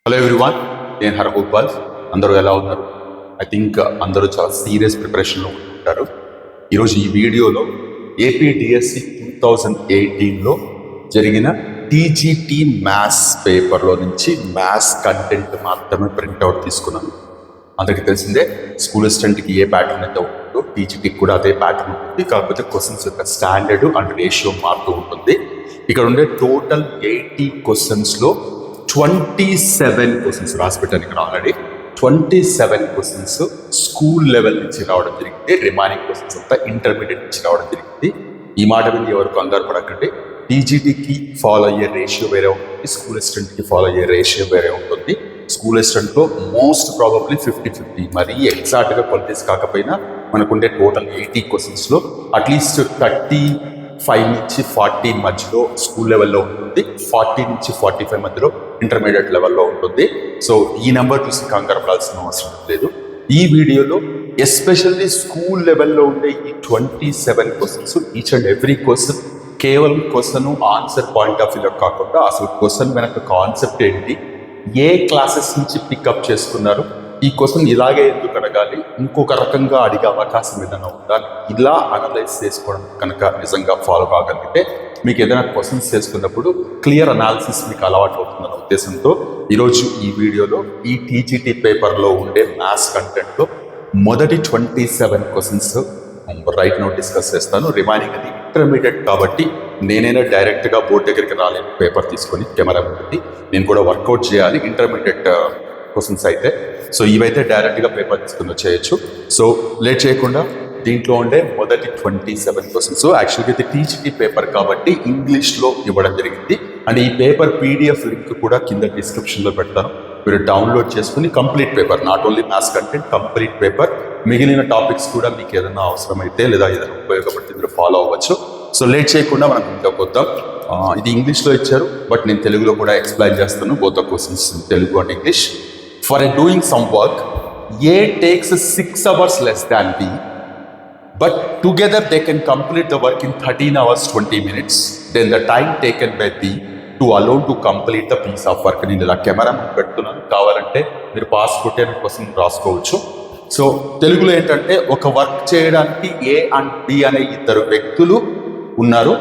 Hello everyone, నేను హరగోపాల్. అందరూ ఎలా ఉన్నారు? ఐ థింక్ అందరూ చాలా సీరియస్ ప్రిపరేషన్లో ఉంటారు. ఈరోజు ఈ వీడియోలో ఏపీడిఎస్సి 2018లో జరిగిన టీజీటీ మ్యాథ్స్ పేపర్లో నుంచి మ్యాథ్స్ కంటెంట్ మాత్రమే ప్రింట్అవుట్ తీసుకున్నాను. అందరికీ తెలిసిందే, స్కూల్ అసిస్టెంట్కి ఏ ప్యాటర్న్ అయితే ఉంటుందో టీజీటీకి కూడా అదే ప్యాటర్న్ ఉంటుంది. కాకపోతే క్వశ్చన్స్ యొక్క స్టాండర్డ్ అండ్ రేషియో మారుతూ ఉంటుంది. ఇక్కడ ఉండే టోటల్ 80 క్వశ్చన్స్లో 27 క్వశ్చన్స్ రాసి పెట్టాను. ఇక్కడ ఆల్రెడీ 27 క్వశ్చన్స్ స్కూల్ లెవెల్ నుంచి రావడం జరిగింది. రిమైనింగ్ క్వశ్చన్స్ అంతా ఇంటర్మీడియట్ నుంచి రావడం జరిగింది. ఈ మాట మీద ఎవరు కంగారు పడకండి. టీజీటీకి ఫాలో అయ్యే రేషియో వేరే ఉంటుంది, స్కూల్ అసిస్టెంట్కి ఫాలో అయ్యే రేషియో వేరే ఉంటుంది. స్కూల్ అసిస్టెంట్లో మోస్ట్ ప్రాబబ్లీ 50-50, మరీ ఎగ్జాక్ట్గా కొలితేసి కాకపోయినా మనకుండే టోటల్ 80 క్వశ్చన్స్లో అట్లీస్ట్ 35 నుంచి 40 మధ్యలో స్కూల్ లెవెల్లో ఉంటుంది, 40 నుంచి 45 మధ్యలో ఇంటర్మీడియట్ లెవెల్లో ఉంటుంది. సో ఈ నెంబర్ చూసి కంగారు పడాల్సిన అవసరం లేదు. ఈ వీడియోలో ఎస్పెషల్లీ స్కూల్ లెవెల్లో ఉండే ఈ 27 questions, each and every question కేవలం క్వశ్చన్ ఆన్సర్ పాయింట్ ఆఫ్ వ్యూలో కాకుండా అసలు క్వశ్చన్ వెనక కాన్సెప్ట్ ఏంటి, ఏ క్లాసెస్ నుంచి పికప్ చేసుకున్నారు, ఈ క్వశ్చన్ ఇలాగే ఎందుకు అడగాలి, ఇంకొక రకంగా అడిగే అవకాశం ఏదైనా ఉందా, ఇలా అనలైజ్ చేసుకోవడం కనుక నిజంగా ఫాలో కాగలిగితే మీకు ఏదైనా క్వశ్చన్స్ చేసుకున్నప్పుడు క్లియర్ అనాలిసిస్ మీకు అలవాటు అవుతుందన్న ఉద్దేశంతో ఈరోజు ఈ వీడియోలో ఈ టీజీటీ పేపర్లో ఉండే మ్యాథ్స్ కంటెంట్లో మొదటి 27 క్వశ్చన్స్ రైట్ నో డిస్కస్ చేస్తాను. రిమైనింగ్ అది ఇంటర్మీడియట్ కాబట్టి నేనైనా డైరెక్ట్గా బోర్డు దగ్గరికి రాలేను. పేపర్ తీసుకొని కెమెరా పెట్టి నేను కూడా వర్కౌట్ చేయాలి ఇంటర్మీడియట్ క్వశ్చన్స్ అయితే. సో ఇవైతే డైరెక్ట్గా పేపర్ తీసుకుని వచ్చేయచ్చు. సో లేట్ చేయకుండా దీంట్లో ఉండే మొదటి 27 క్వశ్చన్స్, యాక్చువల్గా ఇది టీజీటీ పేపర్ కాబట్టి ఇంగ్లీష్లో ఇవ్వడం జరిగింది. అండ్ ఈ పేపర్ పీడిఎఫ్ లింక్ కూడా కింద డిస్క్రిప్షన్లో పెడతాను. మీరు డౌన్లోడ్ చేసుకుని complete paper, not only maths content, complete paper, మిగిలిన టాపిక్స్ కూడా మీకు ఏదైనా అవసరమైతే లేదా ఏదైనా ఉపయోగపడితే మీరు ఫాలో అవ్వచ్చు. సో లేట్ చేయకుండా మనం ఇంట్లోకి వద్దాం. ఇది ఇంగ్లీష్లో ఇచ్చారు, బట్ నేను తెలుగులో కూడా ఎక్స్ప్లెయిన్ చేస్తాను both the questions, Telugu and English. For doing some work, A takes 6 hours less than B, but together they can complete the work in 13 hours 20 minutes. Then the time taken by B to allow to complete the piece of work. నేను ఇలా camera పెడుతున్నాను, కావాలంటే మీరు pass కొట్టే question రాసుకోవచ్చు. So తెలుగులో ఏంటంటే, ఒక వర్క్ చేయడానికి ఏ అండ్ బి అనే ఇద్దరు వ్యక్తులు ఉన్నారు.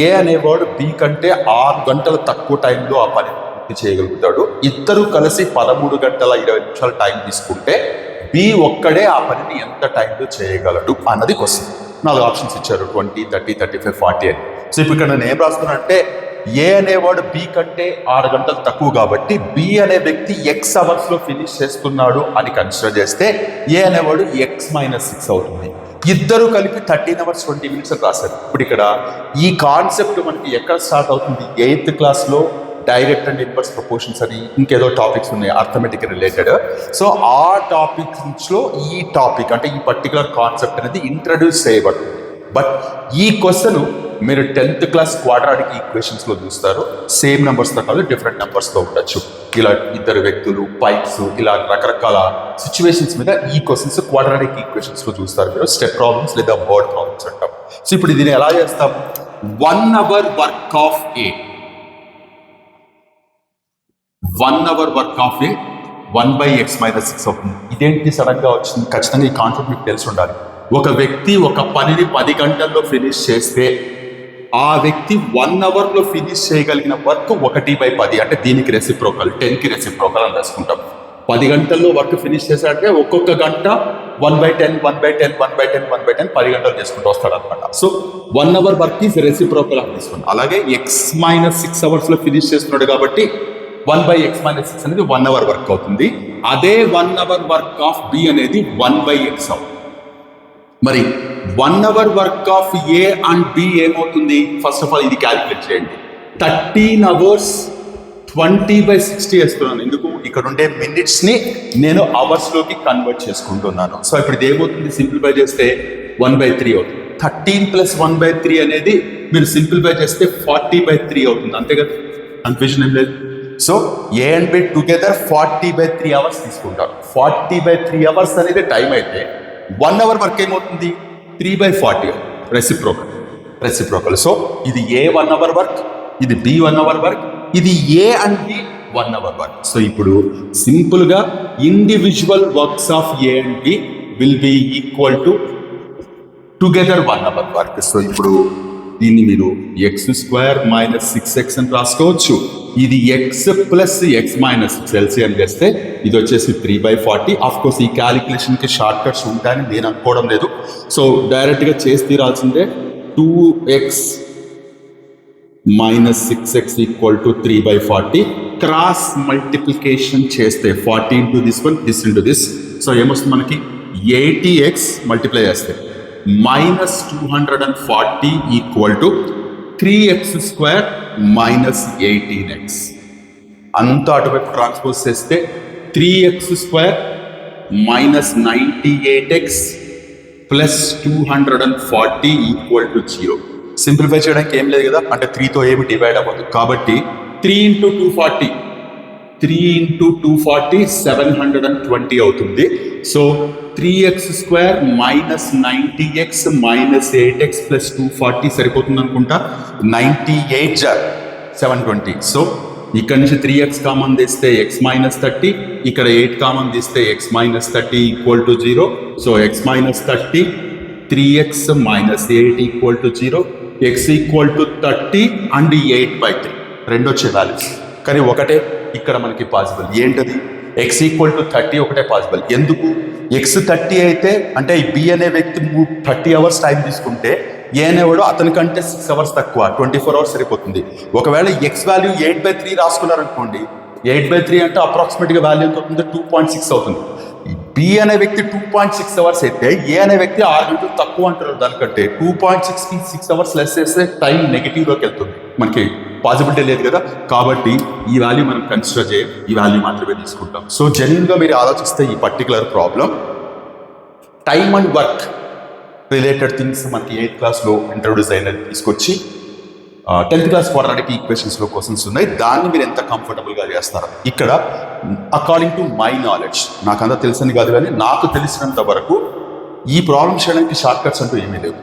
ఏ అనేవాడు బి కంటే 6 గంటల తక్కువ టైంలో ఆ పని పూర్తి చేయగలుగుతాడు. ఇద్దరు కలిసి 13 గంటల 20 నిమిషాలు టైం తీసుకుంటే బి ఒక్కడే ఆ పనిని ఎంత టైంలో చేయగలడు అన్నది క్వశ్చన్. 4 ఆప్షన్స్ ఇచ్చారు, 20, 30, 35, 40 అని. సో ఇప్పుడు ఇక్కడ నేను ఏం రాస్తున్నా అంటే, ఏ అనేవాడు బి కంటే 6 గంటలు తక్కువ కాబట్టి బి అనే వ్యక్తి ఎక్స్ అవర్స్లో ఫినిష్ చేస్తున్నాడు అని కన్సిడర్ చేస్తే ఏ అనేవాడు x-6 అవుతుంది. ఇద్దరు కలిపి 13 hours 20 minutes అని రాశారు. ఇప్పుడు ఇక్కడ ఈ కాన్సెప్ట్ మనకి ఎక్కడ స్టార్ట్ అవుతుంది? 8th క్లాస్లో డైరెక్ట్ అండ్ ఇన్వర్స్ ప్రపోర్షన్స్ అని ఇంకేదో టాపిక్స్ ఉన్నాయి అర్థమెటిక్ రిలేటెడ్. సో ఆ టాపిక్స్లో ఈ టాపిక్ అంటే ఈ పర్టికులర్ కాన్సెప్ట్ అనేది ఇంట్రడ్యూస్ చేయబడుతుంది. బట్ ఈ క్వశ్చన్ మీరు 10th క్లాస్ క్వాడ్రాటిక్ ఈక్వేషన్స్లో చూస్తారు. సేమ్ నెంబర్స్తో కాదు, డిఫరెంట్ నెంబర్స్తో ఉండొచ్చు. ఇలా ఇద్దరు వ్యక్తులు, పైప్స్, ఇలా రకరకాల సిచ్యువేషన్స్ మీద ఈ క్వశ్చన్స్ క్వాడ్రాటిక్ ఈక్వేషన్స్లో చూస్తారు మీరు. స్టెప్ ప్రాబ్లమ్స్ లేదా వర్డ్ ప్రాబ్లమ్స్ అంటాం. సో ఇప్పుడు దీన్ని ఎలా చేస్తాం? 1 hour work of A, 1 hour work of A 1/x-6 అవుతుంది. ఇదేంటి సడన్ గా వచ్చింది? ఖచ్చితంగా ఈ కాన్సెప్ట్ మీకు తెలిసి ఉండాలి. ఒక వ్యక్తి ఒక పనిని 10 గంటల్లో ఫినిష్ చేస్తే ఆ వ్యక్తి 1 hourలో ఫినిష్ చేయగలిగిన వర్క్ 1/10, అంటే దీనికి రెసిప్రోకల్, 10కి రెసిప్రోకల్ అని రాసుకుంటాం. 10 గంటల్లో వర్క్ ఫినిష్ చేశాడంటే ఒక్కొక్క గంట 1/10, 1/10, 1/10, 1/10, 10 గంటలు చేసుకుంటూ వస్తాడు అనమాట. So 1 hour work is reciprocal అని తీసుకుంటాం. అలాగే x-6 అవర్స్లో ఫినిష్ చేస్తున్నాడు కాబట్టి 1/x-6 అనేది 1 hour వర్క్ అవుతుంది. అదే 1 hour వర్క్ ఆఫ్ బి అనేది 1/x అవుతుంది. మరి 1 hour work of A and B ఏమవుతుంది? ఫస్ట్ ఆఫ్ ఆల్ ఇది క్యాలిక్యులేట్ చేయండి. 13 hours 20/60 వేస్తున్నాను. ఎందుకు? ఇక్కడ ఉండే మినిట్స్ని నేను అవర్స్లోకి కన్వర్ట్ చేసుకుంటున్నాను. సో ఇప్పుడు ఇది ఏమవుతుంది? సింప్లిఫై చేస్తే 1/3 అవుతుంది. 13 + 1/3 అనేది మీరు సింప్లిఫై చేస్తే 40/3 అవుతుంది. అంతే కదా, కన్ఫ్యూజన్ ఏం లేదు. So A and B together 40/3 hours తీసుకుంటారు. 40/3 hours అనేది టైం అయితే 1 hour వర్క్ ఏమవుతుంది? 3/40 రెసిప్రోకల్. సో ఇది ఏ 1 hour వర్క్, ఇది బి 1 hour వర్క్, ఇది A and B 1 hour work. So ఇప్పుడు సింపుల్ గా individual works of A and B will be equal to together 1 hour work. So ఇప్పుడు దీన్ని మీరు x² - 6x అని రాసుకోవచ్చు. ఇది x plus x minus LCM చేస్తే ఇది వచ్చేసి 3/40. ఆఫ్ కోర్స్ ఈ క్యాలిక్యులేషన్ కి షార్ట్ కట్స్ ఉంటాయని నేను అనుకోవడం లేదు. సో డైరెక్ట్ గా చేసి తీరాల్సిందే. 2x - 6x equal to 3/40. Cross multiplication చేస్తే 40 into this one, this into this. So ఏమొస్తుంది మనకి 80x మల్టిప్లై చేస్తే -240 ఈక్వల్ టు 3x² - 18x. అంతా అటువైపు ట్రాన్స్పోజ్ చేస్తే 3x² - 98x plus 240 equal to 0. Simplify చేయడానికి ఏం లేదు కదా, అంటే 3తో ఏమి డివైడ్ అవ్వదు కాబట్టి 3 ఇంటూ 240 720 అవుతుంది. So 3x² - 90x - 8x plus 240 సరిపోతుంది అనుకుంటా. 98 720. సో ఇక్కడ నుంచి 3x కామన్ తీస్తే x - 30, ఇక్కడ 8 కామన్ తీస్తే x - 30 equal to 0. So x - 30, 3x - 8 equal to 0, x equal to 30 and 8/3 రెండు వచ్చే వాల్యూస్. కానీ ఒకటే ఇక్కడ మనకి పాసిబుల్. ఏంటది? x ఈక్వల్ టు 30 ఒకటే పాసిబుల్. ఎందుకు? x 30 అయితే అంటే బి అనే వ్యక్తి 30 అవర్స్ టైం తీసుకుంటే ఏ అనేవాడు అతనికంటే 6 అవర్స్ తక్కువ, 24 అవర్స్ సరిపోతుంది. ఒకవేళ x వాల్యూ 8/3 రాసుకున్నారనుకోండి, 8/3 అంటే అప్రాక్సిమేట్గా వాల్యూ ఎంత అవుతుంది? 2.6 అవుతుంది. బి అనే వ్యక్తి 2.6 అవర్స్ అయితే ఏ అనే వ్యక్తి 6 గంటలు తక్కువ అంటారు. దానికంటే 2.6కి 6 అవర్స్ లెస్ చేస్తే టైం నెగిటివ్లోకి వెళ్తుంది. మనకి పాసిబిలిటీ లేదు కదా, కాబట్టి ఈ వాల్యూ మనం కన్సిడర్ చేయం, ఈ వాల్యూ మాత్రమే తీసుకుంటాం. సో జెన్యున్గా మీరు ఆలోచిస్తే ఈ particular problem time and work related things మనకి 8th క్లాస్లో ఇంట్రొడ్యూస్ అయినది తీసుకొచ్చి 10th క్లాస్ క్వాడ్రాటిక్ ఈక్వేషన్స్లో క్వశ్చన్స్ ఉన్నాయి. దాన్ని మీరు ఎంత కంఫర్టబుల్గా చేస్తారు. ఇక్కడ అకార్డింగ్ టు మై నాలెడ్జ్, నాకు అంతా తెలుసని కాదు కానీ నాకు తెలిసినంత వరకు ఈ ప్రాబ్లమ్ చేయడానికి షార్ట్ కట్స్ అంటూ ఏమీ లేవు.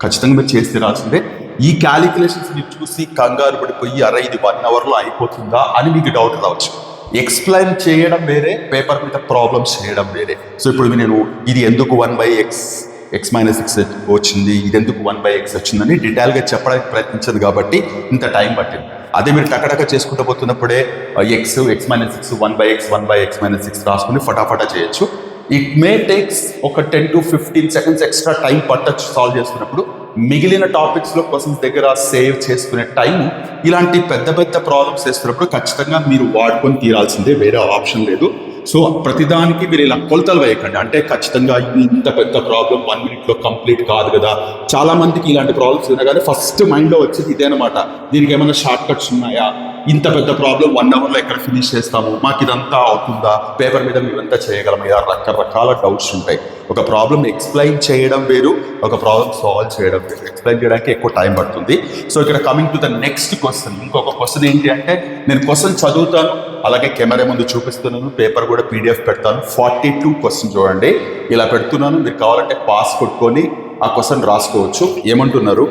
ఖచ్చితంగా మీరు చేసి తీరాల్సిందే. ఈ క్యాలిక్యులేషన్స్ మీరు చూసి కంగారు పడిపోయి అరే ఇది 1 అవర్లో అయిపోతుందా అని మీకు డౌట్ రావచ్చు. ఎక్స్ప్లెయిన్ చేయడం వేరే, పేపర్ మీద ప్రాబ్లమ్స్ చేయడం వేరే. సో ఇప్పుడు నేను ఇది ఎందుకు 1/x - 6 వచ్చింది, ఇది ఎందుకు 1/x వచ్చిందని డీటెయిల్గా చెప్పడానికి ప్రయత్నించదు కాబట్టి ఇంత టైం పట్టింది. అదే మీరు టకటక చేసుకుంటూ పోతున్నప్పుడే x - 6 1/x - 6 రాసుకుని ఫటాఫటా చేయొచ్చు. ఇట్ మే టేక్స్ ఒక 10 to 15 seconds ఎక్స్ట్రా టైం పట్టచ్చు సాల్వ్ చేస్తున్నప్పుడు. మిగిలిన టాపిక్స్లో క్వశ్చన్స్ దగ్గర సేవ్ చేసుకునే టైం ఇలాంటి పెద్ద పెద్ద ప్రాబ్లమ్స్ చేస్తున్నప్పుడు ఖచ్చితంగా మీరు వాడుకొని తీరాల్సిందే, వేరే ఆప్షన్ లేదు. సో ప్రతిదానికి మీరు ఇలా కొలతలు వేయకండి. అంటే ఖచ్చితంగా ఇంత పెద్ద ప్రాబ్లం 1 minute కంప్లీట్ కాదు కదా. చాలా మందికి ఇలాంటి ప్రాబ్లమ్స్ వినగానే ఫస్ట్ మైండ్లో వచ్చేది ఇదేనమాట, దీనికి ఏమైనా షార్ట్ కట్స్ ఉన్నాయా, ఇంత పెద్ద ప్రాబ్లం 1 hourలో ఎక్కడ ఫినిష్ చేస్తాము, మాకు ఇదంతా అవుతుందా, పేపర్ మీద మేమంతా చేయగలమయ్యా, రకరకాల డౌట్స్ ఉంటాయి. ఒక ప్రాబ్లం ఎక్స్ప్లెయిన్ చేయడం వేరు, ఒక ప్రాబ్లం సాల్వ్ చేయడం వేరు. ఎక్స్ప్లెయిన్ చేయడానికి ఎక్కువ టైం పడుతుంది. సో ఇక్కడ coming to the next question. ఇంకొక క్వశ్చన్ ఏంటి అంటే, నేను క్వశ్చన్ చదువుతాను, అలాగే కెమెరా ముందు చూపిస్తున్నాను, పేపర్ కూడా PDF పెడతాను. 42 క్వశ్చన్ చూడండి, ఇలా పెడుతున్నాను. మీరు కావాలంటే పాస్ కొట్టుకొని ఆ క్వశ్చన్ రాసుకోవచ్చు. ఏమంటున్నారు?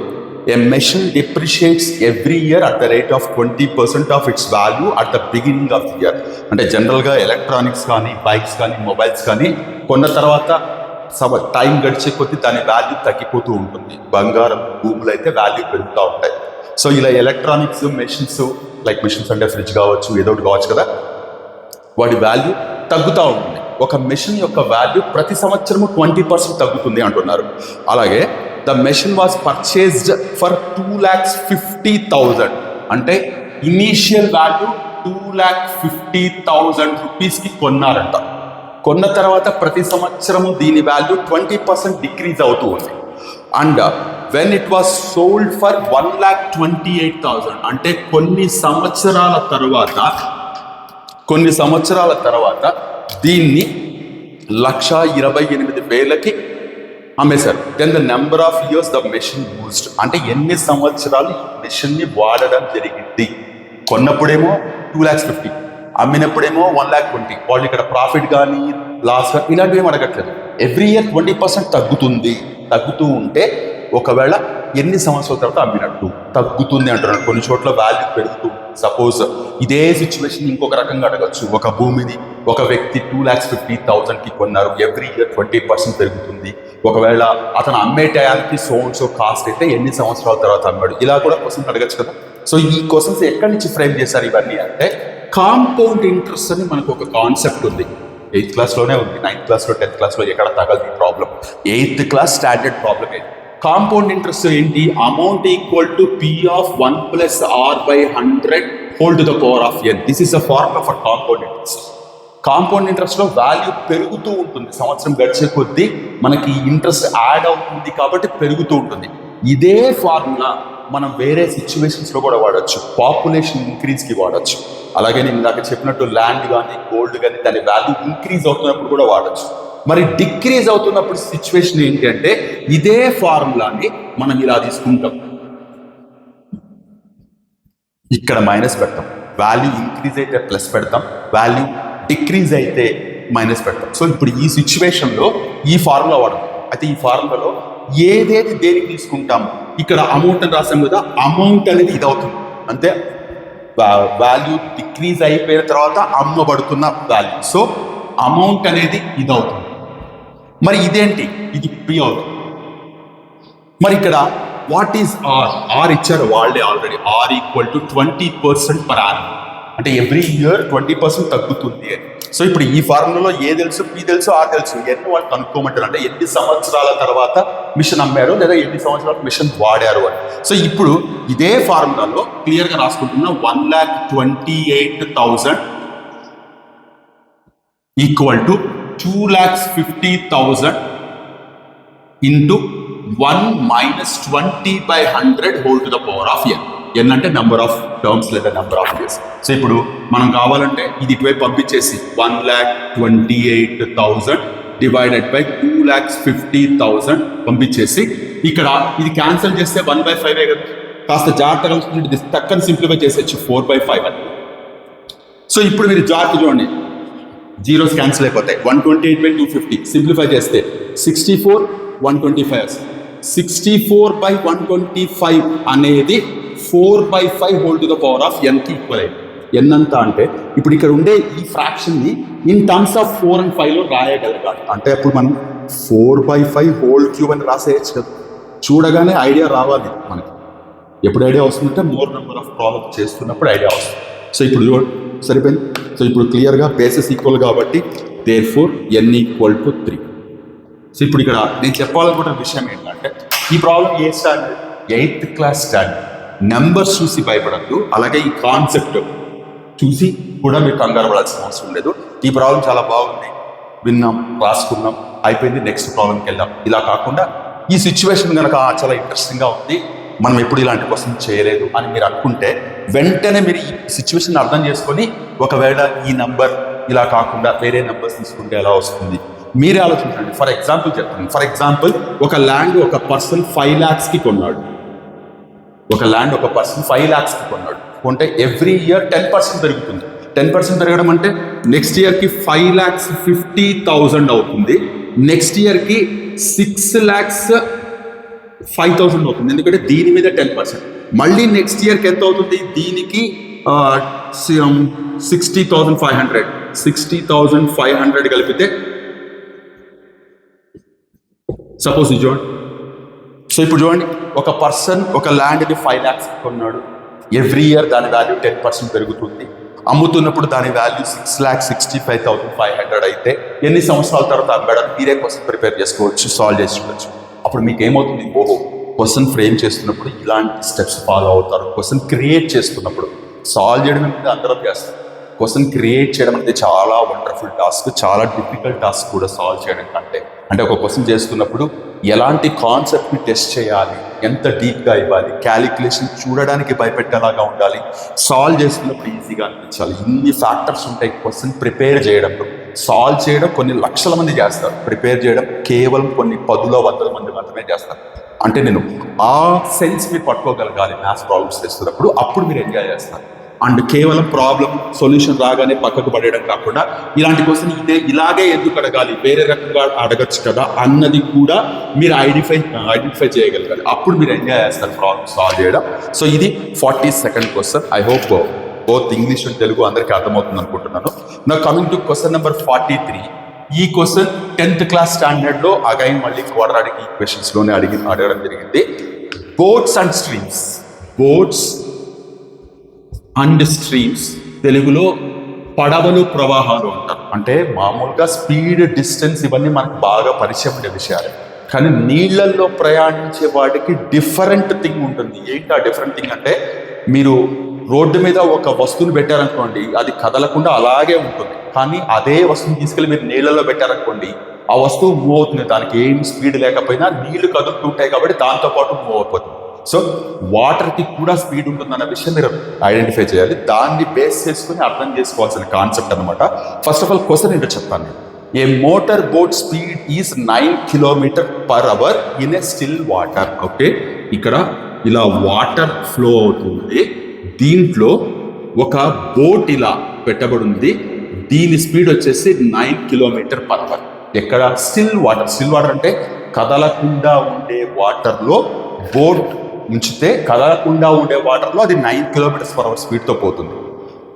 A machine depreciates every year at the rate of 20% of its value at the beginning of the year. అంటే జనరల్గా ఎలక్ట్రానిక్స్ కానీ, బైక్స్ కానీ, మొబైల్స్ కానీ కొన్న తర్వాత టైం గడిచే కొద్దీ దాని వాల్యూ తగ్గిపోతూ ఉంటుంది. బంగారం, భూములు అయితే వాల్యూ పెరుగుతూ ఉంటాయి. సో ఇలా ఎలక్ట్రానిక్స్ మెషిన్స్, లైక్ మెషిన్స్ అంటే ఫ్రిడ్జ్ కావచ్చు, ఏదో ఒకటి కావచ్చు కదా, వాటి వాల్యూ తగ్గుతూ ఉంటుంది. ఒక మెషిన్ యొక్క వాల్యూ ప్రతి సంవత్సరము 20% తగ్గుతుంది అంటున్నారు. అలాగే the machine was purchased for 2,50,000. అంటే ఇనీషియల్ వాల్యూ 2,50,000 రూపీస్కి కొన్నారంట. కొన్న తర్వాత ప్రతి సంవత్సరము దీని వాల్యూ 20% డిక్రీజ్ అవుతూ ఉంది. And when it was sold for 1,28,000, అంటే కొన్ని సంవత్సరాల తర్వాత దీన్ని 1,28,000కి అమ్మేశారు. Then the number of years the machine used, అంటే ఎన్ని సంవత్సరాలు మెషిన్ని వాడడం జరిగింది. కొన్నప్పుడేమో 2,50,000, అమ్మినప్పుడేమో 1,20,000. వాళ్ళు ఇక్కడ ప్రాఫిట్ కానీ లాస్ కానీ ఇలాంటివి ఏమి అడగట్లేదు. ఎవ్రీ ఇయర్ 20% తగ్గుతూ ఉంటే ఒకవేళ ఎన్ని సంవత్సరాల తర్వాత అమ్మినట్టు తగ్గుతుంది అంటున్నారు. కొన్ని చోట్ల వాల్యూ పెరుగుతూ సపోజ్ ఇదే సిచ్యువేషన్ ఇంకొక రకంగా అడగచ్చు. ఒక భూమిని ఒక వ్యక్తి 2,50,000కి కొన్నారు, ఎవ్రీ ఇయర్ 20% పెరుగుతుంది. ఒకవేళ అతను అమ్మే టయానికి సో కాస్ట్ అయితే ఎన్ని సంవత్సరాల తర్వాత అమ్మాడు, ఇలా కూడా క్వశ్చన్ అడగచ్చు కదా. సో ఈ క్వశ్చన్స్ ఎక్కడి నుంచి ఫ్రేమ్ చేశారు ఇవన్నీ అంటే, కాంపౌండ్ ఇంట్రెస్ట్ అని మనకు ఒక కాన్సెప్ట్ ఉంది. 8th క్లాస్లోనే ఉంది, 9th క్లాస్లో 10th క్లాస్లో ఎక్కడ తగలదు ఈ problem. 8th class standard problem ఏంటి? కాంపౌండ్ ఇంట్రెస్ట్ ఏంటి? Amount equal to P of 1 plus R by 100 whole to the power of n. This is a formula for compound interest. Compound interest లో value పెరుగుతూ ఉంటుంది, సంవత్సరం గడిచే కొద్దీ మనకి interest add అవుతుంది కాబట్టి పెరుగుతూ ఉంటుంది. ఇదే ఫార్ములా మనం వేరే సిచ్యువేషన్స్ లో కూడా వాడచ్చు. పాపులేషన్ ఇంక్రీజ్ కి వాడచ్చు. అలాగే నేను ఇందాక చెప్పినట్టు ల్యాండ్ కానీ గోల్డ్ కానీ దాని వాల్యూ ఇంక్రీజ్ అవుతున్నప్పుడు కూడా వాడచ్చు. మరి డిక్రీజ్ అవుతున్నప్పుడు సిచ్యువేషన్ ఏంటి అంటే, ఇదే ఫార్ములాని మనం ఇలా తీసుకుంటాం, ఇక్కడ మైనస్ పెడతాం, వాల్యూ ఇంక్రీజ్ అయితే ప్లస్ పెడతాం, వాల్యూ డిక్రీజ్ అయితే మైనస్ పెడతాం. సో ఇప్పుడు ఈ సిచ్యువేషన్లో ఈ ఫార్ములా వాడతాం. అయితే ఈ ఫార్ములాలో ఏదేది దేనికి తీసుకుంటాం, ఇక్కడ అమౌంట్ అని రాసాం కదా, అమౌంట్ అనేది ఇది అవుతుంది అంతే. వాల్యూ డిక్రీజ్ అయిపోయిన తర్వాత అమ్మబడుతున్న వాల్యూ, సో అమౌంట్ అనేది ఇది అవుతుంది. మరి ఇదేంటి, ఇది P అవుతుంది. మరి ఇక్కడ వాట్ ఈస్ ఆర్ ఇచ్చారు వాళ్ళే already. R equal to 20% per annum, అంటే ఎవ్రీ ఇయర్ 20% తగ్గుతుంది అని. సో ఇప్పుడు ఈ ఫార్ములాలో ఏ తెలుసు, P తెలుసు, R తెలుసు, ఎన్ని వాళ్ళు కనుక్కోమంటారు అంటే ఎన్ని సంవత్సరాల తర్వాత మిషన్ అమ్మారు లేదా ఎన్ని సంవత్సరాల మిషన్ వాడారు అని. సో ఇప్పుడు ఇదే ఫార్ములాలో క్లియర్ గా రాసుకుంటున్నా, 1,28,000 equal to 2,50,000 into 1 minus 20/100 whole to the power of n. n అంటే నెంబర్ ఆఫ్ టర్మ్స్ లేదా నెంబర్ ఆఫ్ ఇయర్స్. సో ఇప్పుడు మనం కావాలంటే ఇది ఇటువైపు పంపించేసి 1,28,000 డివైడెడ్ బై 2,50,000 పంపించేసి, ఇక్కడ ఇది క్యాన్సిల్ చేస్తే 1/5 కదా, కాస్త జాగ్రత్తగా ఇది టక్కని సింప్లిఫై చేసేచ్చు 4/5 అని. సో ఇప్పుడు మీరు జాగ్రత్త చూడండి, జీరోస్ క్యాన్సిల్ అయిపోతాయి. 128/250 సింప్లిఫై చేస్తే 64, 125. 64/125 అనేది 4/5 whole to the power of n కి ఈక్వల్ అయింది. n అంతా అంటే ఇప్పుడు ఇక్కడ ఉండే ఈ ఫ్రాక్షన్ ని ఇన్ టర్మ్స్ ఆఫ్ 4 and 5 లో రాయగలగాలి. అంటే అప్పుడు మనం 4/5 హోల్ క్యూబ్ అని రాసేయచ్చు కదా. చూడగానే ఐడియా రావాలి మనకి. ఎప్పుడు ఐడియా వస్తుందంటే మోర్ నెంబర్ ఆఫ్ ప్రాబ్లమ్ చేస్తున్నప్పుడు ఐడియా వస్తుంది. సో ఇప్పుడు సరిపోయింది. సో ఇప్పుడు క్లియర్గా బేసెస్ ఈక్వల్ కాబట్టి therefore n equal to 3. So ఇప్పుడు ఇక్కడ నేను చెప్పాలనుకున్న విషయం ఏంటంటే, ఈ ప్రాబ్లం ఏ standard, 8th class standard. Numbers చూసి భయపడద్దు, అలాగే ఈ కాన్సెప్ట్ చూసి కూడా మీరు కంగారు పడాల్సిన అవసరం లేదు. ఈ ప్రాబ్లం చాలా బాగుంది, విన్నాం, రాసుకున్నాం, అయిపోయింది, నెక్స్ట్ ప్రాబ్లంకి వెళ్దాం. ఇలా కాకుండా ఈ సిచ్యువేషన్ కనుక చాలా ఇంట్రెస్టింగ్గా ఉంది, మనం ఎప్పుడు ఇలాంటి క్వశ్చన్ చేయలేదు అని మీరు అనుకుంటే, వెంటనే మీరు ఈ సిచ్యువేషన్ అర్థం చేసుకొని, ఒకవేళ ఈ నంబర్ ఇలా కాకుండా వేరే నెంబర్స్ తీసుకుంటే ఎలా వస్తుంది మీరే ఆలోచించండి. ఫర్ ఎగ్జాంపుల్ చెప్తాను. ఫర్ ఎగ్జాంపుల్ ఒక ల్యాండ్ ఒక పర్సన్ 5 lakhsకి కొన్నాడు. ఒక ల్యాండ్ ఒక పర్సన్ 5 lakhsకి కొన్నాడు. కొంటే ఎవ్రీ ఇయర్ 10% పెరుగుతుంది. 10% పెరగడం అంటే నెక్స్ట్ ఇయర్కి 5,50,000 అవుతుంది. నెక్స్ట్ ఇయర్కి 6,05,000 అవుతుంది. ఎందుకంటే దీని మీద 10%. మళ్ళీ నెక్స్ట్ ఇయర్కి ఎంత అవుతుంది, దీనికి 60,500. 60,500 కలిపితే సపోజ్ ఇది చూడండి. సో ఇప్పుడు చూడండి, ఒక పర్సన్ ఒక ల్యాండ్ని 5 lakhs కొన్నాడు. ఎవ్రీ ఇయర్ దాని వాల్యూ 10% పెరుగుతుంది. అమ్ముతున్నప్పుడు దాని వాల్యూ 6,65,500 అయితే ఎన్ని సంవత్సరాల తర్వాత అమ్మాడని మీరే క్వశ్చన్ ప్రిపేర్ చేసుకోవచ్చు, సాల్వ్ చేసి చూడొచ్చు. అప్పుడు మీకు ఏమవుతుంది, ఓహో క్వశ్చన్ ఫ్రేమ్ చేస్తున్నప్పుడు ఇలాంటి స్టెప్స్ ఫాలో అవుతారు. క్వశ్చన్ క్రియేట్ చేస్తున్నప్పుడు సాల్వ్ చేయడం అనేది అందరం చేస్తారు. క్వశ్చన్ క్రియేట్ చేయడం అనేది చాలా వండర్ఫుల్ టాస్క్, చాలా డిఫికల్ట్ టాస్క్ కూడా సాల్వ్ చేయడం కంటే. అంటే ఒక క్వశ్చన్ చేస్తున్నప్పుడు ఎలాంటి కాన్సెప్ట్ని టెస్ట్ చేయాలి, ఎంత డీప్గా ఇవ్వాలి, క్యాలిక్యులేషన్ చూడడానికి భయపెట్టేలాగా ఉండాలి, సాల్వ్ చేస్తున్నప్పుడు ఈజీగా అనిపించాలి. ఇన్ని ఫ్యాక్టర్స్ ఉంటాయి క్వశ్చన్ ప్రిపేర్ చేయడంలో. సాల్వ్ చేయడం కొన్ని లక్షల మంది చేస్తారు, ప్రిపేర్ చేయడం కేవలం కొన్ని 10,000-100 మంది మాత్రమే చేస్తారు. అంటే నేను ఆ సెన్స్ మీరు పట్టుకోగలగాలి మ్యాథ్స్ ప్రాబ్లమ్స్ చేస్తున్నప్పుడు, అప్పుడు మీరు ఎంజాయ్ చేస్తారు. అండ్ కేవలం ప్రాబ్లం సొల్యూషన్ రాగానే పక్కకు పడేయడం కాకుండా, ఇలాంటి క్వశ్చన్ ఇలాగే ఎందుకు అడగాలి, వేరే రకంగా అడగచ్చు కదా అన్నది కూడా మీరు ఐడెంటిఫై చేయగలగాలి. అప్పుడు మీరు ఎంజాయ్ చేస్తారు ప్రాబ్లమ్ సాల్వ్ చేయడం. సో ఇది 42nd question. I hope both English and Telugu అందరికీ అర్థమవుతుంది అనుకుంటున్నాను. నా కమింగ్ టు క్వశ్చన్ నెంబర్ 43. ఈ క్వశ్చన్ 10th క్లాస్ స్టాండర్డ్ లో అగైన్ మళ్ళీ క్వాడ్రాటిక్ ఈక్వేషన్స్ లోనే అడగడం జరిగింది. బోట్స్ అండ్ స్ట్రీమ్స్ తెలుగులో పడవలు ప్రవాహాలు అంటారు. అంటే మామూలుగా స్పీడ్, డిస్టెన్స్ ఇవన్నీ మనకు బాగా పరిచయం ఉండే విషయాలు. కానీ నీళ్లలో ప్రయాణించే వాటికి డిఫరెంట్ థింగ్ ఉంటుంది. ఏంటి ఆ డిఫరెంట్ థింగ్ అంటే, మీరు రోడ్డు మీద ఒక వస్తువుని పెట్టారనుకోండి, అది కదలకుండా అలాగే ఉంటుంది. కానీ అదే వస్తువుని తీసుకెళ్ళి మీరు నీళ్ళలో పెట్టారనుకోండి, ఆ వస్తువు మూవ్ అవుతుంది. దానికి ఏం స్పీడ్ లేకపోయినా నీళ్లు కదులుతుంటాయి కాబట్టి దాంతో పాటు మూవ్ అయిపోతుంది. సో వాటర్కి కూడా స్పీడ్ ఉంటుందన్న విషయం మీరు ఐడెంటిఫై చేయాలి. దాన్ని బేస్ చేసుకుని అర్థం చేసుకోవాల్సిన కాన్సెప్ట్ అనమాట. ఫస్ట్ ఆఫ్ ఆల్ క్వశ్చన్ ఏంటో చెప్తాను నేను. A motor boat speed is 9 km/h in a still water. Okay, ఇక్కడ ఇలా వాటర్ ఫ్లో అవుతుంది. దీంట్లో ఒక బోట్ ఇలా పెట్టబడింది. దీని స్పీడ్ వచ్చేసి 9 km/h. ఎక్కడ? స్టిల్ వాటర్ అంటే కదలకుండా ఉండే వాటర్లో బోట్ ఉంచితే కదలకుండా ఉండే వాటర్లో అది 9 km/h స్పీడ్తో పోతుంది.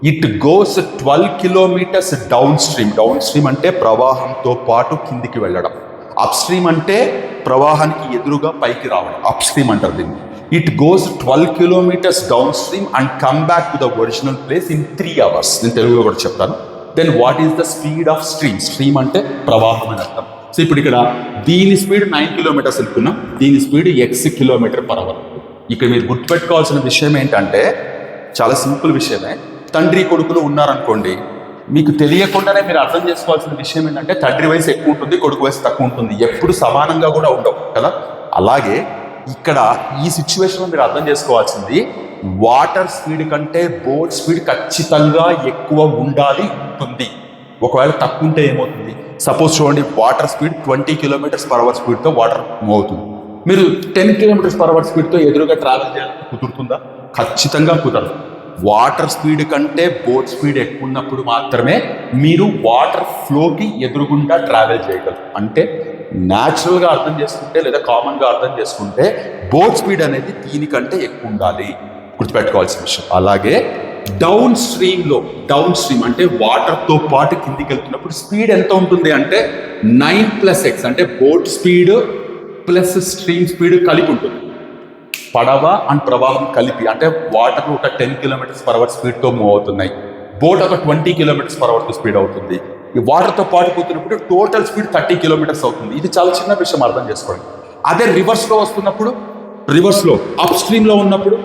It goes 12 kilometers down stream అంటే ప్రవాహంతో పాటు కిందికి వెళ్ళడం. అప్ స్ట్రీమ్ అంటే ప్రవాహానికి ఎదురుగా పైకి రావడం, అప్ స్ట్రీమ్ అంటారు దీన్ని. It goes 12 kilometers down stream and come back to the original place in 3 hours. నేను తెలుగులో కూడా చెప్తాను. Then what is the speed of stream అంటే ప్రవాహం అని అర్థం. సో ఇప్పుడు ఇక్కడ దీని స్పీడ్ 9 kilometers అనుకున్నాం, దీని స్పీడ్ x km/h. ఇక్కడ మీరు గుర్తుపెట్టుకోవాల్సిన విషయం ఏంటంటే చాలా సింపుల్ విషయమే. తండ్రి కొడుకులు ఉన్నారనుకోండి, మీకు తెలియకుండానే మీరు అర్థం చేసుకోవాల్సిన విషయం ఏంటంటే తండ్రి వయసు ఎక్కువ ఉంటుంది, కొడుకు వయసు తక్కువ ఉంటుంది. ఎప్పుడు సమానంగా కూడా ఉండవు కదా. అలాగే ఇక్కడ ఈ సిచ్యువేషన్లో మీరు అర్థం చేసుకోవాల్సింది, వాటర్ స్పీడ్ కంటే బోట్ స్పీడ్ ఖచ్చితంగా ఎక్కువ ఉంటుంది. ఒకవేళ తక్కువ ఉంటే ఏమవుతుంది? సపోజ్ చూడండి, వాటర్ స్పీడ్ 20 km/h స్పీడ్తో వాటర్ మూవ్ అవుతుంది. మీరు 10 km/h స్పీడ్తో ఎదురుగా ట్రావెల్ చేయాలంటే కుదురుతుందా? ఖచ్చితంగా కుదరదు. వాటర్ స్పీడ్ కంటే బోట్ స్పీడ్ ఎక్కువ ఉన్నప్పుడు మాత్రమే మీరు వాటర్ ఫ్లోకి ఎదురుగుండా ట్రావెల్ చేయగలరు. అంటే న్యాచురల్గా అర్థం చేసుకుంటే లేదా కామన్గా అర్థం చేసుకుంటే బోట్ స్పీడ్ అనేది దీనికంటే ఎక్కువ ఉండాలి, గుర్తుపెట్టుకోవాల్సిన విషయం. అలాగే డౌన్ స్ట్రీమ్ అంటే వాటర్తో పాటు కిందికి వెళ్తున్నప్పుడు స్పీడ్ ఎంత ఉంటుంది అంటే 9+x అంటే boat speed plus stream speed కలిపి ఉంటుంది. పడవ అండ్ ప్రవాహం కలిపి, అంటే వాటర్ ఒక 10 km/h స్పీడ్తో మూవ్ అవుతున్నాయి, బోట్ ఒక 20 km/h స్పీడ్ అవుతుంది. ఈ వాటర్తో పాటు పోతున్నప్పుడు టోటల్ స్పీడ్ 30 kilometers అవుతుంది. ఇది చాలా చిన్న విషయం, అర్థం చేసుకోండి. అదే రివర్స్లో వస్తున్నప్పుడు, రివర్స్లో అప్ స్ట్రీమ్లో ఉన్నప్పుడు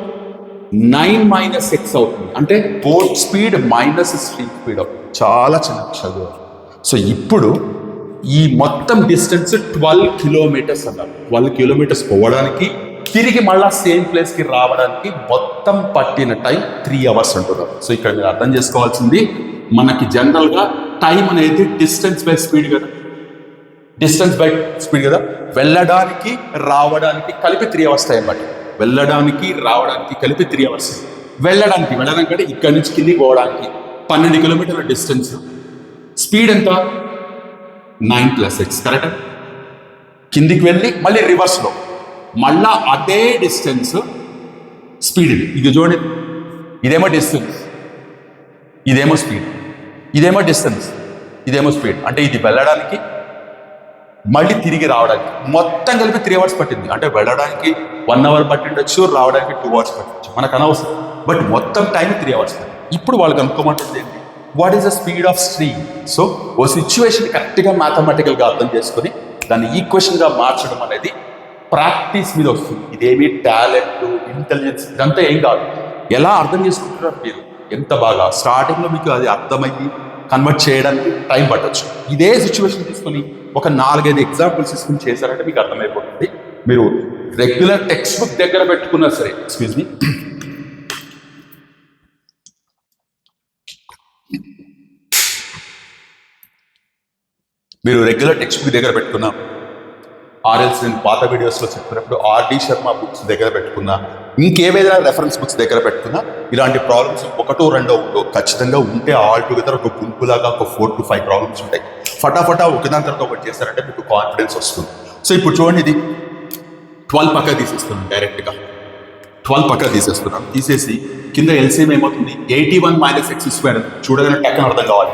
9 - x అవుతుంది. అంటే boat speed minus stream speed అవుతుంది. చాలా చిన్న విషయాలు. సో ఇప్పుడు ఈ మొత్తం డిస్టెన్స్ 12 kilometers అన్నారు. 12 kilometers పోవడానికి, తిరిగి మళ్ళా సేమ్ ప్లేస్కి రావడానికి మొత్తం పట్టిన టైం 3 hours అంటున్నారు. సో ఇక్కడ మీరు అర్థం చేసుకోవాల్సింది, మనకి జనరల్గా టైం అనేది డిస్టెన్స్ బై స్పీడ్ కదా. వెళ్ళడానికి రావడానికి కలిపి 3 hours టైం పట్టి, వెళ్ళడానికి రావడానికి కలిపి 3 hours. వెళ్ళడానికి అంటే ఇక్కడి నుంచి కిందికి పోవడానికి 12 kilometers డిస్టెన్స్. స్పీడ్ ఎంత? 9+x. కరెక్ట్. కిందికి వెళ్ళి మళ్ళీ రివర్స్లో మళ్ళా అదే డిస్టెన్స్ స్పీడ్. ఇది చూడండి, ఇదేమో డిస్టెన్స్, ఇదేమో స్పీడ్, ఇదేమో డిస్టెన్స్, ఇదేమో స్పీడ్. అంటే ఇది వెళ్ళడానికి మళ్ళీ తిరిగి రావడానికి మొత్తం కలిపి 3 hours పట్టింది. అంటే వెళ్ళడానికి 1 hour పట్టిండొచ్చు, రావడానికి 2 hours పట్టచ్చు, మనకు అనవసరం. బట్ మొత్తం టైం 3 hours పట్టింది. ఇప్పుడు వాళ్ళు కనుక్కోమంటుంది ఏంటి? What is the speed of stream? So ఓ సిచ్యువేషన్ కరెక్ట్గా మ్యాథమెటికల్గా అర్థం చేసుకుని దాన్ని ఈక్వేషన్గా మార్చడం అనేది ప్రాక్టీస్ మీద వస్తుంది. ఇదేమి టాలెంట్, ఇంటెలిజెన్స్ ఇదంతా ఏం కాదు. ఎలా అర్థం చేసుకుంటున్నారు మీరు, ఎంత బాగా స్టార్టింగ్లో మీకు అది అర్థమయ్యి కన్వర్ట్ చేయడానికి టైం పట్టచ్చు. ఇదే సిచ్యువేషన్ తీసుకొని ఒక 4-5 ఎగ్జాంపుల్స్ తీసుకుని చేశారంటే మీకు అర్థమైపోతుంది. మీరు రెగ్యులర్ టెక్స్ట్ బుక్ దగ్గర పెట్టుకున్నా సరే, మీరు రెగ్యులర్ టెక్స్ట్ బుక్ దగ్గర పెట్టుకున్నా, ఆర్ఎల్స్ నేను పాత వీడియోస్లో చెప్పినప్పుడు ఆర్డి శర్మ బుక్స్ దగ్గర పెట్టుకున్నా, ఇంకేవైనా రెఫరెన్స్ బుక్స్ దగ్గర పెట్టుకున్నా, ఇలాంటి ప్రాబ్లమ్స్ 1, 2 ఖచ్చితంగా ఉంటే ఆల్ టుగెదర్ ఒక గుంపులాగా ఒక 4 to 5 ప్రాబ్లమ్స్ ఉంటాయి. ఫటాఫటా ఒకదాని తర్వాత ఒకటి చేశారంటే మీకు కాన్ఫిడెన్స్ వస్తుంది. సో ఇప్పుడు చూడండి, ఇది 12 పక్క తీసేస్తున్నాను, డైరెక్ట్గా 12 పక్క తీసేస్తున్నాను. తీసేసి కింద ఎల్సిఎం ఏమవుతుంది 81 మైనస్ ఎక్స్ స్క్వేర్ చూడగానే టక్కన అర్థం కావాలి.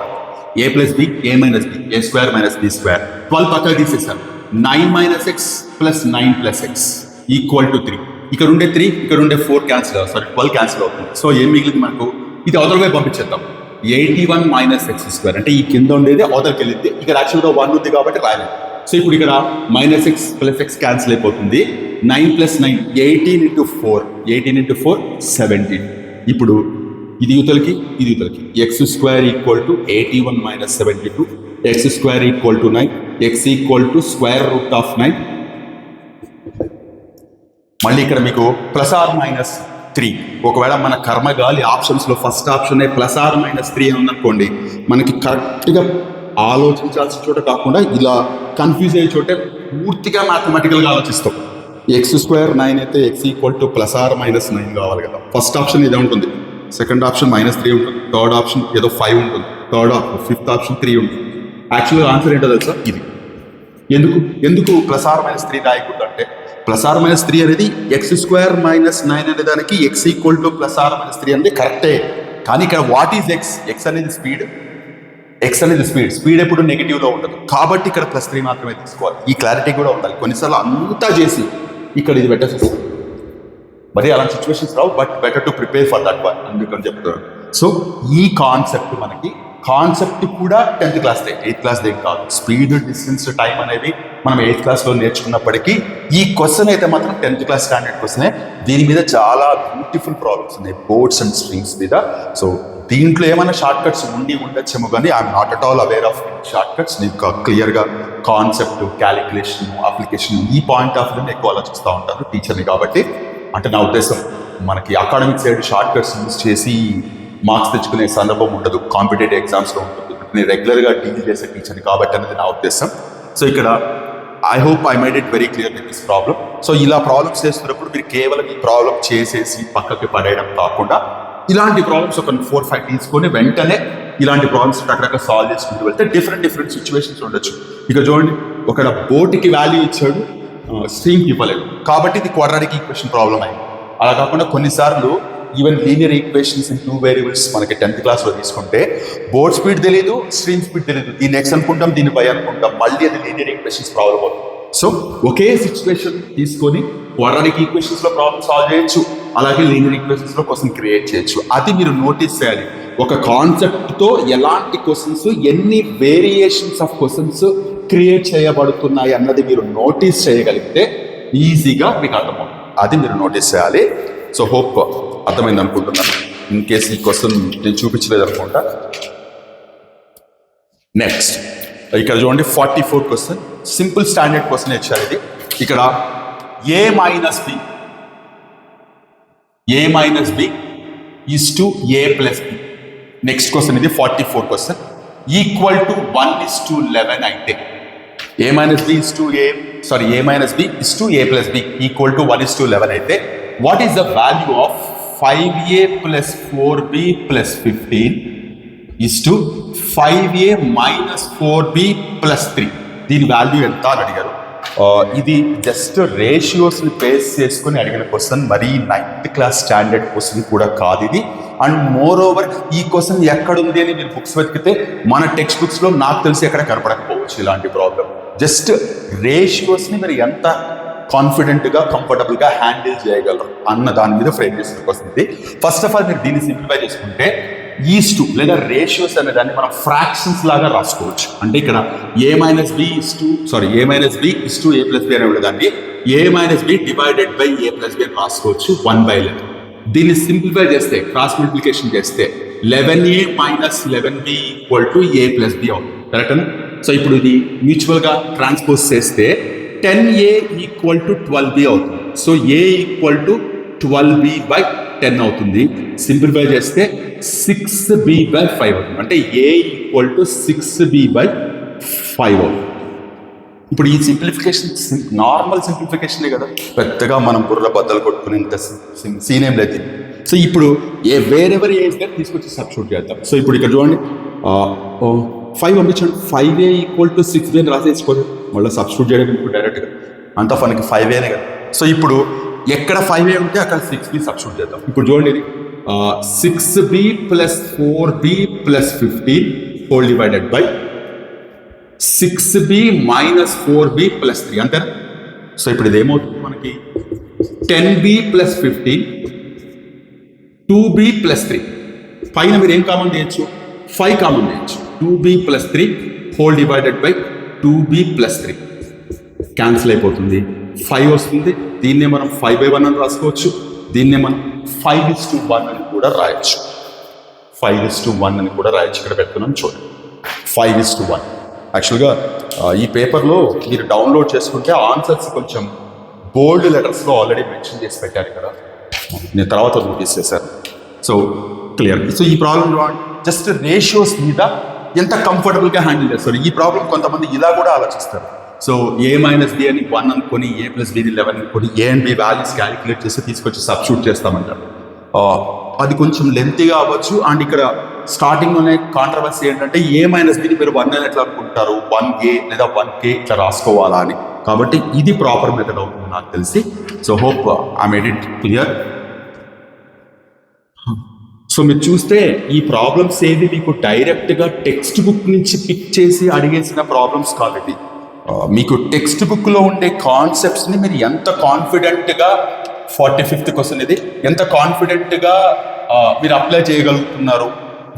ఏ ప్లస్ బి ఏ మైనస్ బి ఏ స్క్వేర్ మైనస్ బి స్క్వేర్ 12 పక్కన తీసేసారు. 9 minus X plus 9 plus X equal to 3. ఇక్కడ ఉండే 3 ఇక్కడ ఉండే 4 క్యాన్సిల్ సారీ 12 క్యాన్సిల్ అవుతుంది. సో ఏం మిగిలింది మనకు, ఇది అవతల వైపు పంపించేద్దాం. 81 మైనస్ ఎక్స్ స్క్వేర్ అంటే ఈ కింద ఉండేది అవతలకి వెళ్ళింది. ఇక్కడ యాక్చువల్గా 1 ఉంది కాబట్టి రాలేదు. సో ఇప్పుడు ఇక్కడ minus X plus X cancel అయిపోతుంది. 9 ప్లస్ 9 18 ఇంటూ 4 18 ఇంటూ 4 17. ఇప్పుడు ఇది యువతలకి ఇది యువతలకి x square equal to 81 minus 72 x square equal to 9 x equal to square root of 9. మళ్ళీ ఇక్కడ మీకు ప్లస్ ఆర్ మైనస్ 3. ఒకవేళ మన కర్మగాలి ఆప్షన్స్లో first option plus or minus 3 అని ఉందనుకోండి, మనకి కరెక్ట్గా ఆలోచించాల్సిన చోట కాకుండా ఇలా కన్ఫ్యూజ్ అయ్యే చోటే పూర్తిగా మ్యాథమెటికల్గా ఆలోచిస్తాం. ఎక్స్ స్క్వేర్ 9 అయితే x equal to plus or minus 9 కావాలి కదా. ఫస్ట్ ఆప్షన్ ఇదే ఉంటుంది, సెకండ్ ఆప్షన్ -3 ఉంటుంది, థర్డ్ ఆప్షన్ ఏదో 5 ఉంటుంది, ఫిఫ్త్ ఆప్షన్ 3 ఉంటుంది. యాక్చువల్గా ఆన్సర్ ఏంటో తెలుసా, ఇది. ఎందుకు ప్లస్ ఆర్ మైనస్ 3 రాయకూడదు అంటే, ప్లస్ ఆర్ మైనస్ 3 అనేది ఎక్స్ స్క్వేర్ మైనస్ 9 అనే దానికి x equal to plus or minus 3 అనేది కరెక్టే. కానీ ఇక్కడ వాట్ ఈజ్ ఎక్స్? ఎక్స్ అనేది స్పీడ్. ఎక్స్ అనేది స్పీడ్ ఎప్పుడు నెగిటివ్లో ఉండదు కాబట్టి ఇక్కడ +3 మాత్రమే తీసుకోవాలి. ఈ క్లారిటీ కూడా ఉండాలి. కొన్నిసార్లు అంతా చేసి ఇక్కడ ఇది పెట్టేసి మరి అలాంటి situations Rao, but better to prepare for that one అందుకని చెప్తున్నారు. సో ఈ కాన్సెప్ట్ కూడా 10th క్లాస్ 8th క్లాస్ దేం కాదు. స్పీడ్, డిస్టెన్స్, టైం అనేవి మనం 8th క్లాస్లో నేర్చుకున్నప్పటికీ ఈ క్వశ్చన్ అయితే మాత్రం 10th క్లాస్ స్టాండర్డ్ క్వశ్చనే. దీని మీద చాలా బ్యూటిఫుల్ ప్రాబ్లమ్స్ ఉన్నాయి బోర్డ్స్ అండ్ స్ట్రింగ్స్ మీద. సో దీంట్లో ఏమైనా షార్ట్ కట్స్ ఉండొచ్చేమో కానీ I'm not at all aware of short cuts. నీకు క్లియర్గా కాన్సెప్ట్, క్యాలిక్యులేషన్, అప్లికేషన్ ఈ పాయింట్ ఆఫ్ వ్యూని ఎక్కువ ఆలోచిస్తూ ఉంటారు టీచర్ని. కాబట్టి అంటే నా ఉద్దేశం మనకి academic side short cuts use చేసి మార్క్స్ తెచ్చుకునే సందర్భం ఉండదు, కాంపిటేటివ్ ఎగ్జామ్స్లో ఉంటుంది. నేను రెగ్యులర్గా డీల్ చేసే టీచర్ని కాబట్టి అనేది నా ఉద్దేశం. సో ఇక్కడ I hope I made it very clear with this problem. So ఇలా ప్రాబ్లమ్స్ చేస్తున్నప్పుడు మీరు కేవలం ఈ ప్రాబ్లం చేసేసి పక్కకి పడేయడం కాకుండా ఇలాంటి ప్రాబ్లమ్స్ ఒక 4-5 తీసుకొని వెంటనే ఇలాంటి ప్రాబ్లమ్స్ రకరకాల సాల్వ్ చేసుకుంటూ వెళ్తే డిఫరెంట్ సిచ్యువేషన్స్ ఉండొచ్చు. ఇక చూడండి, ఒక బోట్కి వాల్యూ ఇచ్చాడు, స్ట్రీమ్కి ఇవ్వలేదు కాబట్టి ఇది క్వాడ్రాటిక్ ఈక్వేషన్ ప్రాబ్లం అయింది. అలా కాకుండా కొన్నిసార్లు even linear equations in 2 variables మనకి 10th క్లాస్లో తీసుకుంటే బోర్డ్ స్పీడ్ తెలియదు, స్ట్రీమ్ స్పీడ్ తెలియదు, దీన్ని ఎక్స్ అనుకుంటాం, దీన్ని వై అనుకుంటాం, మళ్ళీ అది లీనియర్ ఈక్వేషన్స్ ప్రాబ్లం అవుతుంది. సో ఒకే సిచ్యువేషన్ తీసుకొని క్వాడ్రాటిక్ ఈక్వేషన్స్లో ప్రాబ్లమ్ సాల్వ్ చేయొచ్చు, అలాగే లీనియర్ ఈక్వేషన్స్లో క్వశ్చన్ క్రియేట్ చేయొచ్చు. అది మీరు నోటీస్ చేయాలి. ఒక కాన్సెప్ట్తో ఎలాంటి క్వశ్చన్స్, ఎన్ని వేరియేషన్స్ ఆఫ్ క్వశ్చన్స్ క్రియేట్ చేయబడుతున్నాయి అన్నది మీరు నోటీస్ చేయగలిగితే ఈజీగా మీకు అర్థమవుతుంది. అది మీరు నోటీస్ చేయాలి. సో హోప్ అర్థమైంది అనుకుంటున్నాను. ఇన్ కేస్ ఈ క్వశ్చన్ నేను చూపించలేదు అనుకుంటా. నెక్స్ట్ ఇక్కడ చూడండి 44 క్వశ్చన్, సింపుల్ స్టాండర్డ్ క్వశ్చన్ ఇచ్చారు ఇది. ఇక్కడ a minus b is to a plus b. Next question ఇది 44 క్వశ్చన్. ఈక్వల్ టు 1:11 అయితే a minus b is to a plus b equal to 1:11 అయితే what is the value of 5a plus 4b plus 15 is to 5a minus 4b plus 3. దీని value ఎంత అని అడిగారు. ఇది just రేషియోస్ని base చేసుకుని అడిగిన question, మరీ 9th క్లాస్ స్టాండర్డ్ క్వశ్చన్ కూడా కాదు ఇది. అండ్ మోర్ ఓవర్ ఈ క్వశ్చన్ ఎక్కడుంది అని మీరు బుక్స్ వెతికితే మన టెక్స్ట్ బుక్స్లో నాకు తెలిసి ఎక్కడ కనపడకపోవచ్చు ఇలాంటి ప్రాబ్లం. జస్ట్ రేషియోస్ని మీరు ఎంత కాన్ఫిడెంట్గా, కంఫర్టబుల్గా హ్యాండిల్ చేయగలరు అన్న దాని మీద ఫ్రేమ్ చేసిన క్వశ్చన్ ఇది. ఫస్ట్ ఆఫ్ ఆల్ మీరు దీన్ని సింప్లిఫై చేసుకుంటే ఈస్టు లేదా రేషియోస్ అనే దాన్ని మనం ఫ్రాక్షన్స్ లాగా రాసుకోవచ్చు. అంటే ఇక్కడ a minus b is to a plus b అనే దాన్ని a minus b divided by a plus b అని రాసుకోవచ్చు 1/11. దీన్ని సింప్లిఫై చేస్తే, క్రాస్ మల్టిప్లికేషన్ చేస్తే 11a minus 11b equal to a plus b అవుతుంది. కరెక్టేనా? సో ఇప్పుడు ఇది మ్యూచువల్గా ట్రాన్స్పోజ్ చేస్తే 10a ఈక్వల్ టు 12b అవుతుంది. So a equal to 12b/10 అవుతుంది. సింప్లిఫై చేస్తే 6b/5 అవుతుంది. అంటే a ఈక్వల్ టు 6b/5 అవుతుంది. ఇప్పుడు ఈ సింప్లిఫికేషన్ నార్మల్ సింప్లిఫికేషనే కదా, పెద్దగా మనం బుర్ర బద్దలు కొట్టుకునేంత సీన్ ఏం లేదు. సో ఇప్పుడు వేరెవర్ ఏ ఇస్ దట్ తీసుకొచ్చి సబ్స్టిట్యూట్ చేద్దాం. సో ఇప్పుడు ఇక్కడ చూడండి 5 పంపించండి, 5a ఈక్వల్ టు 6b అని రాసేసుకోండి. మళ్ళీ సబ్స్టిట్యూట్ చేయడం ఇప్పుడు డైరెక్ట్గా అంత ఫన్కి 5aనే కదా. సో ఇప్పుడు ఎక్కడ 5a ఉంటే అక్కడ 6b సబ్స్టిట్యూట్ చేద్దాం. ఇప్పుడు చూడండి, ఇది 6b plus 4b plus 15 whole divided by 6b minus 4b plus 3 అంతేనా? సో ఇప్పుడు ఇది ఏమవుతుంది మనకి 10b plus 15 2b plus 3 పైన మీరు ఏం కామన్ చేయొచ్చు 5 కామన్ చేయొచ్చు 2b plus 3 whole divided by 2b plus 3 cancel అయిపోతుంది 5 వస్తుంది. దీన్నే మనం 5/1 అని రాసుకోవచ్చు. దీన్నే మనం 5:1 అని కూడా రాయొచ్చు. 5:1 అని కూడా రాయొచ్చు. ఇక్కడ పెట్టుకున్నాం చూడండి 5:1. యాక్చువల్గా ఈ పేపర్లో మీరు డౌన్లోడ్ చేసుకుంటే ఆన్సర్స్ కొంచెం బోల్డ్ లెటర్స్లో ఆల్రెడీ మెన్షన్ చేసి పెట్టారు ఇక్కడ, నేను తర్వాత నోటీస్ చేశాను. So clear. సో ఈ ప్రాబ్లం జస్ట్ రేషియోస్ మీద ఎంత కంఫర్టబుల్గా హ్యాండిల్ చేస్తారు. ఈ ప్రాబ్లం కొంతమంది ఇలా కూడా ఆలోచిస్తారు. సో a మైనస్ b అని 1 అనుకొని a ప్లస్ b 11 అనుకొని a and b values calculate చేసి తీసుకొచ్చి సబ్స్టిట్యూట్ చేస్తామంటారు. అది కొంచెం లెంతీగా అవ్వచ్చు. అండ్ ఇక్కడ స్టార్టింగ్లోనే కాంట్రవర్సీ ఏంటంటే a మైనస్ bని మీరు 1 అని ఎట్లా అనుకుంటారు, 1a లేదా 1k ఇట్లా రాసుకోవాలా అని. కాబట్టి ఇది ప్రాపర్ మెథడ్ అవుతుంది నాకు తెలిసి. So hope I made it clear. So మీరు చూస్తే ఈ ప్రాబ్లమ్స్ ఏవి మీకు డైరెక్ట్గా టెక్స్ట్ బుక్ నుంచి పిక్ చేసి అడిగేసిన ప్రాబ్లమ్స్ కాదు ఇది. మీకు టెక్స్ట్ బుక్లో ఉండే కాన్సెప్ట్స్ని మీరు ఎంత కాన్ఫిడెంట్గా 45th క్వశ్చన్ ఇది ఎంత కాన్ఫిడెంట్గా మీరు అప్లై చేయగలుగుతున్నారు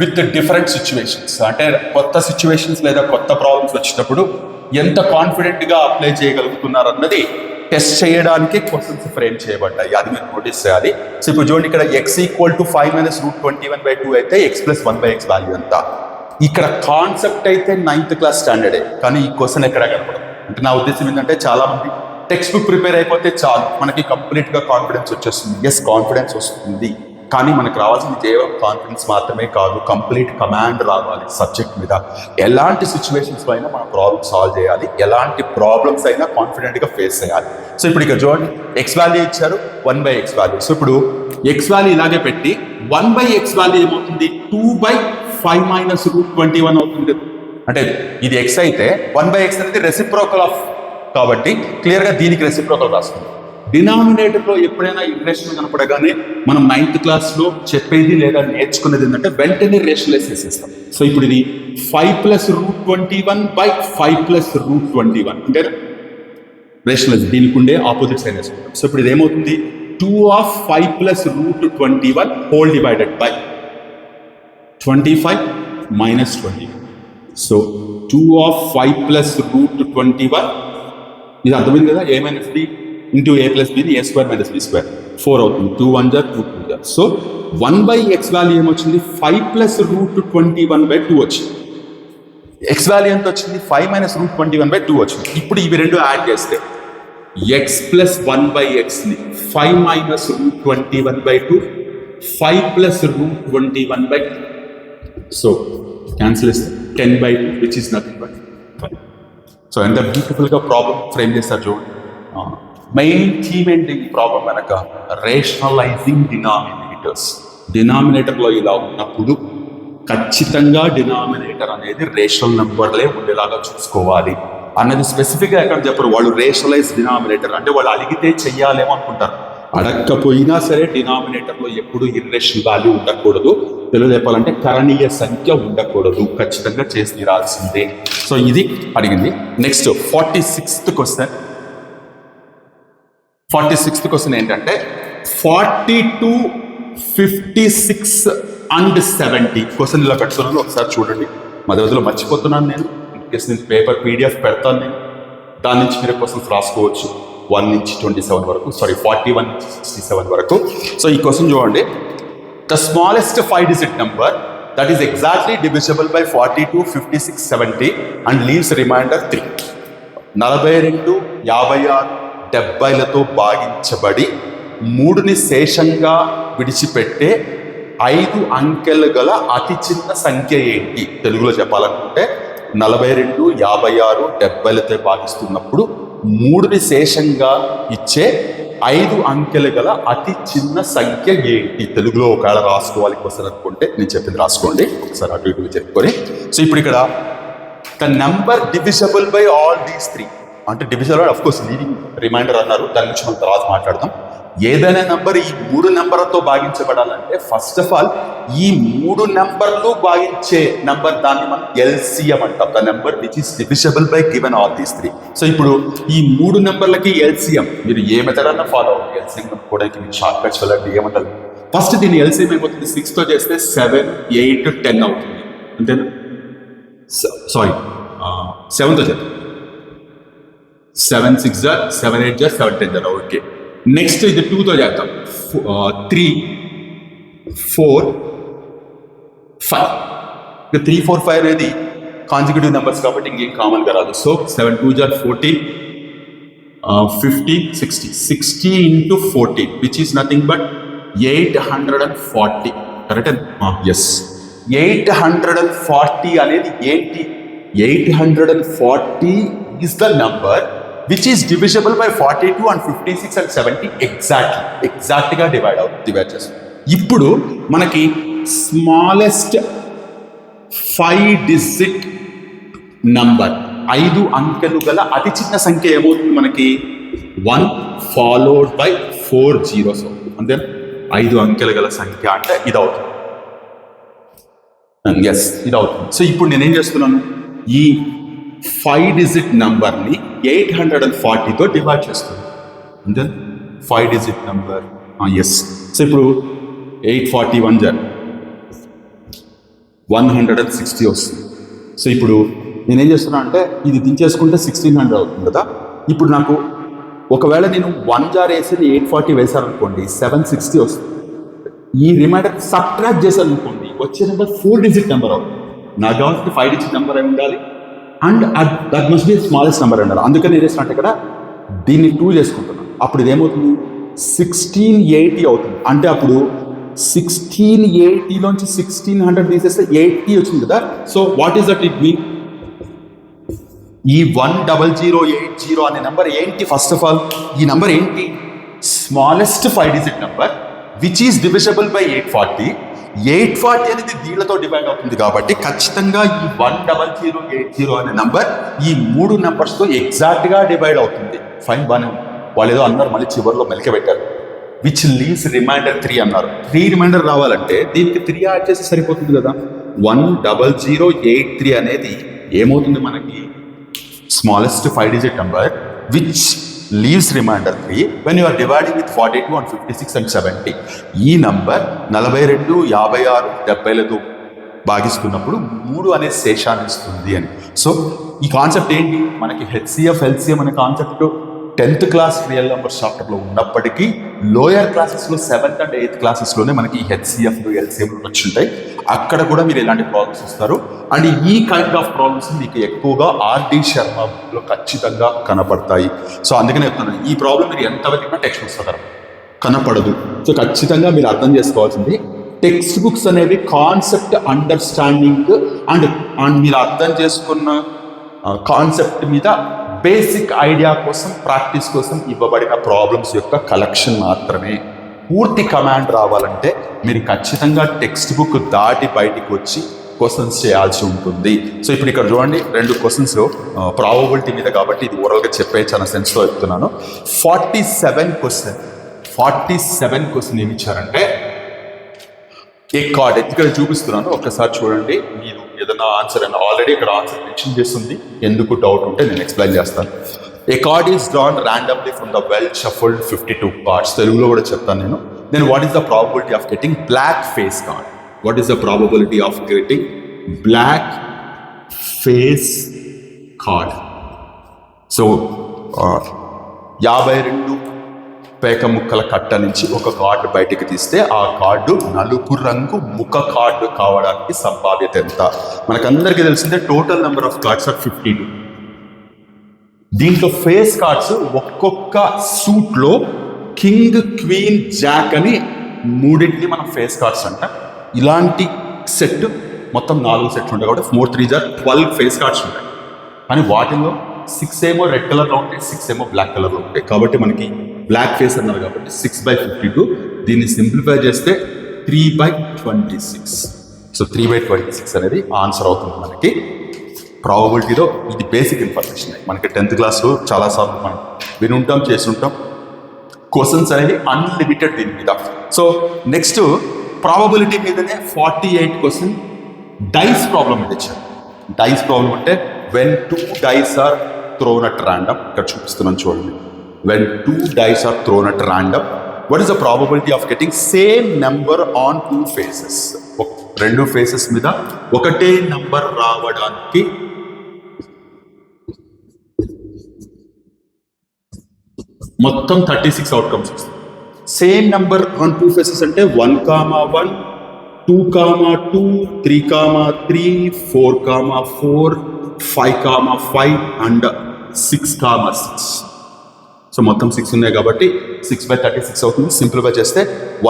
విత్ డిఫరెంట్ సిచ్యువేషన్స్. అంటే కొత్త సిచ్యువేషన్స్ లేదా కొత్త ప్రాబ్లమ్స్ వచ్చినప్పుడు ఎంత కాన్ఫిడెంట్గా అప్లై చేయగలుగుతున్నారు అన్నది టెస్ట్ చేయడానికి క్వశ్చన్స్ ఫ్రేమ్ చేయబడ్డాయి. అది మీరు నోటీస్ చేయాలి. సో ఇప్పుడు చూడండి, ఇక్కడ x = 5 - √21/2 అయితే x + 1/x వాల్యూ ఎంత. ఇక్కడ కాన్సెప్ట్ అయితే 9th క్లాస్ స్టాండర్డే, కానీ ఈ క్వశ్చన్ ఎక్కడ కనపడదు. అంటే నా ఉద్దేశం ఏంటంటే చాలా మంది టెక్స్ట్ బుక్ ప్రిపేర్ అయిపోతే చాలు మనకి కంప్లీట్గా కాన్ఫిడెన్స్ వచ్చేస్తుంది. ఎస్, కాన్ఫిడెన్స్ వస్తుంది, కానీ మనకు రావాల్సింది కేవలం కాన్ఫిడెన్స్ మాత్రమే కాదు, కంప్లీట్ కమాండ్ రావాలి సబ్జెక్ట్ మీద. ఎలాంటి సిచ్యువేషన్స్లో అయినా మనం ప్రాబ్లమ్ సాల్వ్ చేయాలి, ఎలాంటి ప్రాబ్లమ్స్ అయినా కాన్ఫిడెంట్గా ఫేస్ చేయాలి. సో ఇప్పుడు ఇక్కడ చూడండి, ఎక్స్ వాల్యూ ఇచ్చారు, 1/x వాల్యూ. సో ఇప్పుడు ఎక్స్ వాల్యూ ఇలాగే పెట్టి 1/x వాల్యూ ఏమవుతుంది, 2/5 - √21 అవుతుంది. అంటే ఇది x అయితే 1/x అనేది రెసిప్రోకల్ ఆఫ్, కాబట్టి క్లియర్గా దీనికి రెసిప్రోకల్ రాసుకుంది. డినామినేటర్లో ఎప్పుడైనా ఇంట్రెస్ట్ కనపడగానే మనం 9th క్లాస్లో చెప్పేది లేదా నేర్చుకునేది ఏంటంటే వెంటనే రేషనలైజ్ చేసేస్తాం. సో ఇప్పుడు ఇది 5 + √21/5 + √21 అంటే రేషనలైజ్, దీనికి ఉండే ఆపోజిట్ సైన్ వేసుకుంటాం. సో ఇప్పుడు ఇది ఏమవుతుంది, 2/5 + √21 హోల్ డివైడెడ్ బై 25 - 21. సో 2/5 + √21 ఇది అర్థమైంది కదా, a - b into a + b a² - b², 4 అవుతుంది. 2 1 2 2 2. సో 1/x వాల్యూ ఏమొచ్చింది, 5 + √21/2 వచ్చింది. x వాల్యూ ఎంత వచ్చింది, 5 - √21/2 వచ్చింది. ఇప్పుడు ఇవి రెండు యాడ్ చేస్తే x + 1/xని 5 - √21/2 5 + √21/2. సో క్యాన్సిల్ చేస్తే 10/2 which is nothing but 5. So ఎంత బ్యూటిఫుల్గా ప్రాబ్లం ఫ్రేమ్ చేస్తారు చూడండి. మెయిన్ థీమ్ ఏంటి ఈ ప్రాబ్లం వెనక, రేషనలైజింగ్ డినామినేటర్స్. డినామినేటర్లో ఇలా ఉన్నప్పుడు ఖచ్చితంగా డినామినేటర్ అనేది రేషనల్ నెంబర్లే ఉండేలాగా చూసుకోవాలి అన్నది స్పెసిఫిక్గా ఎక్కడ చెప్పరు. వాళ్ళు రేషనలైజ్ డినామినేటర్ అంటే వాళ్ళు అడిగితే చెయ్యాలేమో అనుకుంటారు, అడగకపోయినా సరే డినామినేటర్లో ఎప్పుడు ఇర్రేషనల్ వాల్యూ ఉండకూడదు. తెలుగు చెప్పాలంటే కరణీయ సంఖ్య ఉండకూడదు, ఖచ్చితంగా చేసి తీరాల్సిందే. సో ఇది అడిగింది. Next 46th question. 46th question ఏంటంటే 42, 56 and 70 క్వశ్చన్ ఇలా పెడుతున్నాను, ఒకసారి చూడండి. మధ్యలో మర్చిపోతున్నాను నేను పేపర్ PDF పెడతాను నేను, దాని నుంచి మీరు క్వశ్చన్స్ రాసుకోవచ్చు 1 నుంచి 27 వరకు, 41 నుంచి 67 వరకు. సో ఈ క్వశ్చన్ చూడండి, the smallest 5-digit number that is exactly divisible by 42, 56, 70 and leaves remainder 3. 42, 56, 70లతో భాగించబడి 3ని శేషంగా విడిచిపెట్టే 5 అంకెలు గల అతి చిన్న సంఖ్య ఏంటి? తెలుగులో చెప్పాలనుకుంటే 42, 56, 70లతో భాగిస్తున్నప్పుడు 3ని శేషంగా ఇచ్చే 5 అంకెలు గల అతి చిన్న సంఖ్య ఏంటి? తెలుగులో ఒకవేళ రాసుకోవాలి క్వశ్చన్ అనుకుంటే నేను చెప్పింది రాసుకోండి, ఒకసారి అటు ఇటు చెప్పుకొని. సో ఇప్పుడు ఇక్కడ the number divisible by all these 3 అంటే division of course leading remainder అన్నారు, దాని గురించి మనం తర్వాత మాట్లాడదాం. ఏదైనా నెంబర్ ఈ 3 నెంబర్లతో భాగించబడాలంటే ఫస్ట్ ఆఫ్ ఆల్ ఈ 3 నెంబర్లు భాగించే నెంబర్ దాన్ని మనం ఎల్సిఎం అంటాం. The number which is divisible by given all these 3. So ఇప్పుడు ఈ 3 నెంబర్లకి ఎల్సిఎం మీరు ఏ మెథడ్ అన్నా ఫాలో అవ్వండి. ఎల్సిఎం కనుక్కోవడానికి మీకు షార్ట్ కట్స్ వెళ్ళండి, ఏమంటారు. ఫస్ట్ దీన్ని ఎల్సిఎం అయిపోతుంది, 6తో చేస్తే 7, 8, 10 అవుతుంది అంతేనా. సారీ 7తో చేద్దాం. 7 6 జా 7 8 జా 7 10 జా. ఓకే, నెక్స్ట్ ఇది 2తో చేద్దాం. 3 4 5. 3 4 5 అనేది కాన్సిక్యూటివ్ నెంబర్స్ కాబట్టి ఇంకేం కామన్ గా రాదు. సో 7 2 జా 14, 50 60. 60 into 14 which is nothing but 840. Correct? Yes. 840 అనేది ఏంటి? 840 is the number which is divisible by 42 and 56 and 70 exactly గా డివైడ్ చేస్తాం. ఇప్పుడు మనకి స్మాలెస్ట్ 5 డిజిట్ నంబర్ 5 అంకెలు గల అతి చిన్న సంఖ్య ఏమవుతుంది మనకి? 1 ఫాలోడ్ బై 4 zeros అవుతుంది. అంతే, 5 అంకెలు గల సంఖ్య అంటే ఇది అవుతుంది. ఎస్, ఇది అవుతుంది. సో ఇప్పుడు నేనేం చేస్తున్నాను, ఈ 5 డిజిట్ నంబర్ని 840తో డివైడ్ చేస్తున్నాను. అంతే, 5 డిజిట్ నంబర్. ఎస్. సో ఇప్పుడు 841 జా 160 వస్తుంది. సో ఇప్పుడు నేనేం చేస్తున్నా అంటే ఇది దించేసుకుంటే 1600 అవుతుంది కదా. ఇప్పుడు నాకు ఒకవేళ నేను 1 జార్ వేసి 840 వేసాను అనుకోండి, 760 వస్తుంది. ఈ రిమైండర్ సబ్ట్రాక్ట్ చేశాను అనుకోండి, వచ్చే నెంబర్ 4 డిజిట్ నెంబర్ అవుతుంది. నాకు కావాల్సిన 5 డిజిట్ నెంబర్ అయి ఉండాలి and that must be smallest number ఉండాలి. అందుకని నేను చేసినట్టు ఇక్కడ దీన్ని 2 చేసుకుంటున్నాను. అప్పుడు ఇదేమవుతుంది? 1680 అవుతుంది. అంటే అప్పుడు 1680లోంచి 1600 తీసేస్తే 80 వచ్చింది కదా. So what is that it mean? ఈ 10080 అనే నెంబర్ ఏంటి? ఫస్ట్ ఆఫ్ ఆల్ ఈ నెంబర్ ఏంటి? Smallest 5 digit number which is divisible by 840. 840 అనేది దీళ్లతో డివైడ్ అవుతుంది కాబట్టి ఖచ్చితంగా ఈ 10080 అనే నెంబర్ ఈ 3 నెంబర్స్తో ఎగ్జాక్ట్గా డివైడ్ అవుతుంది. ఫైన్, బాగానే ఉంది. వాళ్ళు ఏదో అన్నారు, మళ్ళీ చివరిలో మెలిక పెట్టారు. విచ్ లీవ్స్ రిమైండర్ 3 అన్నారు. 3 రిమైండర్ రావాలంటే దీనికి 3 యాడ్ చేసి సరిపోతుంది కదా. 10083 అనేది ఏమవుతుంది మనకి? Smallest 5 digit number which leaves remainder 3 when you are dividing with 42 and 56 and 70. ఈ నంబర్ 42, 56, 70లతో భాగిస్తున్నప్పుడు 3 అనే శేషాన్ని ఇస్తుంది అని. సో ఈ కాన్సెప్ట్ ఏంటి? మనకి హెచ్సిఎఫ్ ఎల్సిఎం అనే concept 10th class real number చాప్టర్లో ఉన్నప్పటికీ లోయర్ క్లాసెస్లో 7th and 8th క్లాసెస్లోనే మనకి హెచ్సిఎఫ్లు ఎల్సిఎంలు వచ్చుంటాయి. అక్కడ కూడా మీరు ఇలాంటి ప్రాబ్లమ్స్ ఇస్తారు. అండ్ ఈ కైండ్ ఆఫ్ ప్రాబ్లమ్స్ మీకు ఎక్కువగా ఆర్డి శర్మలో ఖచ్చితంగా కనపడతాయి. సో అందుకనే చెప్తున్నాను, ఈ ప్రాబ్లం మీరు ఎంత వెతికినా టెక్స్ట్ బుక్స్ కనపడదు. సో ఖచ్చితంగా మీరు అర్థం చేసుకోవాల్సింది, టెక్స్ట్ బుక్స్ అనేవి కాన్సెప్ట్ అండర్స్టాండింగ్ అండ్ మీరు అర్థం చేసుకున్న కాన్సెప్ట్ మీద బేసిక్ ఐడియా కోసం, ప్రాక్టీస్ కోసం ఇవ్వబడిన ప్రాబ్లమ్స్ యొక్క కలెక్షన్ మాత్రమే. పూర్తి కమాండ్ రావాలంటే మీరు ఖచ్చితంగా టెక్స్ట్ బుక్ దాటి బయటికి వచ్చి క్వశ్చన్స్ చేయాల్సి ఉంటుంది. సో ఇప్పుడు ఇక్కడ చూడండి, 2 క్వశ్చన్స్లో ప్రాబబిలిటీ మీద కాబట్టి ఇది ఓవరాల్గా చెప్పే చాలా సెన్స్లో చెప్తున్నాను. 47 క్వశ్చన్ ఏమి ఇచ్చారంటే ఏ కార్డ్ ఇక్కడ చూపిస్తున్నాను, ఒక్కసారి చూడండి. మీరు ఏదైనా ఆన్సర్ అయినా ఆల్రెడీ ఇక్కడ ఆన్సర్ మెన్షన్ చేస్తుంది, ఎందుకు డౌట్ ఉంటే నేను ఎక్స్ప్లెయిన్ చేస్తాను. A card is drawn randomly from the well shuffled 52 cards. తెలుగులో కూడా చెప్తాను నేను. Then what is the probability of getting black face card? What is the probability of getting black face card? So 52 పేక ముక్కల కట్ట నుంచి ఒక కార్డు బయటికి తీస్తే ఆ కార్డు నలుపు రంగు ముఖ కార్డు కావడానికి సంభావ్యత ఎంత? మనకందరికీ తెలిసిందే total number of cards are 52. దీంట్లో ఫేస్ కార్డ్స్ ఒక్కొక్క సూట్లో కింగ్, క్వీన్, జాక్ అని 3 మనం ఫేస్ కార్డ్స్ అంట. ఇలాంటి సెట్ మొత్తం 4 సెట్లు ఉంటాయి కాబట్టి 4 3 జా 12 ఫేస్ కార్డ్స్ ఉంటాయి. కానీ వాటిల్లో 6 ఏమో రెడ్ కలర్లో ఉంటాయి, 6 ఏమో బ్లాక్ కలర్లో ఉంటాయి. కాబట్టి మనకి బ్లాక్ ఫేస్ అన్నారు కాబట్టి 6/52. దీన్ని సింప్లిఫై చేస్తే 3/26. సో 3/26 అనేది ఆన్సర్ అవుతుంది మనకి. ప్రాబబిలిటీలో ఇది బేసిక్ ఇన్ఫర్మేషన్. మనకి 10th క్లాస్లో చాలాసార్లు మనం వినుంటాం, చేస్తుంటాం. క్వశ్చన్స్ అనేవి అన్లిమిటెడ్ దీని మీద. సో నెక్స్ట్ ప్రాబబిలిటీ మీదనే 48 క్వశ్చన్ డైస్ ప్రాబ్లం మీద ఇచ్చారు. డైస్ ప్రాబ్లం అంటే when 2 dice are thrown at random, ఇక్కడ చూపిస్తున్నాను చూడండి. When 2 dice are thrown at random, what is the probability of getting same number on 2 faces? 2 faces మీద ఒకటే number రావడానికి మొత్తం 36 అవుట్కమ్స్ వస్తాయి. సేమ్ నెంబర్ ఆన్ 2 ఫేసెస్ అంటే 1,1, 2,2, 3,3, 4,4, 5,5 అండ్ 6,6. సో మొత్తం 6 ఉన్నాయి కాబట్టి 6/36 అవుతుంది. సింప్లిఫై చేస్తే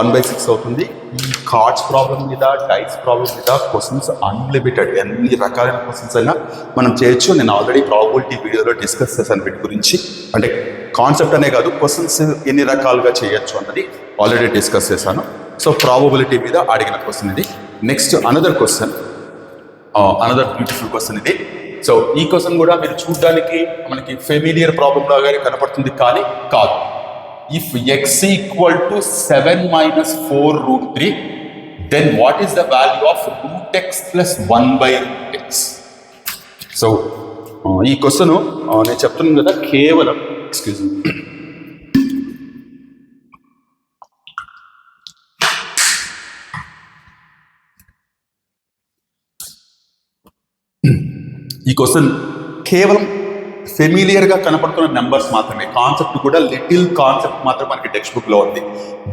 1/6 అవుతుంది. ఈ కార్డ్స్ ప్రాబ్లం మీద, డైస్ ప్రాబ్లం మీద క్వశ్చన్స్ అన్లిమిటెడ్. ఎన్ని రకాలైన క్వశ్చన్స్ అయినా మనం చేయొచ్చు. నేను ఆల్రెడీ ప్రాబబిలిటీ వీడియోలో డిస్కస్ చేశాను వీటి గురించి. అంటే కాన్సెప్ట్ అనే కాదు, క్వశ్చన్స్ ఎన్ని రకాలుగా చేయొచ్చు అన్నది ఆల్రెడీ డిస్కస్ చేశాను. సో ప్రాబబిలిటీ మీద అడిగిన క్వశ్చన్ ఇది. నెక్స్ట్ అనదర్ బ్యూటిఫుల్ క్వశ్చన్ ఇది. సో ఈ క్వశ్చన్ కూడా మీరు చూడడానికి మనకి ఫెమిలియర్ ప్రాబ్లం లాగానే కనపడుతుంది, కానీ కాదు. If x = 7 - 4√3, then what is the value of √x + 1/√x? So ఈ క్వశ్చన్ నేను చెప్తున్నాను కదా, కేవలం ఎక్స్క్యూజ్ మీ, ఈ క్వశ్చన్ కేవలం ఫెమిలియర్గా కనపడుతున్న నెంబర్స్ మాత్రమే. కాన్సెప్ట్ కూడా లిటిల్ కాన్సెప్ట్ మాత్రం మనకి టెక్స్ట్ బుక్లో ఉంది.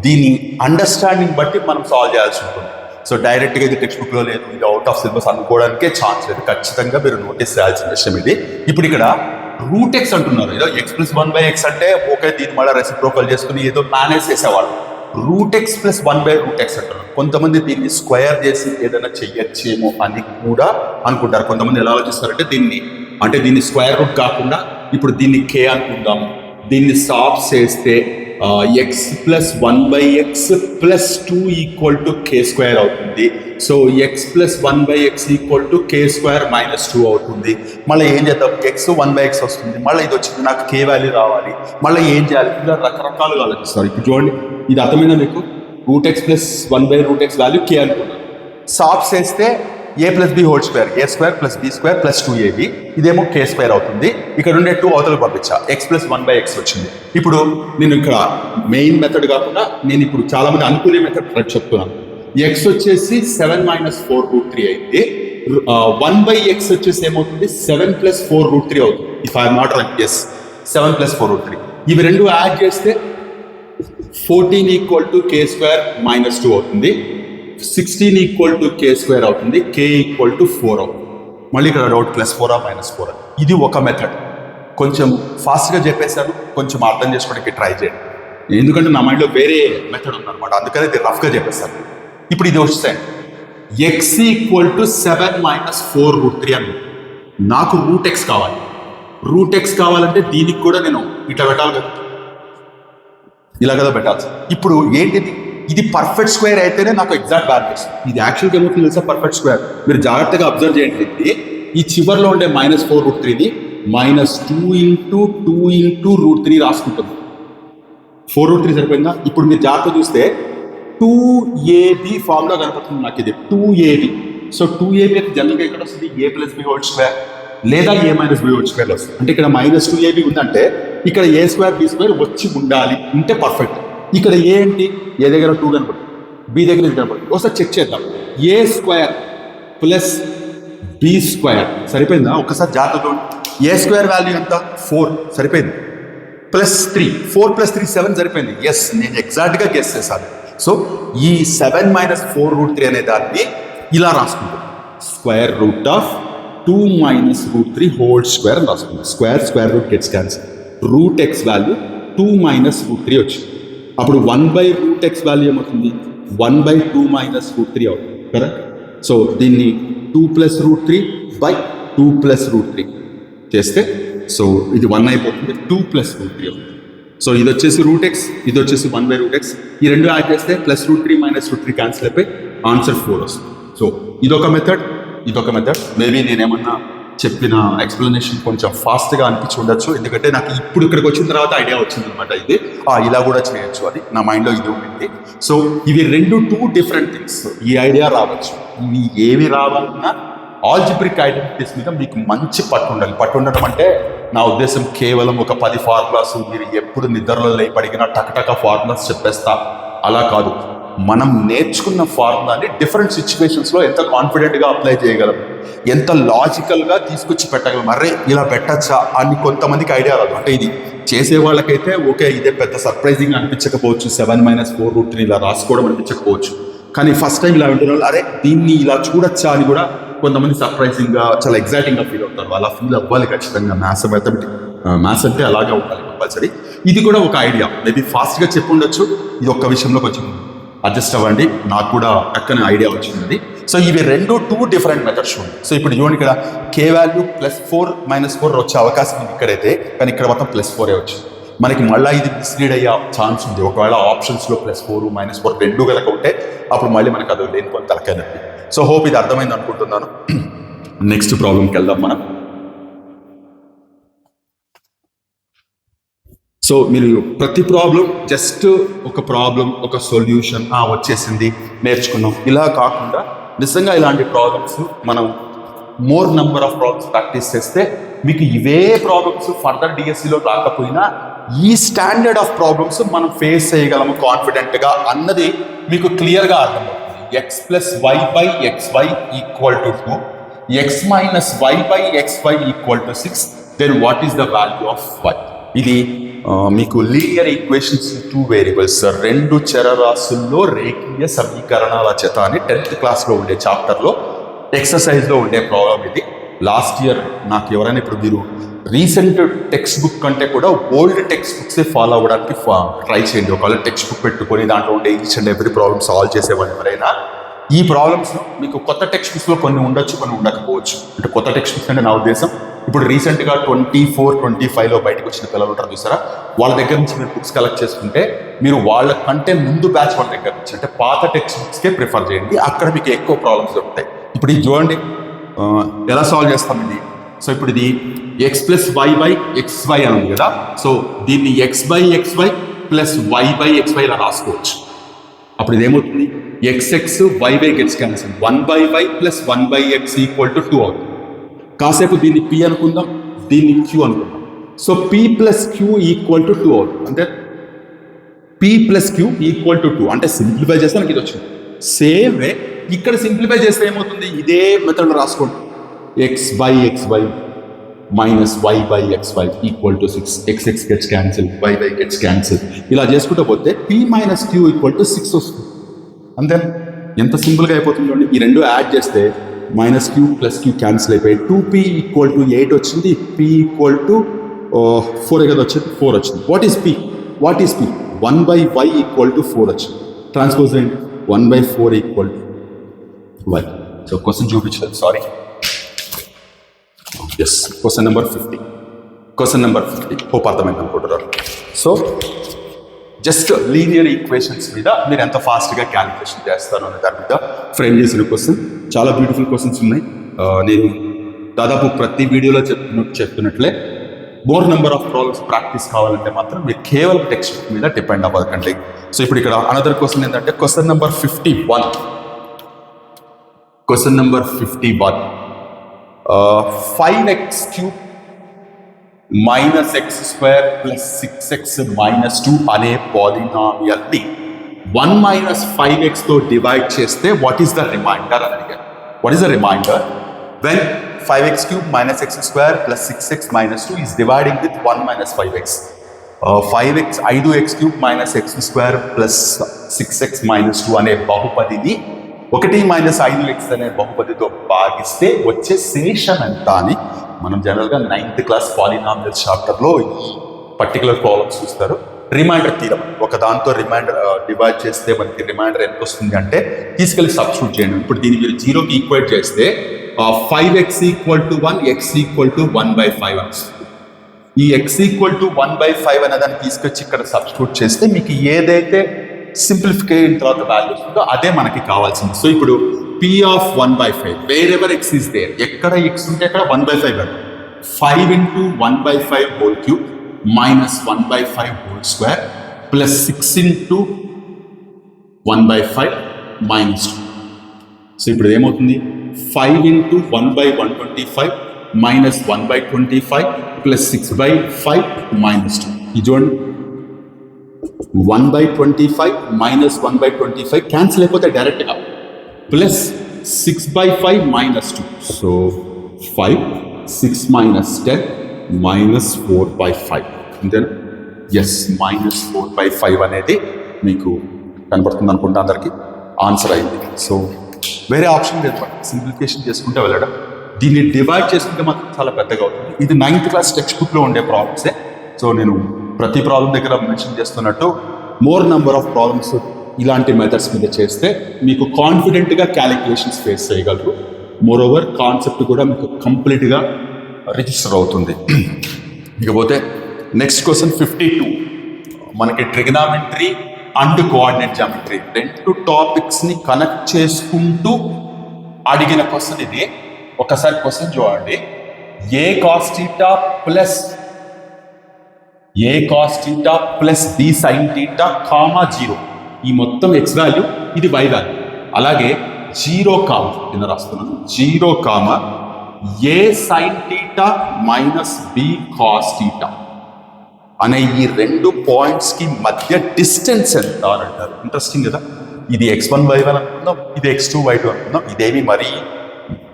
దీని అండర్స్టాండింగ్ బట్టి మనం సాల్వ్ చేయాల్సి ఉంటుంది. సో డైరెక్ట్గా ఇది టెక్స్ట్ బుక్లో లేదు, ఇది అవుట్ ఆఫ్ సిలబస్ అనుకోవడానికే ఛాన్స్ లేదు. ఖచ్చితంగా మీరు నోటీస్ చేయాల్సిన విషయం ఇది. ఇప్పుడు ఇక్కడ √x అంటున్నారు. ఏదో x + 1/x అంటే ఓకే, దీన్ని మళ్ళీ రెసిప్రోకల్ చేసుకుని ఏదో మేనేజ్ చేసేవాళ్ళు. √x + 1/√x అంటున్నారు. కొంతమంది దీన్ని స్క్వేర్ చేసి ఏదైనా చెయ్యొచ్చేమో అని కూడా అనుకుంటారు. కొంతమంది ఎలా ఆలోచిస్తారంటే దీన్ని స్క్వేర్ రూట్ కాకుండా ఇప్పుడు దీన్ని k అనుకుందాం, దీన్ని సాల్వ్ చేస్తే x + 1/x + 2 = k² అవుతుంది. సో x + 1/x = k² - 2 అవుతుంది. మళ్ళీ ఏం చేద్దాం, x 1/x వస్తుంది, మళ్ళీ ఇది వచ్చింది, నాకు k వాల్యూ రావాలి, మళ్ళీ ఏం చేయాలి, ఇలా రకరకాలుగా ఆలోచిస్తారు. ఇప్పుడు చూడండి, ఇది అర్థమైందా మీకు? √x + 1/√x వాల్యూ k అనుకున్నాను. సాల్వ్ చేస్తే a + b² a² + b² + 2ab, ఇదేమో k² అవుతుంది. ఇక్కడ ఉండే 2 అవతలకు పంపించా, x + 1/x వచ్చింది. ఇప్పుడు నేను ఇక్కడ మెయిన్ మెథడ్ కాకుండా నేను ఇప్పుడు చాలా మంది అనుకునే మెథడ్ చెప్తున్నాను. x వచ్చేసి 7 - 4√3 అయితే 1/x వచ్చేసి ఏమవుతుంది, 7 + 4√3 అవుతుంది. If I'm not wrong, yes 7 + 4√3. ఇవి రెండు యాడ్ చేస్తే 14 = k² - 2 అవుతుంది. 16 = k² అవుతుంది. k = 4 అవుతుంది. మళ్ళీ ఇక్కడ డౌట్ +4 -4. ఇది ఒక మెథడ్. కొంచెం ఫాస్ట్గా చెప్పేశాను, కొంచెం అర్థం చేసుకోవడానికి ట్రై చేయండి. ఎందుకంటే నా మైండ్లో వేరే మెథడ్ ఉందన్నమాట, అందుకని ఇది రఫ్గా చెప్పేస్తాను. ఇప్పుడు ఇది వస్తే x = 7 - 4√3 అని నాకు √x కావాలి. √x కావాలంటే దీనికి కూడా నేను ఇట్లా పెట్టాలి కదా, ఇలా కదా పెట్టాల్సి. ఇప్పుడు ఏంటిది, ఇది పర్ఫెక్ట్ స్క్వేర్ అయితేనే నాకు ఎగ్జాక్ట్ వాల్యూ వస్తుంది. ఇది యాక్చువల్గా ఏమవుతుంది తెలుసా, పర్ఫెక్ట్ స్క్వేర్. మీరు జాగ్రత్తగా అబ్జర్వ్ చేయండి. ఈ చివరిలో ఉండే -4√3ని -2 × 2 × √3 రాసుకుంటుంది. 4√3 సరిపోయిందా? ఇప్పుడు మీరు జాగ్రత్త చూస్తే 2ab ఫార్ములా కనపడుతుంది నాకు. ఇది 2ab. సో 2ab అయితే జనరల్గా ఇక్కడ వస్తుంది a + b² లేదా a - b² వస్తుంది. అంటే ఇక్కడ -2ab ఉందంటే ఇక్కడ a² b² వచ్చి ఉండాలి, ఉంటే పర్ఫెక్ట్. ఇక్కడ ఏ ఏంటి, ఏ దగ్గర 2 కనపడుతుంది, బి దగ్గర ఇది కనపడుతుంది. ఒకసారి చెక్ చేద్దాం. a² + b² సరిపోయిందా? ఒకసారి జాగ్రత్తగా a² వాల్యూ ఎంత, 4 సరిపోయింది. +3, 4 + 3 7 సరిపోయింది. ఎస్, నేను ఎగ్జాక్ట్గా గెస్ చేశాను. సో ఈ 7 - 4√3 అనే దాన్ని ఇలా రాసుకుంటాం, √2 - √3² అని రాసుకుంటాం. Square root gets cancel. √x value 2 - √3 వచ్చింది. అప్పుడు 1/√x వాల్యూ ఏమవుతుంది, 1/2 - √3 అవుతుంది కదా. సో దీన్ని 2 + √3 / 2 + √3 చేస్తే సో ఇది 1 అయిపోతుంది, 2 + √3 అవుతుంది. సో ఇది వచ్చేసి √x, ఇది వచ్చేసి 1/√x. ఈ రెండు యాడ్ చేస్తే +√3 - √3 క్యాన్సిల్ అయిపోయి ఆన్సర్ 4 వస్తుంది. సో ఇదొక మెథడ్. మేబీ నేనేమన్నా చెప్పిన ఎక్స్ప్లెనేషన్ కొంచెం ఫాస్ట్గా అనిపించి ఉండొచ్చు, ఎందుకంటే నాకు ఇప్పుడు ఇక్కడికి వచ్చిన తర్వాత ఐడియా వచ్చింది అనమాట. ఇది ఇలా కూడా చేయొచ్చు, అది నా మైండ్లో ఇది ఉంది. సో ఇవి టూ డిఫరెంట్ థింగ్స్. ఈ ఐడియా రావచ్చు, ఇవి ఏవి రావాలన్నా ఆల్జిబ్రిక్ ఐడెంటిటీస్ మీద మీకు మంచి పట్టు ఉండాలి. పట్టు ఉండడం అంటే నా ఉద్దేశం కేవలం ఒక 10 ఫార్ములాస్ మీరు ఎప్పుడు నిద్రలో లేపడిగినా టకటక ఫార్ములాస్ చెప్పేస్తా అలా కాదు. మనం నేర్చుకున్న ఫార్ములాని డిఫరెంట్ సిచ్యువేషన్స్లో ఎంత కాన్ఫిడెంట్గా అప్లై చేయగలం, ఎంత లాజికల్గా తీసుకొచ్చి పెట్టగలం. అరే ఇలా పెట్టచ్చా అని కొంతమందికి ఐడియా రాదు. అంటే ఇది చేసే వాళ్ళకైతే ఓకే, ఇదే పెద్ద సర్ప్రైజింగ్ అనిపించకపోవచ్చు, 7-4√3 ఇలా రాసుకోవడం అనిపించకపోవచ్చు. కానీ ఫస్ట్ టైం ఇలా వింటున్న వాళ్ళు అరే దీన్ని ఇలా చూడొచ్చా అని కూడా కొంతమంది సర్ప్రైజింగ్గా చాలా ఎగ్జైటింగ్గా ఫీల్ అవుతారు. అలా ఫీల్ అవ్వాలి ఖచ్చితంగా. మ్యాథ్స్ అంటే అలాగే ఉండాలి కంపల్సరీ. ఇది కూడా ఒక ఐడియా, మేబీ ఫాస్ట్గా చెప్పి ఉండొచ్చు. ఇది ఒక్క విషయంలో కొంచెం అడ్జస్ట్ అవ్వండి, నాకు కూడా పక్కన ఐడియా వచ్చింది. సో ఇవి టూ డిఫరెంట్ మెథడ్స్ ఉంది. సో ఇప్పుడు చూడండి, ఇక్కడ k వాల్యూ +4 -4 వచ్చే అవకాశం ఉంది ఇక్కడైతే, కానీ ఇక్కడ మొత్తం +4 వచ్చింది. మనకి మళ్ళీ ఇది మిస్లీడ్ అయ్యే ఛాన్స్ ఉంది. ఒకవేళ ఆప్షన్స్లో +4 -4 రెండు కనుక ఉంటే అప్పుడు మళ్ళీ మనకు అది లేని కొంత తలకాయనొప్పి. సో హోప్ ఇది అర్థమైంది అనుకుంటున్నాను. నెక్స్ట్ ప్రాబ్లంకి వెళ్దాం మనం. సో మీరు ప్రతి ప్రాబ్లం జస్ట్ ఒక ప్రాబ్లం, ఒక సొల్యూషన్ వచ్చేసింది నేర్చుకున్నాం ఇలా కాకుండా నిజంగా ఇలాంటి ప్రాబ్లమ్స్ మనం more number of problems practice చేస్తే మీకు ఇవే ప్రాబ్లమ్స్ ఫర్దర్ డిఎస్సిలో రాకపోయినా ఈ స్టాండర్డ్ ఆఫ్ ప్రాబ్లమ్స్ మనం ఫేస్ చేయగలము కాన్ఫిడెంట్గా అన్నది మీకు క్లియర్గా అర్థమవుతుంది. x + y/xy = 2, x - y/xy = 6, then what is the value of y? ఇది మీకు లీనియర్ ఈక్వేషన్స్ 2 వేరియబుల్స్, 2 చరరాశుల్లో రేఖీయ సమీకరణాల జత అని 10th క్లాస్లో ఉండే చాప్టర్లో ఎక్సర్సైజ్లో ఉండే ప్రాబ్లం ఇది. లాస్ట్ ఇయర్ నాకు ఎవరైనా ఇప్పుడు మీరు రీసెంట్ టెక్స్ట్ బుక్ కంటే కూడా ఓల్డ్ టెక్స్ట్ బుక్సే ఫాలో అవ్వడానికి ట్రై చేయండి. ఒకవేళ టెక్స్ట్ బుక్ పెట్టుకొని దాంట్లో ఉండే each and every problem solve చేసేవాళ్ళు ఎవరైనా, ఈ ప్రాబ్లమ్స్ మీకు కొత్త టెక్స్ట్ బుక్స్లో కొన్ని ఉండొచ్చు, కొన్ని ఉండకపోవచ్చు. అంటే కొత్త టెక్స్ట్ బుక్స్ అంటే నా ఉద్దేశం ఇప్పుడు రీసెంట్గా 24-25లో బయటకు వచ్చిన పిల్లలు ఉంటారు చూసారా, వాళ్ళ దగ్గర నుంచి మీరు బుక్స్ కలెక్ట్ చేసుకుంటే మీరు వాళ్ళ కంటే ముందు బ్యాచ్ వాళ్ళ దగ్గర నుంచి అంటే పాత టెక్స్ట్ బుక్స్కే ప్రిఫర్ చేయండి. అక్కడ మీకు ఎక్కువ ప్రాబ్లమ్స్ దొరుకుతాయి. ఇప్పుడు ఇది చూడండి ఎలా సాల్వ్ చేస్తాం ఇది. సో ఇప్పుడు ఇది x + y/xy అని ఉంది కదా, సో దీన్ని x/xy + y/xy ఇలా రాసుకోవచ్చు. అప్పుడు ఇదేమవుతుంది, xx y gets cancel, 1/y + 1/x = 2 అవుతుంది. కాసేపు దీన్ని p అనుకుందాం, దీన్ని q అనుకుందాం. సో p + q = 2 అవుతుంది. అంటే p + q = 2 అంటే సింప్లిఫై చేస్తే మనకి ఇది వచ్చింది. సేమ్ వే ఇక్కడ సింప్లిఫై చేస్తే ఏమవుతుంది, ఇదే మెథడ్ రాసుకోండి. x/xy - y/xy = 6, xx gets cancel, y gets cancel. ఇలా చేసుకుంటూ పోతే p - q = 6 వస్తుంది. అంతే, ఎంత సింపుల్గా అయిపోతుంది. ఈ రెండు యాడ్ చేస్తే -q + q క్యాన్సిల్ అయిపోయి 2p = 8 వచ్చింది, p = 4 కదా వచ్చింది, 4 వచ్చింది. What is p? 1/y = 4 వచ్చింది. ట్రాన్స్పోజ్ చేయండి, 1/4 = y. సో క్వశ్చన్ చూపించలేదు, sorry. Yes, question number 50. Hope అర్థమైంది అనుకుంటున్నారు. సో జస్ట్ లీనియర్ ఈక్వేషన్స్ మీద మీరు ఎంత ఫాస్ట్గా క్యాలిక్యులేషన్ చేస్తారో అనే దాని మీద ఫ్రేమ్ చేసిన క్వశ్చన్. చాలా బ్యూటిఫుల్ క్వశ్చన్స్ ఉన్నాయి. నేను దాదాపు ప్రతి వీడియోలో చెప్తున్నట్లే more number of problems practice కావాలంటే మాత్రం మీరు కేవలం టెక్స్ట్ బుక్ మీద డిపెండ్ అవ్వకండి. సో ఇప్పుడు ఇక్కడ అనదర్ క్వశ్చన్ ఏంటంటే question number 51. 5x³ - x² + 6x - 2 అనే పాలినామియల్ని 1 - 5xతో డివైడ్ చేస్తే వాట్ ఈస్ ద రిమైండర్ అని అడిగారు. What is the remainder when 5x³ - x² + 6x - 2 is dividing with 1 - 5x. 5x³ - x² + 6x - 2 అనే బహుపదిని 1 - 5x అనే బహుపదితో భాగిస్తే వచ్చే శేషం ఎంత అని మనం జనరల్గా 9th క్లాస్ పాలినామియల్స్ చాప్టర్లో ఈ పర్టికులర్ ప్రాబ్లమ్స్ చూస్తారు. రిమైండర్ తీరం ఒక దాంతో రిమైండర్ డివైడ్ చేస్తే మనకి రిమైండర్ ఎంత వస్తుంది అంటే తీసుకెళ్ళి సబ్స్టిట్యూట్ చేయండి. ఇప్పుడు దీన్ని మీరు 0కి ఈక్వేట్ చేస్తే 5x = 1, x = 1/5 అని వస్తుంది. ఈ x = 1/5 అనే దాన్ని తీసుకొచ్చి ఇక్కడ సబ్స్టిట్యూట్ చేస్తే మీకు ఏదైతే సింప్లిఫికేషన్ తర్వాత వాల్యూ వస్తుందో అదే మనకి కావాల్సింది. సో ఇప్పుడు p of 1/5 wherever x is there, ఎక్కడ x ఉంటే అక్కడ 1/5 కాదు, 5 into 1/5 whole cube minus 1/5 whole square plus 6 into 1/5 minus 2. So ఇప్పుడు ఏమవుతుంది, 5 into 1/125 minus 1/25 plus 6/5 minus 2. ఇది చూడండి, 1/25 minus 1/25 క్యాన్సిల్ అయిపోతే డైరెక్ట్గా, plus 6/5 minus 2. So 5, 6 minus 10 minus 4/5. అంతేనా? ఎస్, minus 4/5 అనేది మీకు కనపడుతుంది అనుకుంటా అందరికీ. ఆన్సర్ అయింది. సో వేరే ఆప్షన్ లేదు, సింప్లిఫికేషన్ చేసుకుంటే వెళ్ళడం. దీన్ని డివైడ్ చేసుకుంటే మాత్రం చాలా పెద్దగా అవుతుంది. ఇది 9th క్లాస్ టెక్స్ట్ బుక్లో ఉండే ప్రాబ్లమ్సే. సో నేను ప్రతి ప్రాబ్లం దగ్గర మెన్షన్ చేస్తున్నట్టు మోర్ నెంబర్ ఆఫ్ ప్రాబ్లమ్స్ ఇలాంటి మెథడ్స్ మీద చేస్తే మీకు కాన్ఫిడెంట్గా క్యాలిక్యులేషన్స్ ఫేస్ చేయగలరు. మోర్ ఓవర్ కాన్సెప్ట్ కూడా మీకు కంప్లీట్గా రిజిస్టర్ అవుతుంది. ఇకపోతే నెక్స్ట్ క్వశ్చన్ 52. మనకి ట్రిగనామెట్రీ అండ్ కోఆర్డినేట్ జామెట్రీ 2 టాపిక్స్ని కనెక్ట్ చేసుకుంటూ అడిగిన క్వశ్చన్ ఇది. ఒకసారి క్వశ్చన్ చూడండి. A cos theta plus b sin theta comma 0. ఈ మొత్తం ఎక్స్ వాల్యూ, ఇది వై వాల్యూ. అలాగే 0 కామా కింద రాస్తున్నాను, 0 comma a sin theta minus b cos theta అనే ఈ 2 పాయింట్స్కి మధ్య డిస్టెన్స్ ఎంత అని అంటారు. ఇంట్రెస్టింగ్ కదా. ఇది x1 y1 అనుకుందాం, ఇది x2 y2 అనుకుందాం. ఇదేమి మరీ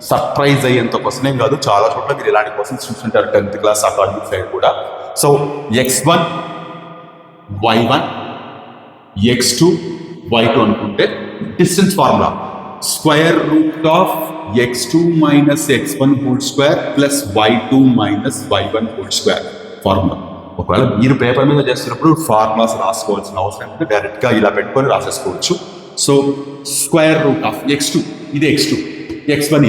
సర్ప్రైజ్ అయ్యేంత క్వశ్చన్ ఏం కాదు. చాలా చోట్ల మీరు ఇలాంటి క్వశ్చన్స్ చూస్తుంటారు 10th క్లాస్ అకాడమిక్ సైడ్ కూడా. So x1 y1 x2 y2 అనుకుంటే distance formula square root of x2 minus x1 whole square plus y2 minus y1 whole square formula. ఒకవేళ మీరు పేపర్ మీద చేస్తున్నప్పుడు ఫార్ములాస్ రాసుకోవాల్సిన అవసరం అంటే డైరెక్ట్గా ఇలా పెట్టుకొని రాసేసుకోవచ్చు. So square root of x2, ఇది x2, x1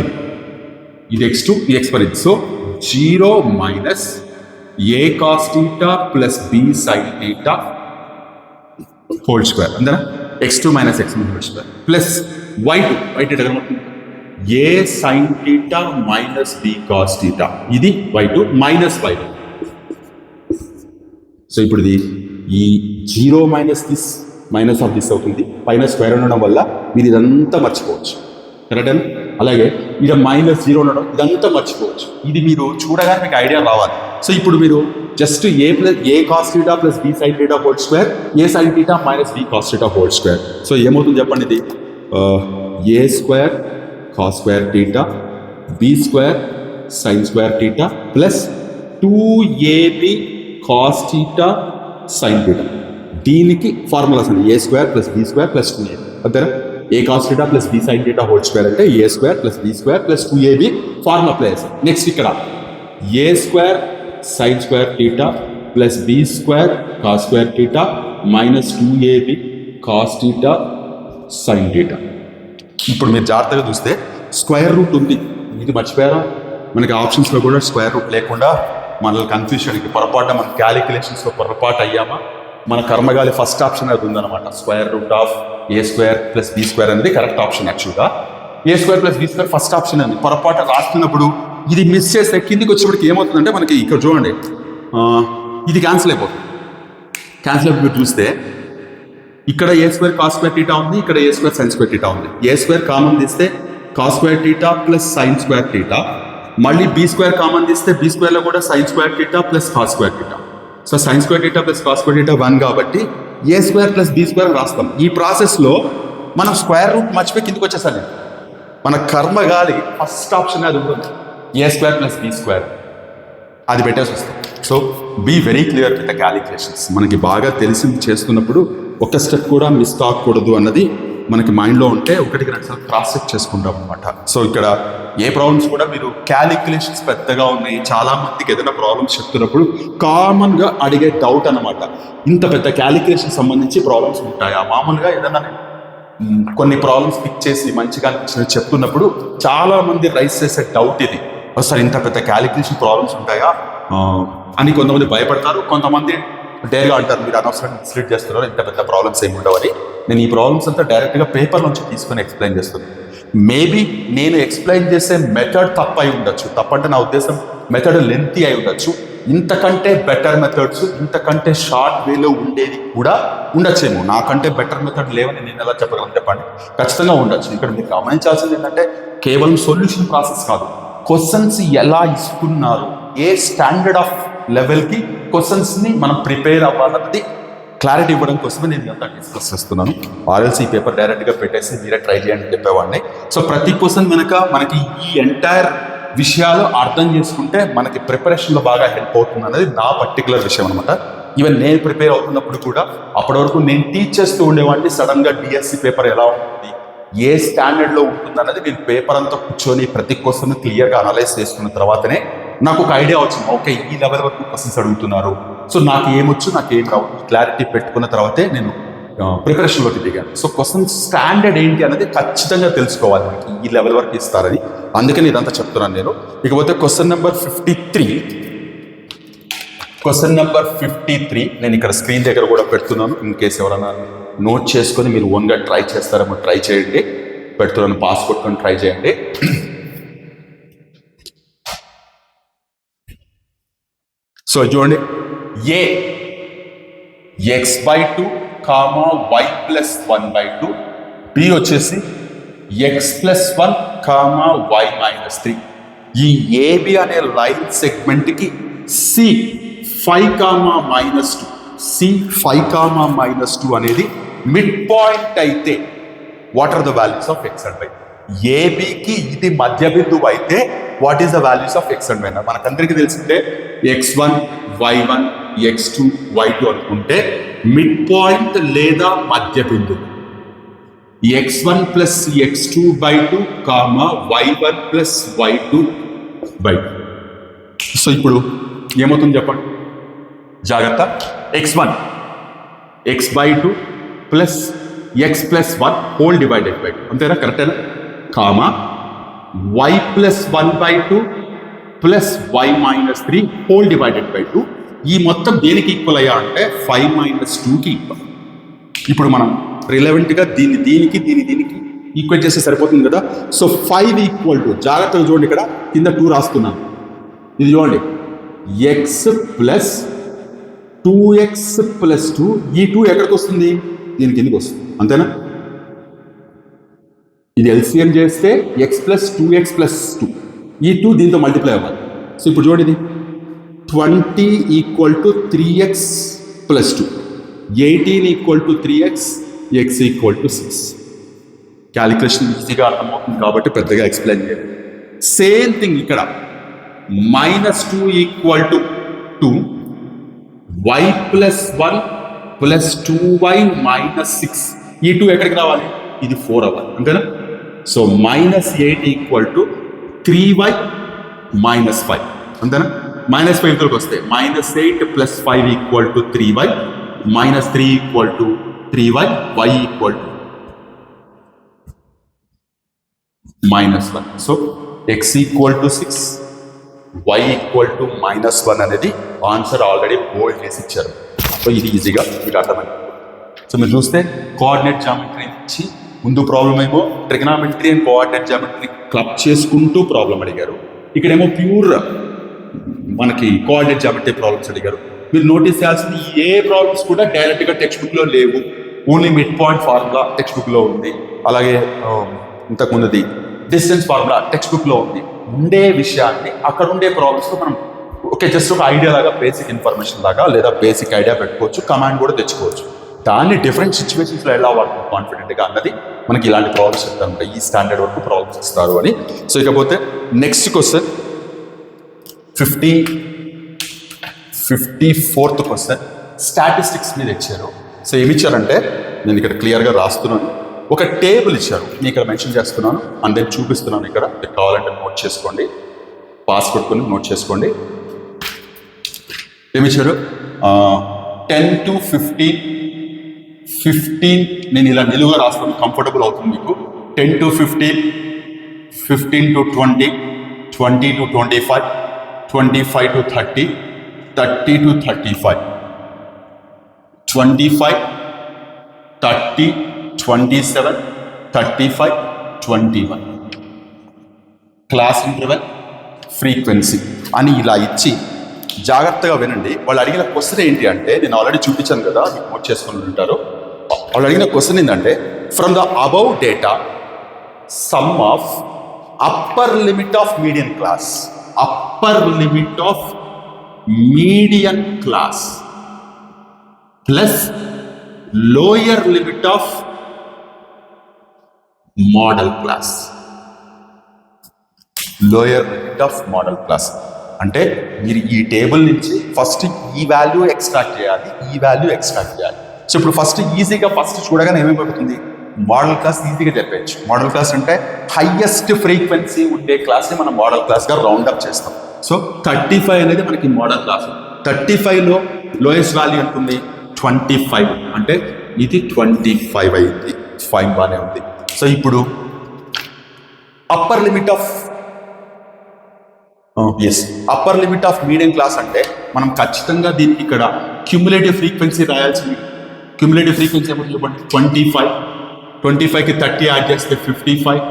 ఇది x2, ఇది x1 ఇది. So 0 minus a cos theta plus b sin theta whole square అంతేనా, x2 minus x1 whole square plus y2 a sin theta minus b cos theta, ఇది y2 minus y1. So ఇప్పుడు ఇది ఈ 0 minus this minus of this అవుతుంది. పైన square ఉండడం వల్ల మీరు ఇదంతా మర్చిపోవచ్చు. కరెక్ట్. అలాగే ఇక్కడ -0 ఉండడం, ఇదంతా మర్చిపోవచ్చు. ఇది మీరు చూడగానే మీకు ఐడియా రావాలి. సో ఇప్పుడు మీరు just a cos theta plus b sin theta whole square, a sin theta minus b cos theta whole square. So ఏమవుతుంది చెప్పండి, ఇది a square cos square theta b square sin square theta plus 2ab cos theta sin theta. దీనికి formulas అండి, a square plus B square plus 2ab. అంతేనా? A cos theta plus b sin theta whole square అంటే a square plus B square plus 2ab formula apply చేస్తాం. Next ఇక్కడ a square sin square theta plus B square cos square theta minus 2ab cos theta sin theta. ఇప్పుడు మీరు జాగ్రత్తగా చూస్తే square root ఉంది, ఇది మర్చిపోయారా? మనకి ఆప్షన్స్లో కూడా స్క్వేర్ రూట్ లేకుండా మనల్ని కన్ఫ్యూషన్కి పొరపాటు మన క్యాలిక్యులేషన్స్లో పొరపాటు అయ్యామా, మన కర్మగాలి ఫస్ట్ ఆప్షన్ అది ఉందన్నమాట. Square root of a square plus B square అనేది కరెక్ట్ ఆప్షన్. యాక్చువల్గా a square plus B square first option అండి. పొరపాటు రాస్తున్నప్పుడు ఇది మిస్ చేస్తే కిందికి వచ్చేప్పటికి ఏమవుతుందంటే మనకి ఇక్కడ చూడండి, ఇది క్యాన్సిల్ అయిపోతుంది. క్యాన్సిల్ అయిపోయి చూస్తే ఇక్కడ a square cos square theta ఉంది, ఇక్కడ a square sin square theta ఉంది. ఏ స్క్వేర్ కామన్ తీస్తే cos square theta plus sign square theta, మళ్ళీ బి స్క్వేర్ కామన్ తీస్తే బి స్క్వేర్లో కూడా sign square theta plus cos square theta. So sign square theta plus cos square theta 1 కాబట్టి ఏ square plus B square రాస్తాం. ఈ ప్రాసెస్లో మనం square root మర్చిపోయి కిందికి వచ్చేసాలి. మన కర్మగాలి ఫస్ట్ ఆప్షన్ అది ఉంటుంది, A square plus B square, అది పెట్టేసి వస్తాం. So be very clear with the calculations. మనకి బాగా తెలిసి చేస్తున్నప్పుడు ఒక స్టెప్ కూడా మిస్ కాకూడదు అన్నది మనకి మైండ్లో ఉంటే 1-2 సార్లు క్రాస్ చెక్ చేసుకుంటాం అనమాట. సో ఇక్కడ ఏ ప్రాబ్లమ్స్ కూడా మీరు క్యాలిక్యులేషన్స్ పెద్దగా ఉన్నాయి, చాలా మందికి ఏదైనా ప్రాబ్లమ్స్ చెప్తున్నప్పుడు కామన్గా అడిగే డౌట్ అనమాట, ఇంత పెద్ద క్యాలిక్యులేషన్ సంబంధించి ప్రాబ్లమ్స్ ఉంటాయా? మామూలుగా ఏదైనా కొన్ని ప్రాబ్లమ్స్ పిక్ చేసి మంచిగా అనిపించినవి చెప్తున్నప్పుడు చాలా మంది రైస్ చేసే డౌట్ ఇది. సార్ ఇంత పెద్ద క్యాలిక్యులేషన్ ప్రాబ్లమ్స్ ఉంటాయా అని కొంతమంది భయపడతారు, కొంతమంది డైరెక్ట్గా అంటారు మీరు అనవసరంగా మిస్లీడ్ చేస్తున్నారు, ఇంత పెద్ద ప్రాబ్లమ్స్ ఏమి ఉండవని. నేను ఈ ప్రాబ్లమ్స్ అంతా డైరెక్ట్గా పేపర్ నుంచి తీసుకొని ఎక్స్ప్లెయిన్ చేస్తున్నాను. మేబీ నేను ఎక్స్ప్లెయిన్ చేసే మెథడ్ తప్పు అయి ఉండొచ్చు. తప్పంటే నా ఉద్దేశం మెథడ్ లెంతీ అయి ఉండొచ్చు. ఇంతకంటే బెటర్ మెథడ్స్, ఇంతకంటే షార్ట్ వేలో ఉండేది కూడా ఉండొచ్చేమో. నాకంటే బెటర్ మెథడ్ లేవని నేను ఎలా చెప్పగలను చెప్పండి? ఖచ్చితంగా ఉండొచ్చు. ఇక్కడ మీరు గమనించాల్సింది ఏంటంటే కేవలం సొల్యూషన్ ప్రాసెస్ కాదు, క్వశ్చన్స్ ఎలా ఇస్తున్నారు, ఏ స్టాండర్డ్ ఆఫ్ లెవెల్కి క్వశ్చన్స్ని మనం ప్రిపేర్ అవ్వాలన్నది క్లారిటీ ఇవ్వడం కోసమే నేను అంతా డిస్కస్ చేస్తున్నాను. ఆర్ఎల్సీ ఈ పేపర్ డైరెక్ట్గా పెట్టేసి మీరే ట్రై చేయండి చెప్పేవాడిని. సో ప్రతి క్వశ్చన్ వెనక మనకి ఈ ఎంటైర్ విషయాలు అర్థం చేసుకుంటే మనకి ప్రిపరేషన్లో బాగా హెల్ప్ అవుతుంది అనేది నా పర్టికులర్ విషయం అనమాట. ఈవెన్ నేను ప్రిపేర్ అవుతున్నప్పుడు కూడా అప్పటి వరకు నేను టీచ్ చేస్తూ ఉండేవాడిని. సడన్గా డిఎస్సి పేపర్ ఎలా ఉంటుంది, ఏ స్టాండర్డ్లో ఉంటుంది అన్నది నేను పేపర్ అంతా కూర్చొని ప్రతి క్వశ్చన్ క్లియర్గా అనలైజ్ చేసుకున్న తర్వాతనే నాకు ఒక ఐడియా వచ్చింది. ఓకే, ఈ లెవెల్ వరకు క్వశ్చన్స్ అడుగుతున్నారు, సో నాకు ఏమొచ్చు నాకు ఏం రావు, క్లారిటీ పెట్టుకున్న తర్వాతే నేను ప్రిపరేషన్లోకి దిగాను. సో క్వశ్చన్ స్టాండర్డ్ ఏంటి అనేది ఖచ్చితంగా తెలుసుకోవాలి, మనకి ఈ లెవెల్ వరకు ఇస్తారని. అందుకని ఇదంతా చెప్తున్నాను నేను. ఇకపోతే క్వశ్చన్ నెంబర్ 53 నేను ఇక్కడ స్క్రీన్ దగ్గర కూడా పెడుతున్నాను. ఇన్ కేసు ఎవరైనా నోట్ చేసుకొని మీరు ఓన్గా ట్రై చేస్తారేమో ట్రై చేయండి. పెడుతున్నాను, పాస్ కొట్టుకొని ట్రై చేయండి. సో చూడండి, ఏ x/2 కామా y+1/2, బి వచ్చేసి x+1 కామా y-3. ఈ ఏబి అనే లైన్ సెగ్మెంట్కి సి 5,-2 అనేది మిడ్ పాయింట్ అయితే what are the values of x and y? ఏబికి ఇది మధ్య బిందువు అయితే what is the values of x and y? మనకందరికీ తెలిసిందే x1 y1 x2 y2 అనుకుంటే మిడ్ పాయింట్ లేదా మధ్య బిందువు x1 plus x2/2 comma y1 plus y2/2. So ఇప్పుడు ఏమవుతుంది చెప్పండి, జాగ్రత్త. x1 x/2 plus x+1 whole divided by 2, అంతేనా? కరెక్టేనా? Comma y+1/2 plus y-3 whole divided by 2. ఈ మొత్తం దేనికి ఈక్వల్ అయ్యా అంటే 5-2కి ఈక్వల్. ఇప్పుడు మనం రిలవెంట్గా దీనికి ఈక్వల్ చేస్తే సరిపోతుంది కదా. సో 5 ఈక్వల్ టు, జాగ్రత్తగా చూడండి, ఇక్కడ కింద 2 రాస్తున్నాను. ఇది చూడండి, x ప్లస్ 2x ప్లస్ 2. ఈ 2 ఎక్కడికి వస్తుంది? దీని కిందకి వస్తుంది, అంతేనా? ఇది ఎల్సిఎం చేస్తే x ప్లస్ 2x ప్లస్ 2, ఈ 2 దీంతో మల్టిప్లై అవ్వాలి. సో ఇప్పుడు చూడండి, ఇది 20 equal to 3x plus 2, 18 equal to 3x, x equal to 6. Calculation ఈజీగా అర్థమవుతుంది కాబట్టి పెద్దగా ఎక్స్ప్లెయిన్ చేయాలి. సేమ్ థింగ్ ఇక్కడ -2 equal to 2, y+1 plus 2y -6. ఈ 2 ఎక్కడికి రావాలి? ఇది 4 అవ్వాలి, అంతేనా? సో -8 ఈక్వల్ టు 3y -5, అంతేనా? -5 ఇక్కడికి వస్తే -8 plus 5 equal to 3y, -3 equal to 3y, y equal to -1. So x equal to 6, y equal to -1 అనేది ఆన్సర్ ఆల్రెడీ బోల్డ్ చేసి ఇచ్చారు. సో ఇది ఈజీగా మీకు అర్థమైంది. సో మీరు చూస్తే కోఆర్డినేట్ జామెట్రీ ఇచ్చి ముందు ప్రాబ్లం ఏమో trigonometry and coordinate geometry club చేసుకుంటూ ప్రాబ్లం అడిగారు. ఇక్కడేమో ప్యూర్ మనకి కోఆర్డినేట్ జామెట్రీ ప్రాబ్లమ్స్ అడిగారు. మీరు నోటీస్ చేయాల్సింది ఏ ప్రాబ్లమ్స్ కూడా డైరెక్ట్గా టెక్స్ట్ బుక్లో లేవు. Only mid point formula text బుక్లో ఉంది, అలాగే ఇంతకుముందుది డిస్టెన్స్ ఫార్ములా టెక్స్ట్ బుక్లో ఉంది. ఉండే విషయాన్ని అక్కడ ఉండే ప్రాబ్లమ్స్తో మనం ఓకే జస్ట్ ఒక ఐడియా లాగా, బేసిక్ ఇన్ఫర్మేషన్ లాగా లేదా బేసిక్ ఐడియా పెట్టుకోవచ్చు, కమాండ్ కూడా తెచ్చుకోవచ్చు. దాన్ని డిఫరెంట్ సిచ్యువేషన్స్లో ఎలా వాడుతుంది కాన్ఫిడెంట్గా అన్నది మనకి ఇలాంటి ప్రాబ్లమ్స్ చెప్తారు, ఈ స్టాండర్డ్ వరకు ప్రాబ్లమ్స్ ఇస్తారు అని. సో ఇకపోతే next question 54th question statistics మీద ఇచ్చారు. సో ఏమి ఇచ్చారంటే నేను ఇక్కడ క్లియర్గా రాస్తున్నాను. ఒక టేబుల్ ఇచ్చారు, నేను ఇక్కడ మెన్షన్ చేస్తున్నాను అండ్ దెన్ చూపిస్తున్నాను. ఇక్కడ మీకు కావాలంటే నోట్ చేసుకోండి, పాస్ కొట్టుకొని నోట్ చేసుకోండి. ఏమి ఇచ్చారు? 10 to 15 నేను ఇలా నిలువుగా రాస్తాను, కంఫర్టబుల్ అవుతుంది మీకు. 10 to 15, 15 to 20, 20 to 25, 25 to 30, 30 to 35, 25, 30, 27, 35, 21 class interval frequency అని ఇలా ఇచ్చి జాగ్రత్తగా వినండి. వాళ్ళు అడిగిన క్వశ్చన్ ఏంటి అంటే, నేను ఆల్రెడీ చూపించాను కదా, మీకు నోట్ చేసుకుని ఉంటారు. వాళ్ళు అడిగిన క్వశ్చన్ ఏంటంటే, from the above data some of upper limit of median class, upper limit of median class plus lower limit of modal class, lower limit of modal class అంటే మీరు ఈ టేబుల్ నుంచి ఫస్ట్ ఈ వాల్యూ ఎక్స్ట్రాక్ట్ చేయాలి, ఈ value extract చేయాలి. So ఇప్పుడు first ఈజీగా ఫస్ట్ చూడగానే ఏమైపోతుంది, మోడల్ క్లాస్ ఈజీగా చెప్పచ్చు. మోడల్ క్లాస్ అంటే హైయెస్ట్ ఫ్రీక్వెన్సీ ఉండే క్లాస్ని మనం మోడల్ క్లాస్గా రౌండప్ చేస్తాం. సో 35 అనేది మనకి మోడల్ క్లాస్. 35లో లోయెస్ట్ వాల్యూ ఉంటుంది 25, అంటే ఇది 25 అయింది, ఫైన్ బాగానే ఉంది. సో ఇప్పుడు upper limit of upper limit of medium class అంటే మనం ఖచ్చితంగా దీనికి ఇక్కడ క్యూములేటివ్ ఫ్రీక్వెన్సీ రాయాల్సింది. క్యూములేటివ్ ఫ్రీక్వెన్సీ ఏమో చెప్పండి, 25. 25కి 30 యాడ్ చేస్తే 55,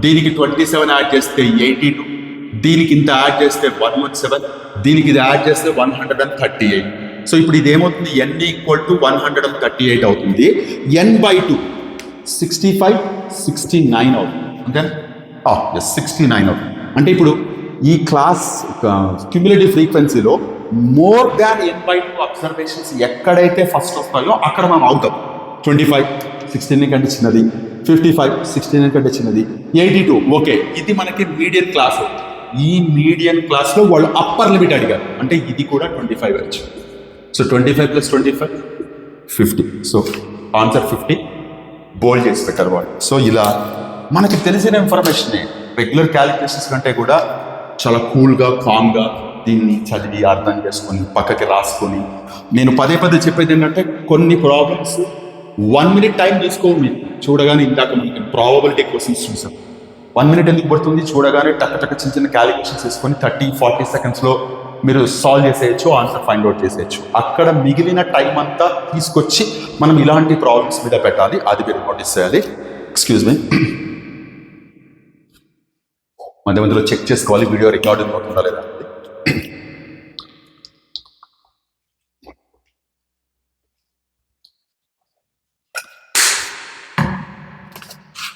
దీనికి 27 యాడ్ చేస్తే 82, దీనికి ఇంత యాడ్ చేస్తే 117, దీనికి ఇది యాడ్ చేస్తే 138. సో ఇప్పుడు ఇది ఏమవుతుంది, n = 138 అవుతుంది. n/2 65, 69 అవుతుంది, అంతేనా? 69 అవుతుంది. అంటే ఇప్పుడు ఈ క్లాస్ క్యూములేటివ్ ఫ్రీక్వెన్సీలో మోర్ దాన్ n/2 అబ్జర్వేషన్స్ ఎక్కడైతే ఫస్ట్ వస్తాయో అక్కడ మనం అవుతాం. 25 16 కంటే చిన్నది, 55 16 కంటే చిన్నది, 82 ఓకే, ఇది మనకి మీడియన్ క్లాస్. ఈ మీడియన్ క్లాస్లో వాళ్ళు అప్పర్ లిమిట్ అడిగారు, అంటే ఇది కూడా 25 వచ్చు. సో 25 + 25 50. సో ఆన్సర్ 50 బోల్డ్ చేసి పెట్టారు వాళ్ళు. సో ఇలా మనకి తెలిసిన ఇన్ఫర్మేషనే రెగ్యులర్ క్యాలిక్యులేషన్స్ కంటే కూడా చాలా కూల్గా కామ్గా దీన్ని చదివి అర్థం చేసుకొని పక్కకి రాసుకొని, నేను పదే చెప్పేది ఏంటంటే కొన్ని ప్రాబ్లమ్స్ 1 minute టైం తీసుకోండి. చూడగానే ఇందాక మనకి ప్రాబబిలిటీ క్వశ్చన్స్ చూసాం, 1 minute ఎందుకు పడుతుంది, చూడగానే టక్క చిన్న క్యాలిక్యులేషన్స్ చేసుకొని 30-40 సెకండ్స్లో మీరు సాల్వ్ చేసేయచ్చు, ఆన్సర్ ఫైండ్ అవుట్ చేసేయచ్చు. అక్కడ మిగిలిన టైం అంతా తీసుకొచ్చి మనం ఇలాంటి ప్రాబ్లమ్స్ మీద పెట్టాలి, అది మీరు నోటీస్ చేయాలి. ఎక్స్క్యూజ్ మీ, మధ్యలో చెక్ చేసుకోవాలి వీడియో రికార్డింగ్ అవుతుందా లేదా.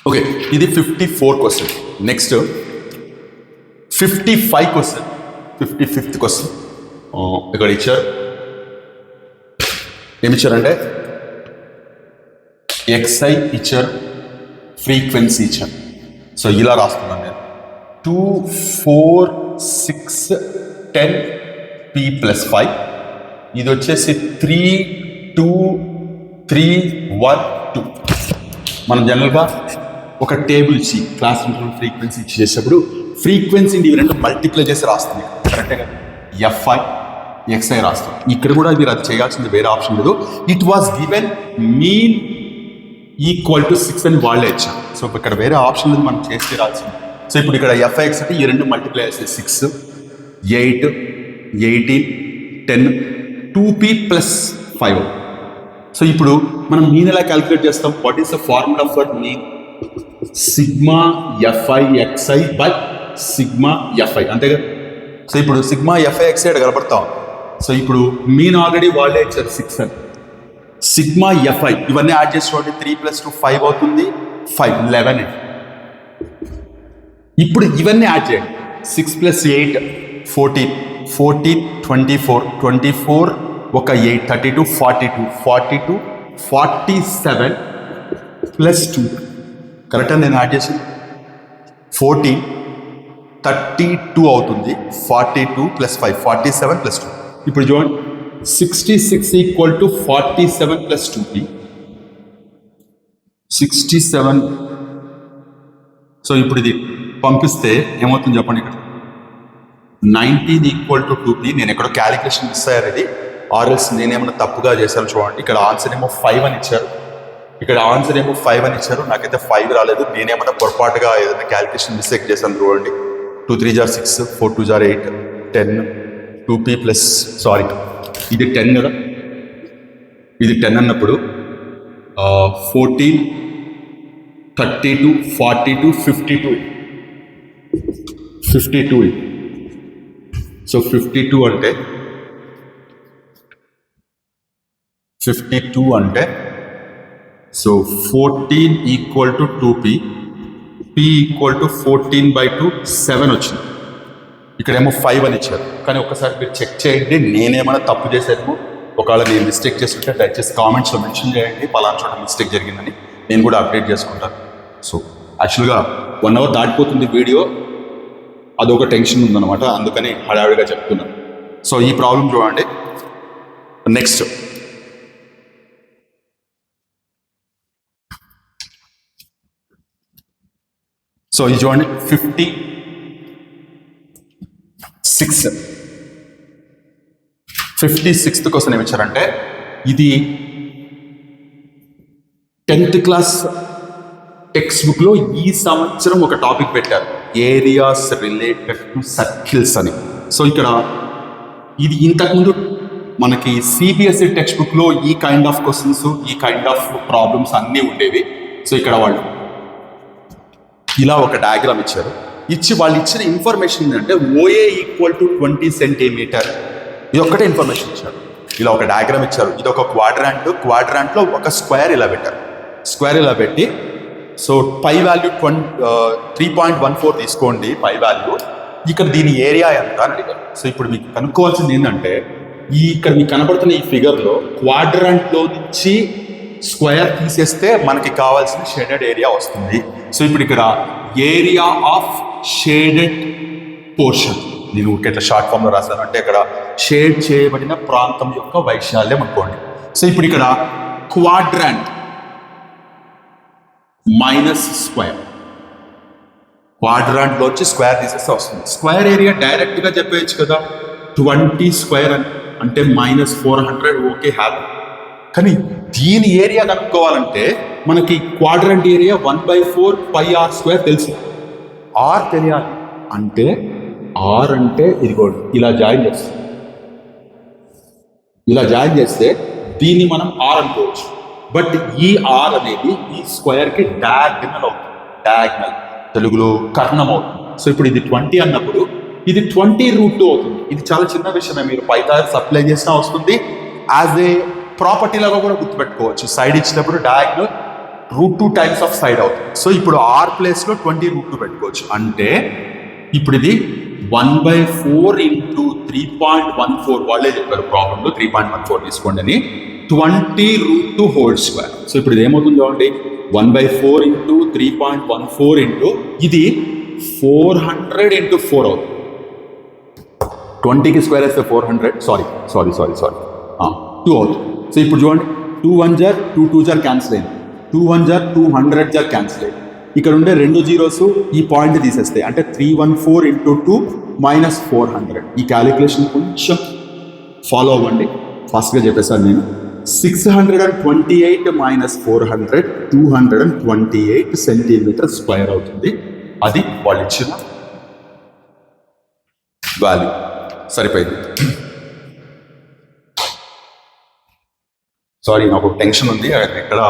ఓకే, ఇది 54 question. Next 55 question, 55th question. ఇక్కడ ఇచ్చారు, ఏమి ఇచ్చారంటే XI ఇచ్చారు, ఫ్రీక్వెన్సీ ఇచ్చారు. సో ఇలా రాస్తున్నాను నేను, 2 4 6 10 p+5. ఇది వచ్చేసి 3 2 3 1 2. మనం జనరల్గా ఒక టేబుల్ ఇచ్చి క్లాస్ ఇంటర్వల్ ఫ్రీక్వెన్సీ ఇచ్చి చేసేటప్పుడు ఫ్రీక్వెన్సీని ఇవి రెండు మల్టిప్లై చేసి రాస్తుంది, కరెక్టే కదా. FI XI రాస్తాం. ఇక్కడ కూడా మీరు అది చేయాల్సింది, వేరే ఆప్షన్ లేదు. ఇట్ వాస్ గివెన్ మీన్ = 6 అని వాళ్ళే ఇచ్చారు. సో ఇక్కడ వేరే ఆప్షన్ లేదు, మనం చేసి తీరాల్సింది. సో ఇప్పుడు ఇక్కడ FIX అంటే ఈ రెండు మల్టిప్లై చేస్తే 6 8 18 10 2p+5. సో ఇప్పుడు మనం మీన్ ఎలా క్యాలిక్యులేట్ చేస్తాం, what is the formula for mean, sigma FIXI by sigma FI, అంతే కదా. సో ఇప్పుడు సిగ్మా FIXI ఇక్కడ కనపడతాం. సో ఇప్పుడు మీన్ ఆల్రెడీ వాళ్ళే ఇచ్చారు 6 అని, సిగ్మా FI ఇవన్నీ యాడ్ చేసి చూడండి, 3 + 2 5 అవుతుంది, 5 11. ఇప్పుడు ఇవన్నీ యాడ్ చేయండి, 6 + 8 14 14 24 24 ఒక 8 32 42 42 47 + 2 కరెక్టా. నేను యాడ్ చేసి 14 32 అవుతుంది, 42 + 5 47 + 2. ఇప్పుడు చూడండి, 66 = 47 + 2p 67. సో ఇప్పుడు ఇది పంపిస్తే ఏమవుతుంది చెప్పండి, ఇక్కడ 19 = 2p. నేను ఎక్కడో క్యాలిక్యులేషన్ మిస్ అయ్యారు, ఇది ఆర్ఎల్స్ నేనేమన్నా తప్పుగా చేశాను చూడండి. ఇక్కడ ఆన్సర్ ఏమో 5 అని ఇచ్చారు, ఇక్కడ ఆన్సర్ ఏమో 5 అని ఇచ్చారు, నాకైతే 5 రాలేదు. నేనేమన్నా పొరపాటుగా ఏదైనా క్యాలిక్యులేషన్ మిస్టేక్ చేశాను చూడండి. 2 3 = 6 4 2 = 8 10 2p ప్లస్ సారీ ఇది 10 కదా, ఇది 10 అన్నప్పుడు 14 32, 42, 52. 52. సో 52 అంటే 52 అంటే so 14 equal to 2p, p equal to 14/2, 7 వచ్చింది. ఇక్కడేమో 5 అని ఇచ్చారు. కానీ ఒకసారి మీరు చెక్ చేయండి, నేనేమైనా తప్పు చేశాను, ఒకవేళ నేను మిస్టేక్ చేస్తుంటే దయచేసి కామెంట్స్లో మెన్షన్ చేయండి, పలానా చోట మిస్టేక్ జరిగిందని నేను కూడా అప్డేట్ చేసుకుంటాను. సో యాక్చువల్గా 1 అవర్ దాటిపోతుంది వీడియో, అదొక టెన్షన్ ఉందన్నమాట, అందుకని హడావిడిగా చెప్తున్నాను. సో ఈ ప్రాబ్లం చూడండి. నెక్స్ట్ సో ఇది చూడండి 56th క్వశ్చన్ ఏమి ఇచ్చారంటే, ఇది 10th క్లాస్ టెక్స్ట్ బుక్ లో ఈ సంవత్సరం ఒక టాపిక్ పెట్టారు, ఏరియాస్ రిలేటెడ్ టు సర్కిల్స్ అని. సో ఇక్కడ ఇది ఇంతకుముందు మనకి సిబిఎస్ఈ టెక్స్ట్ బుక్ లో ఈ కైండ్ ఆఫ్ క్వశ్చన్స్, ఈ కైండ్ ఆఫ్ ప్రాబ్లమ్స్ అన్నీ ఉండేవి. సో ఇక్కడ వాళ్ళు ఇలా ఒక డయాగ్రామ్ ఇచ్చారు. వాళ్ళు ఇచ్చిన ఇన్ఫర్మేషన్ ఏంటంటే ఓఏ ఈక్వల్ టు 20 సెంటీమీటర్, ఇది ఒక్కటే ఇన్ఫర్మేషన్ ఇచ్చారు. ఇలా ఒక డయాగ్రామ్ ఇచ్చారు. ఇది ఒక క్వాడ్రాంట్లో ఒక స్క్వేర్ ఇలా పెట్టారు. స్క్వేర్ ఇలా పెట్టి సో పై వాల్యూ 3.14 తీసుకోండి పై వాల్యూ. ఇక్కడ దీని ఏరియా ఎంత అని అడిగారు. సో ఇప్పుడు మీకు కనుక్కోవాల్సింది ఏంటంటే, ఇక్కడ మీకు కనబడుతున్న ఈ ఫిగర్లో క్వాడ్రాంట్లో నుంచి స్క్వేర్ తీసేస్తే మనకి కావాల్సిన షేడెడ్ ఏరియా వస్తుంది. సో ఇప్పుడు ఇక్కడ ఏరియా ఆఫ్ షేడెడ్ పోర్షన్, నేను ఇట్లా షార్ట్ ఫామ్లో రాశాను, అంటే ఇక్కడ షేడ్ చేయబడిన ప్రాంతం యొక్క వైశాల్యం అనుకోండి. సో ఇప్పుడు ఇక్కడ క్వాడ్రాంట్ మైనస్ స్క్వేర్, క్వాడ్రాంట్లో వచ్చి స్క్వేర్ తీసేస్తే వస్తుంది. స్క్వేర్ ఏరియా డైరెక్ట్గా చెప్పేయచ్చు కదా, 20 స్క్వేర్ అంటే -400, ఓకే హ్యాపీ. కానీ దీని ఏరియా కనుక్కోవాలంటే మనకి క్వాడ్రంట్ ఏరియా 1/4 πr² తెలుసు. ఆర్ తెలియాలి అంటే, ఆర్ అంటే ఇదిగో ఇలా జాయిన్ చేస్తాం, ఇలా జాయిన్ చేస్తే దీన్ని మనం ఆర్ అనుకోవచ్చు. బట్ ఈ ఆర్ అనేది ఈ స్క్వేర్కి డయాగ్నల్ అవుతుంది, డయాగ్నల్ తెలుగులో కర్ణం అవుతుంది. సో ఇప్పుడు ఇది 20 అన్నప్పుడు ఇది 20√2 అవుతుంది. ఇది చాలా చిన్న విషయమే, మీరు పైథాగరస్ అప్లై చేసినా వస్తుంది. యాజ్ ఏ ప్రాపర్టీ లాగా కూడా గుర్తుపెట్టుకోవచ్చు. సైడ్ ఇచ్చినప్పుడు డయాగ్నల్ √2 టైమ్స్ ఆఫ్ సైడ్ అవుతుంది. సో ఇప్పుడు ఆర్ ప్లేస్లో 20√2 పెట్టుకోవచ్చు. అంటే ఇప్పుడు ఇది 1/4 × 3.14, వాళ్ళే చెప్పారు ప్రాబ్లంలో 3.14 తీసుకోండి అని, 20√2². సో ఇప్పుడు ఇది ఏమవుతుందో అంటే 1/4 × 3.14 ఇది 400 × 4 అవుతుంది. 20కి స్క్వేర్ వేస్తే 400, సారీ 2 అవుతుంది. సో ఇప్పుడు చూడండి, 2 1 జార్ 2 2 జార్ క్యాన్సిల్ అయింది, 2 1 జార్ 200 జార్ క్యాన్సిల్ అయింది. ఇక్కడ ఉండే 2 జీరోస్ ఈ పాయింట్ తీసేస్తాయి, అంటే 314 × 2 -400. ఈ క్యాలిక్యులేషన్ కొంచెం ఫాలో అవ్వండి, ఫాస్ట్గా చెప్పేసాను నేను. 628 - 400 228 సెంటీమీటర్ స్క్వేర్ అవుతుంది. అది వాళ్ళు ఇచ్చిన వాల్యూ. సరిపోయింది. సారీ, నాకు టెన్షన్ ఉంది, ఎక్కడ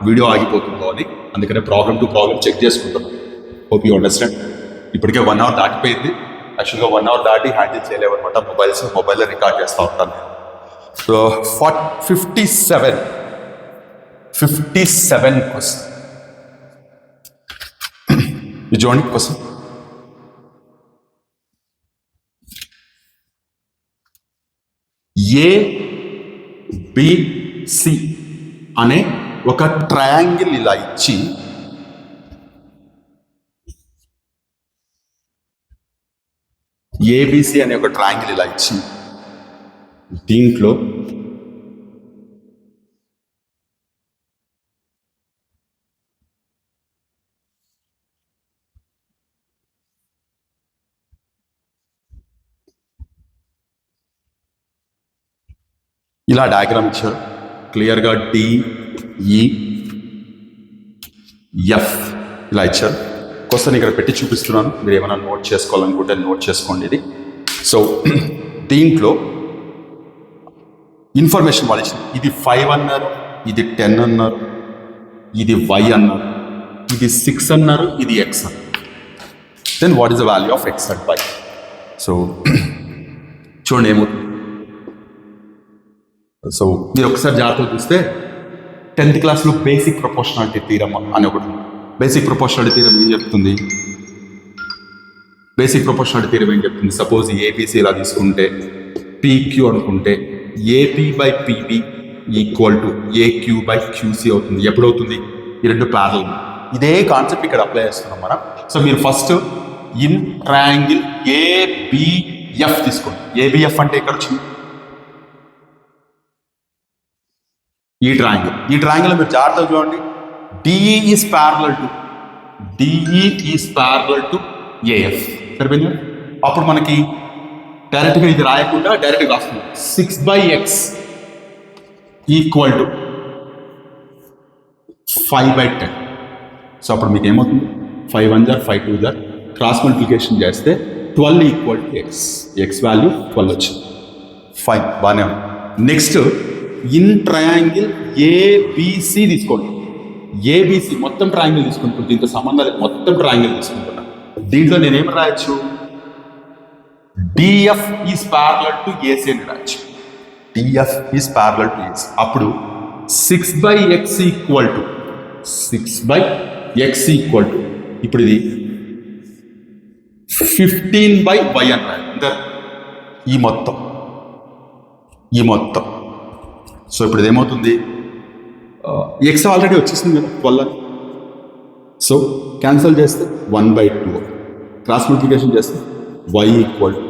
వీడియో ఆగిపోతుందో అని, అందుకనే ప్రాబ్లం టు ప్రాబ్లం చెక్ చేసుకుంటున్నాను. Hope you understand. ఇప్పటికే 1 అవర్ దాటిపోయింది. యాక్చువల్గా 1 అవర్ దాటి హ్యాండిల్ చేయలేవు అనమాట, మొబైల్లో రికార్డ్ చేస్తూ ఉంటాను. So 57 question. ఇది చూడండి క్వశ్చన్. ABC అనే ఒక ట్రయాంగిల్ ఇలా ఇచ్చి ABC అనే ఒక ట్రయాంగిల్ ఇలా ఇచ్చి దీంట్లో ఇలా డయాగ్రామ్ ఇచ్చారు క్లియర్గా, DEF ఇలా ఇచ్చారు. క్వశ్చన్ ఇక్కడ పెట్టి చూపిస్తున్నాను, మీరు ఏమైనా నోట్ చేసుకోవాలనుకుంటే నోట్ చేసుకోండి ఇది. సో దీంట్లో ఇన్ఫర్మేషన్ వాళ్ళు ఇచ్చింది. ఇది 5 అన్నారు, ఇది 10 అన్నారు, ఇది Y అన్నారు. ఇది 6 అన్నారు, ఇది ఎక్స్ అన్నారు. Then what is the value of x and y? So చూడండి ఏమవుతుంది. సో మీరు ఒకసారి జాగ్రత్తగా చూస్తే 10th క్లాస్లో బేసిక్ ప్రపోర్షనాలిటీ థీరం అని ఒకటి ఉంది. బేసిక్ ప్రపోర్షనాలిటీ థీరం ఏం చెప్తుంది? బేసిక్ ప్రపోర్షనాలిటీ థీరం ఏం చెప్తుంది? సపోజ్ ఏబీసీ ఇలా తీసుకుంటే పీక్యూ అనుకుంటే AP by PB equal to AQ by QC అవుతుంది. ఎప్పుడవుతుంది? ఈ రెండు ప్యారల్. ఇదే కాన్సెప్ట్ ఇక్కడ అప్లై చేస్తున్నాం మనం. సో మీరు ఫస్ట్ ఇన్ ట్రయాంగిల్ ఏబిఎఫ్ తీసుకోండి. ఏబిఎఫ్ అంటే ఇక్కడ వచ్చింది ఈ ట్రయాంగిల్ మీరు జాగ్రత్తగా చూడండి. DE is parallel to AF. సరిపోయింది. అప్పుడు మనకి డైరెక్ట్గా ఇది రాయకుండా డైరెక్ట్గా వస్తుంది 6/x ఈక్వల్ టు 5/10. సో అప్పుడు మీకు ఏమవుతుంది? 5 1 jar 5 2 jar క్రాస్ మల్టిప్లికేషన్ చేస్తే 12 equal to X. X value 12 వచ్చింది. ఫైన్, బాగానే ఉంది. నెక్స్ట్ ఇన్ ట్రయాంగిల్ ఏబిసి తీసుకోండి. ఏబిసి మొత్తం ట్రయాంగిల్ తీసుకుంటుంది. దీంతో సంబంధం లేదు, మొత్తం ట్రయాంగిల్ తీసుకుంటున్నా. దీంట్లో నేనేం రాయొచ్చు? DF is parallel to AC అని రాయొచ్చు. DF is parallel to AC. అప్పుడు 6/x ఈక్వల్ టు ఇప్పుడు ఇది 15/y అని రాయాలి. ఈ మొత్తం. సో ఇప్పుడు ఇదేమవుతుంది? ఎక్స్ ఆల్రెడీ వచ్చేసింది కదా 12 అని. సో క్యాన్సిల్ చేస్తే 1/2. క్రాస్ మల్టిప్లికేషన్ చేస్తే y ఈక్వల్ టు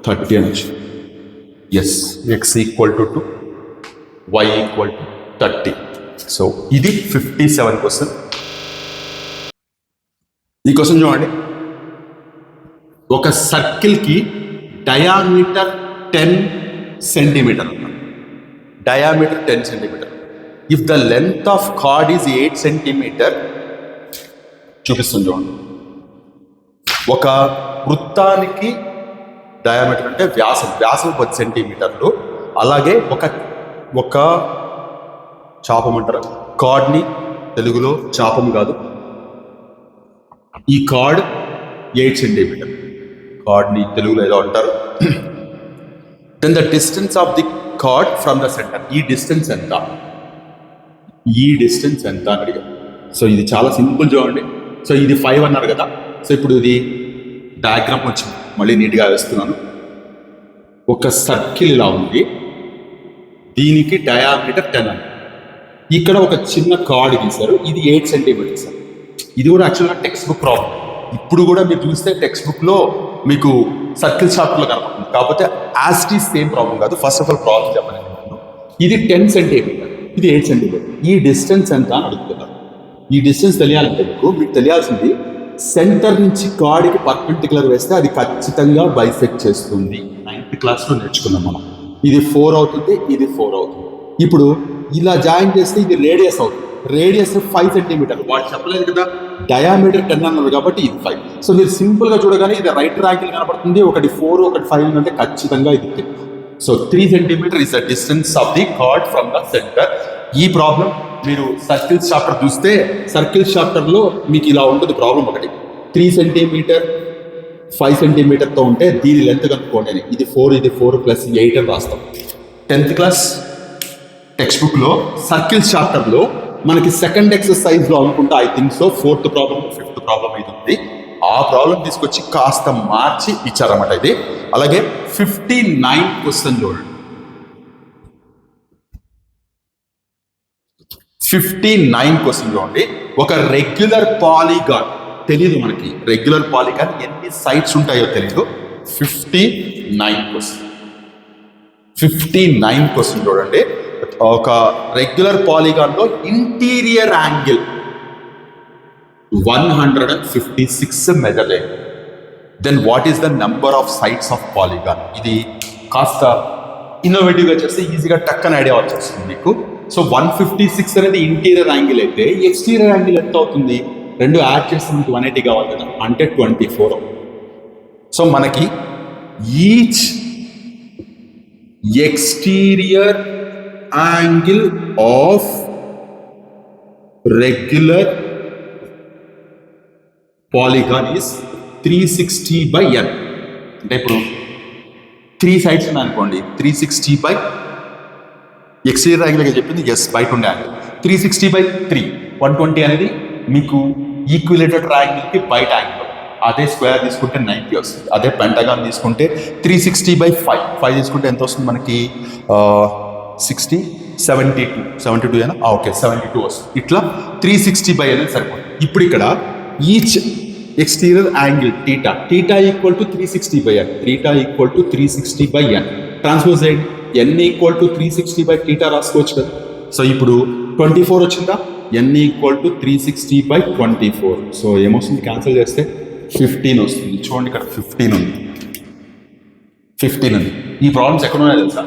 30 అని వచ్చింది. Yes, x equal to 2, y equal to 30. So ఇది 57 క్వశ్చన్. ఈ క్వశ్చన్ చూడండి. ఒక సర్కిల్కి diameter 10 centimetre. Diameter 10 centimetre. If the length of chord is 8 centimetre చూపిస్తుంది చూడండి. ఒక వృత్తానికి డయామీటర్ అంటే వ్యాసం 10 సెంటీమీటర్లు. అలాగే ఒక చాపమంటారు కార్డ్ని, తెలుగులో చాపం కాదు, ఈ కార్డ్ 8 సెంటీమీటర్. కార్డ్ని తెలుగులో ఏదో అంటారు. Then the distance of the chord from the centre. ఈ డిస్టెన్స్ ఎంత అని అడిగారు. సో ఇది చాలా సింపుల్ చూడండి. సో ఇది 5 అన్నారు కదా. సో ఇప్పుడు ఇది డయాగ్రామ్ వచ్చింది, మళ్ళీ నీట్గా వేస్తున్నాను. ఒక సర్కిల్ ఇలా ఉంది, దీనికి డయామీటర్ 10 అని. ఇక్కడ ఒక చిన్న కార్డ్ గీశారు, ఇది 8 సెంటీమీటర్స్. ఇది కూడా యాక్చువల్గా టెక్స్ట్ బుక్ ప్రాబ్లం. ఇప్పుడు కూడా మీరు చూస్తే టెక్స్ట్ బుక్లో మీకు సర్కిల్ చాప్టర్లో కనపడుతుంది. కాకపోతే as it is same problem కాదు. ఫస్ట్ ఆఫ్ ఆల్ ప్రాబ్లం చెప్పండి. ఇది 10 సెంటీమీటర్, ఇది 8 సెంటీమీటర్. ఈ డిస్టెన్స్ ఎంత అని అడుగుతున్నారు. ఈ డిస్టెన్స్ తెలియాలంటే మీకు తెలియాల్సింది సెంటర్ నుంచి కార్డ్కి పర్పెండిక్యులర్ వేస్తే అది ఖచ్చితంగా బైసెక్ట్ చేస్తుంది. 9th క్లాస్లో నేర్చుకున్నాం మనం. ఇది 4 అవుతుంది, ఇది 4 అవుతుంది. ఇప్పుడు ఇలా జాయిన్ చేస్తే ఇది రేడియస్ అవుతుంది. Radius 5 centimetre. వాళ్ళు చెప్పలేదు కదా డయామీటర్ 10 అన్నారు కాబట్టి ఇది 5. సో మీరు సింపుల్గా చూడగానే ఇది రైట్ ట్రయాంగిల్ కనపడుతుంది. ఒకటి 4 ఒకటి 5 అంటే ఖచ్చితంగా ఇది 10. So 3 centimetre is the distance of the chord from the centre. ఈ ప్రాబ్లం మీరు సర్కిల్స్ చాప్టర్ చూస్తే సర్కిల్స్ చాప్టర్లో మీకు ఇలా ఉంటుంది ప్రాబ్లం. ఒకటి 3 సెంటీమీటర్ 5 సెంటీమీటర్తో ఉంటే దీని లెంత్ కనుక్కోండి. ఇది 4, ఇది 4 + 8 అని రాస్తాం. 10th క్లాస్ టెక్స్ట్ బుక్లో సర్కిల్స్ చాప్టర్లో మనకి సెకండ్ ఎక్సర్సైజ్లో అనుకుంటా I think so 4th problem 5th problem ఇది ఉంది. ఆ ప్రాబ్లం తీసుకొచ్చి కాస్త మార్చి ఇచ్చారన్నమాట ఇది. అలాగే 59 క్వశ్చన్ చూడండి. 59 క్వశ్చన్ చూడండి. ఒక రెగ్యులర్ పాలిగాన్ తెలీదు మనకి. రెగ్యులర్ పాలిగాన్ ఎన్ని సైడ్స్ ఉంటాయో తెలీదు. 59 క్వశ్చన్ చూడండి. ఒక రెగ్యులర్ పాలిగాన్లో ఇంటీరియర్ యాంగిల్ 156 మెజర్ అయ్యింది. Then what is the number of sides of polygon? ఇది కాస్త ఇన్నోవేటివ్గా చేస్తే ఈజీగా టక్కన ఐడియా వచ్చేస్తుంది మీకు. సో 156 అనేది ఇంటీరియర్ యాంగిల్ అయితే ఎక్స్టీరియర్ యాంగిల్ ఎంత అవుతుంది? రెండు యాడ్ చేస్తే మనకి 180 కావాలి కదా, అంటే 24. సో మనకి each exterior angle of regular polygon is 360/n. అంటే ఇప్పుడు 3 సైడ్స్ ఉన్నాయి అనుకోండి, 360 ఎక్స్టీరియర్ యాంగిల్గా చెప్పింది, ఎస్ బయట ఉండే యాంగిల్ 360/3. 120 అనేది మీకు ఈక్విలేటర్ ట్రయాంగిల్కి బయట యాంగిల్. అదే స్క్వేర్ తీసుకుంటే 90 వస్తుంది. అదే పెంటగాన్ తీసుకుంటే 360/5. 5 తీసుకుంటే ఎంత వస్తుంది మనకి? 60, 72 అయినా ఓకే 72 వస్తుంది. ఇట్లా 360 అనేది సరిపోతుంది. ఇప్పుడు ఇక్కడ each exterior angle theta equal to 360/n. Theta equal to 360/n. Transpose చేయండి, n ఈక్వల్ టు 360/θ రాసుకోవచ్చు కదా. సో ఇప్పుడు 24 వచ్చిందా? n equal to 360/24. సో ఏమొస్తుంది? క్యాన్సిల్ చేస్తే 15 వస్తుంది. చూడండి ఇక్కడ 15 ఉంది. ఈ ప్రాబ్లమ్స్ ఎక్కడ ఉన్నాయో తెలుసా?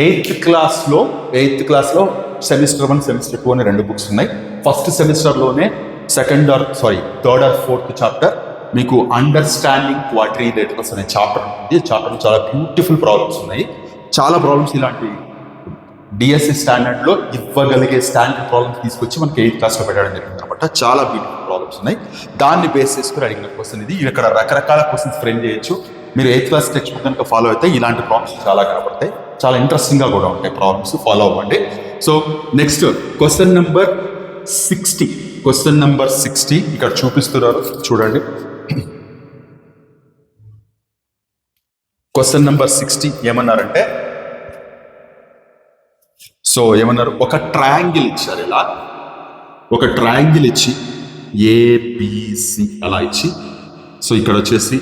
8th క్లాస్లో సెమిస్టర్ 1, సెమిస్టర్ 2 అనే 2 బుక్స్ ఉన్నాయి. ఫస్ట్ సెమిస్టర్లోనే థర్డ్ ఆర్ ఫోర్త్ చాప్టర్ మీకు అండర్స్టాండింగ్ క్వాడ్రిలేటరల్స్ అనే చాప్టర్ ఉంది. చాప్టర్లో చాలా బ్యూటిఫుల్ ప్రాబ్లమ్స్ ఉన్నాయి. చాలా ప్రాబ్లమ్స్ ఇలాంటి డిఎస్సి స్టాండర్డ్లో ఇవ్వగలిగే స్టాండర్డ్ ప్రాబ్లమ్స్ తీసుకొచ్చి మనకి 8th క్లాస్లో పెట్టడం జరిగింది అనమాట. చాలా బ్యూటిఫుల్ ప్రాబ్లమ్స్ ఉన్నాయి. దాన్ని బేస్ చేసుకుని అడిగిన క్వశ్చన్ ఇది. ఇక్కడ రకరకాల క్వశ్చన్స్ ఫ్రేమ్ చేయొచ్చు. మీరు 8th క్లాస్ టెక్స్ట్ బుక్ కనుక ఫాలో అయితే ఇలాంటి ప్రాబ్లమ్స్ చాలా కనబడతాయి. చాలా ఇంట్రెస్టింగ్గా కూడా ఉంటాయి ప్రాబ్లమ్స్. ఫాలో అవ్వండి. So next question number 60. ఇక్కడ చూపిస్తున్నారు చూడండి. క్వశ్చన్ నెంబర్ 60 ఏమన్నారంటే, ఒక ట్రయాంగిల్ ఇచ్చారు. ఇలా ఒక ట్రయాంగిల్ ఇచ్చి ఏబిసి అలా ఇచ్చి, సో ఇక్కడ వచ్చేసి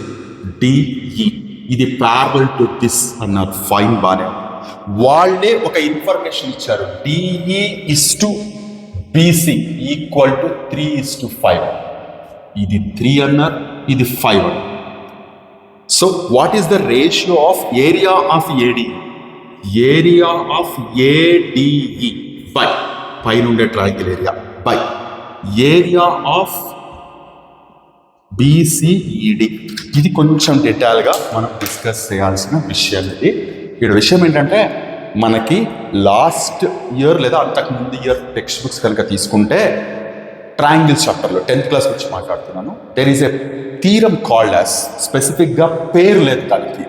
డిఈ ఇది ప్యారలల్ టు దిస్ అన్నారు. ఫైన్, బానే. వాళ్ళే ఒక ఇన్ఫర్మేషన్ ఇచ్చారు, DE is to BC equal to 3:5. ఇది 3 అన్నారు, ఇది 5 అన్నారు. So what is the ratio of area of AD? Area of ADE by పైన ఉండే triangle area by area of BCED. ఇది కొంచెం డీటెయిల్గా మనం డిస్కస్ చేయాల్సిన విషయం. ఇది ఇక్కడ విషయం ఏంటంటే, మనకి లాస్ట్ ఇయర్ లేదా అంతకు ముందు ఇయర్ టెక్స్ట్ బుక్స్ కనుక తీసుకుంటే ట్రయాంగిల్స్ చాప్టర్లో 10th క్లాస్ గురించి మాట్లాడుతున్నాను. There is a theorem called as, స్పెసిఫిక్గా పేరు లేదు దానికి,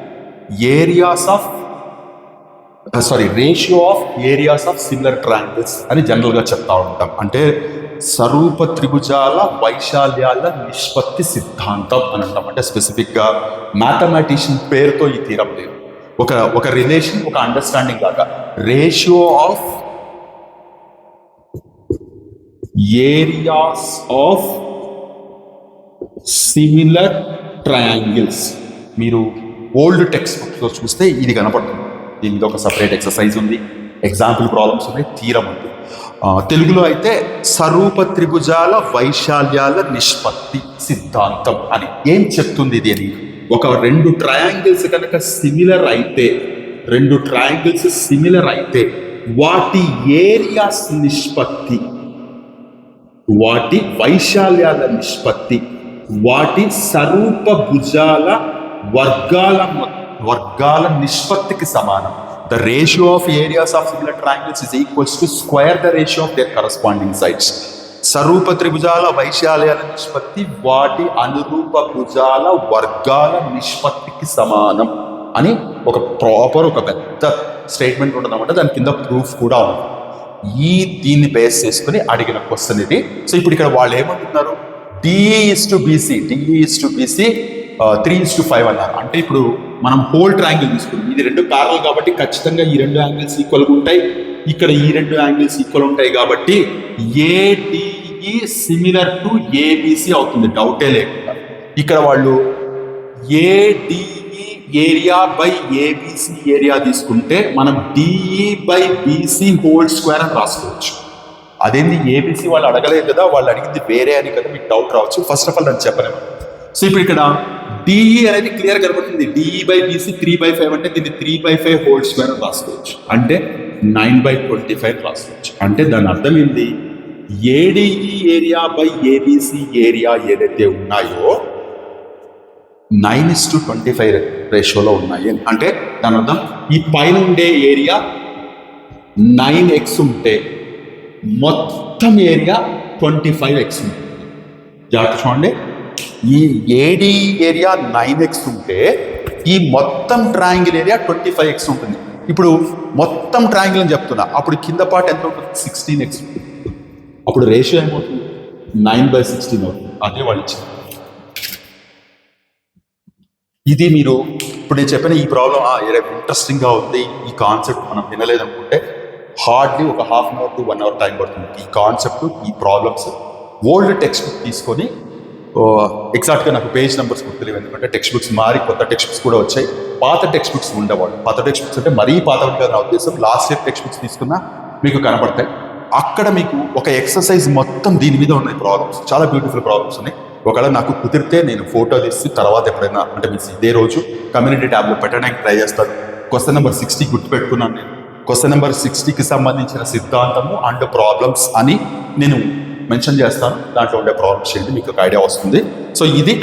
ratio of areas of similar triangles అని జనరల్గా చెప్తా ఉంటాం. అంటే స్వరూప త్రిభుజాల వైశాల్యాల నిష్పత్తి సిద్ధాంతం అని అంటాం. అంటే స్పెసిఫిక్గా మ్యాథమెటిషియన్ పేరుతో ఈ థీరం లేదు. ఒక రిలేషన్, ఒక అండర్స్టాండింగ్ లాగా ratio of areas of similar triangles. మీరు ఓల్డ్ టెక్స్ట్ బుక్లో చూస్తే ఇది కనపడుతుంది. దీని మీద ఒక సపరేట్ ఎక్సర్సైజ్ ఉంది, ఎగ్జాంపుల్ ప్రాబ్లమ్స్ ఉన్నాయి, థీరం ఉంది. తెలుగులో అయితే స్వరూప త్రిభుజాల వైశాల్యాల నిష్పత్తి సిద్ధాంతం అని. ఏం చెప్తుంది ఇది అని? ఒక 2 ట్రయాంగిల్స్ కనుక సిమిలర్ అయితే వాటి ఏరియాస్ నిష్పత్తి, వాటి వైశాల్యాల నిష్పత్తి, వాటి స్వరూప భుజాల వర్గాల నిష్పత్తికి సమానం. The ratio of areas of similar triangles is equals to square the ratio of their corresponding sides. స్వరూప త్రిభుజాల వైశాల్యాల నిష్పత్తి వాటి అనురూప భుజాల వర్గాల నిష్పత్తికి సమానం అని ఒక పెద్ద స్టేట్మెంట్ ఉంటుందన్నమాట. దాని కింద ప్రూఫ్ కూడా ఉంది. దీన్ని బేస్ చేసుకుని అడిగిన క్వశ్చన్ ఇది. సో ఇప్పుడు ఇక్కడ వాళ్ళు ఏమంటున్నారు? డిఈ ఇస్ టు బీసీ 3:5 అన్నారు. అంటే ఇప్పుడు మనం హోల్ ట్రయాంగిల్ తీసుకున్నాం. ఇది 2 ప్యారల్ కాబట్టి ఖచ్చితంగా ఈ 2 యాంగిల్స్ ఈక్వల్గా ఉంటాయి. ఇక్కడ ఈ 2 యాంగిల్స్ ఈక్వల్ ఉంటాయి కాబట్టి ఏడిఈ సిమిలర్ టు ఏబిసి అవుతుంది, డౌటే లేకుండా. ఇక్కడ వాళ్ళు ADE area by ABC area తీసుకుంటే మనం DE by BC whole square అని రాసుకోవచ్చు. అదేంది ఏబిసి వాళ్ళు అడగలేదు కదా, వాళ్ళు అడిగింది వేరే అని కదా మీకు డౌట్ రావచ్చు. ఫస్ట్ ఆఫ్ ఆల్ నేను చెప్పలేము. సో ఇప్పుడు ఇక్కడ డిఈ అనేది క్లియర్ కనబడుతుంది. డిఈ బై బీసీ 3/5 అంటే దీన్ని 3/5 హోల్ స్క్వేర్ అని రాసుకోవచ్చు. అంటే 9/25 రాసుకోవచ్చు. అంటే దాని అర్థం ఏంటి? ADE area by ABC area ఏదైతే ఉన్నాయో 9:25 రేషియోలో ఉన్నాయి. అంటే దాని అర్థం ఈ పైన ఉండే ఏరియా 9x ఉంటే మొత్తం ఏరియా 25x ఉంటుంది. జాగ్రత్త చూడండి, ఈ ఏడి ఏరియా 9x ఉంటే ఈ మొత్తం ట్రయాంగిల్ ఏరియా 25x ఉంటుంది. ఇప్పుడు మొత్తం ట్రయాంగిల్ అని చెప్తున్నా, అప్పుడు కింద పార్ట్ ఎంత ఉంటుంది? 16x. అప్పుడు రేషియో ఏమవుతుంది? 9/16 అవుతుంది. అదే వాళ్ళు ఇచ్చింది. ఇది మీరు ఇప్పుడు నేను చెప్పిన ఈ ప్రాబ్లం ఇంట్రెస్టింగ్గా ఉంది, ఈ కాన్సెప్ట్ మనం వినలేదనుకుంటే హార్డ్లీ ఒక 1/2 అవర్ to 1 అవర్ టైం పడుతుంది. ఈ కాన్సెప్ట్, ఈ ప్రాబ్లమ్స్ ఓల్డ్ టెక్స్ట్ బుక్ తీసుకొని ఎగ్జాక్ట్గా నాకు పేజ్ నెంబర్స్ గుర్తులేవు, ఎందుకంటే టెక్స్ట్ బుక్స్ మారి కొత్త టెక్స్ట్ బుక్స్ కూడా వచ్చాయి. పాత టెక్స్ట్ బుక్స్ ఉండేవాళ్ళు, పాత టెక్స్ట్ బుక్స్ అంటే మరీ పాత కాదు నా ఉద్దేశం, లాస్ట్ ఇయర్ టెక్స్ట్ బుక్స్ తీసుకున్నా మీకు కనపడతాయి. అక్కడ మీకు ఒక ఎక్సర్సైజ్ మొత్తం దీని మీద ఉన్నాయి ప్రాబ్లమ్స్, చాలా బ్యూటిఫుల్ ప్రాబ్లమ్స్ ఉన్నాయి. ఒకవేళ నాకు కుదిరితే నేను ఫోటో తీసి తర్వాత ఎప్పుడైనా అంటే మీన్స్ ఇదే రోజు కమ్యూనిటీ ట్యాబ్లో పెట్టడానికి ట్రై చేస్తాను. క్వశ్చన్ నెంబర్ 60 గుర్తుపెట్టుకున్నాను నేను. క్వశ్చన్ నెంబర్ 60కి సంబంధించిన సిద్ధాంతము అండ్ ప్రాబ్లమ్స్ అని నేను మెన్షన్ చేస్తాను. దాంట్లో ఉండే ప్రాబ్లమ్స్ ఏంటి మీకు ఒక ఐడియా వస్తుంది. సో ఇది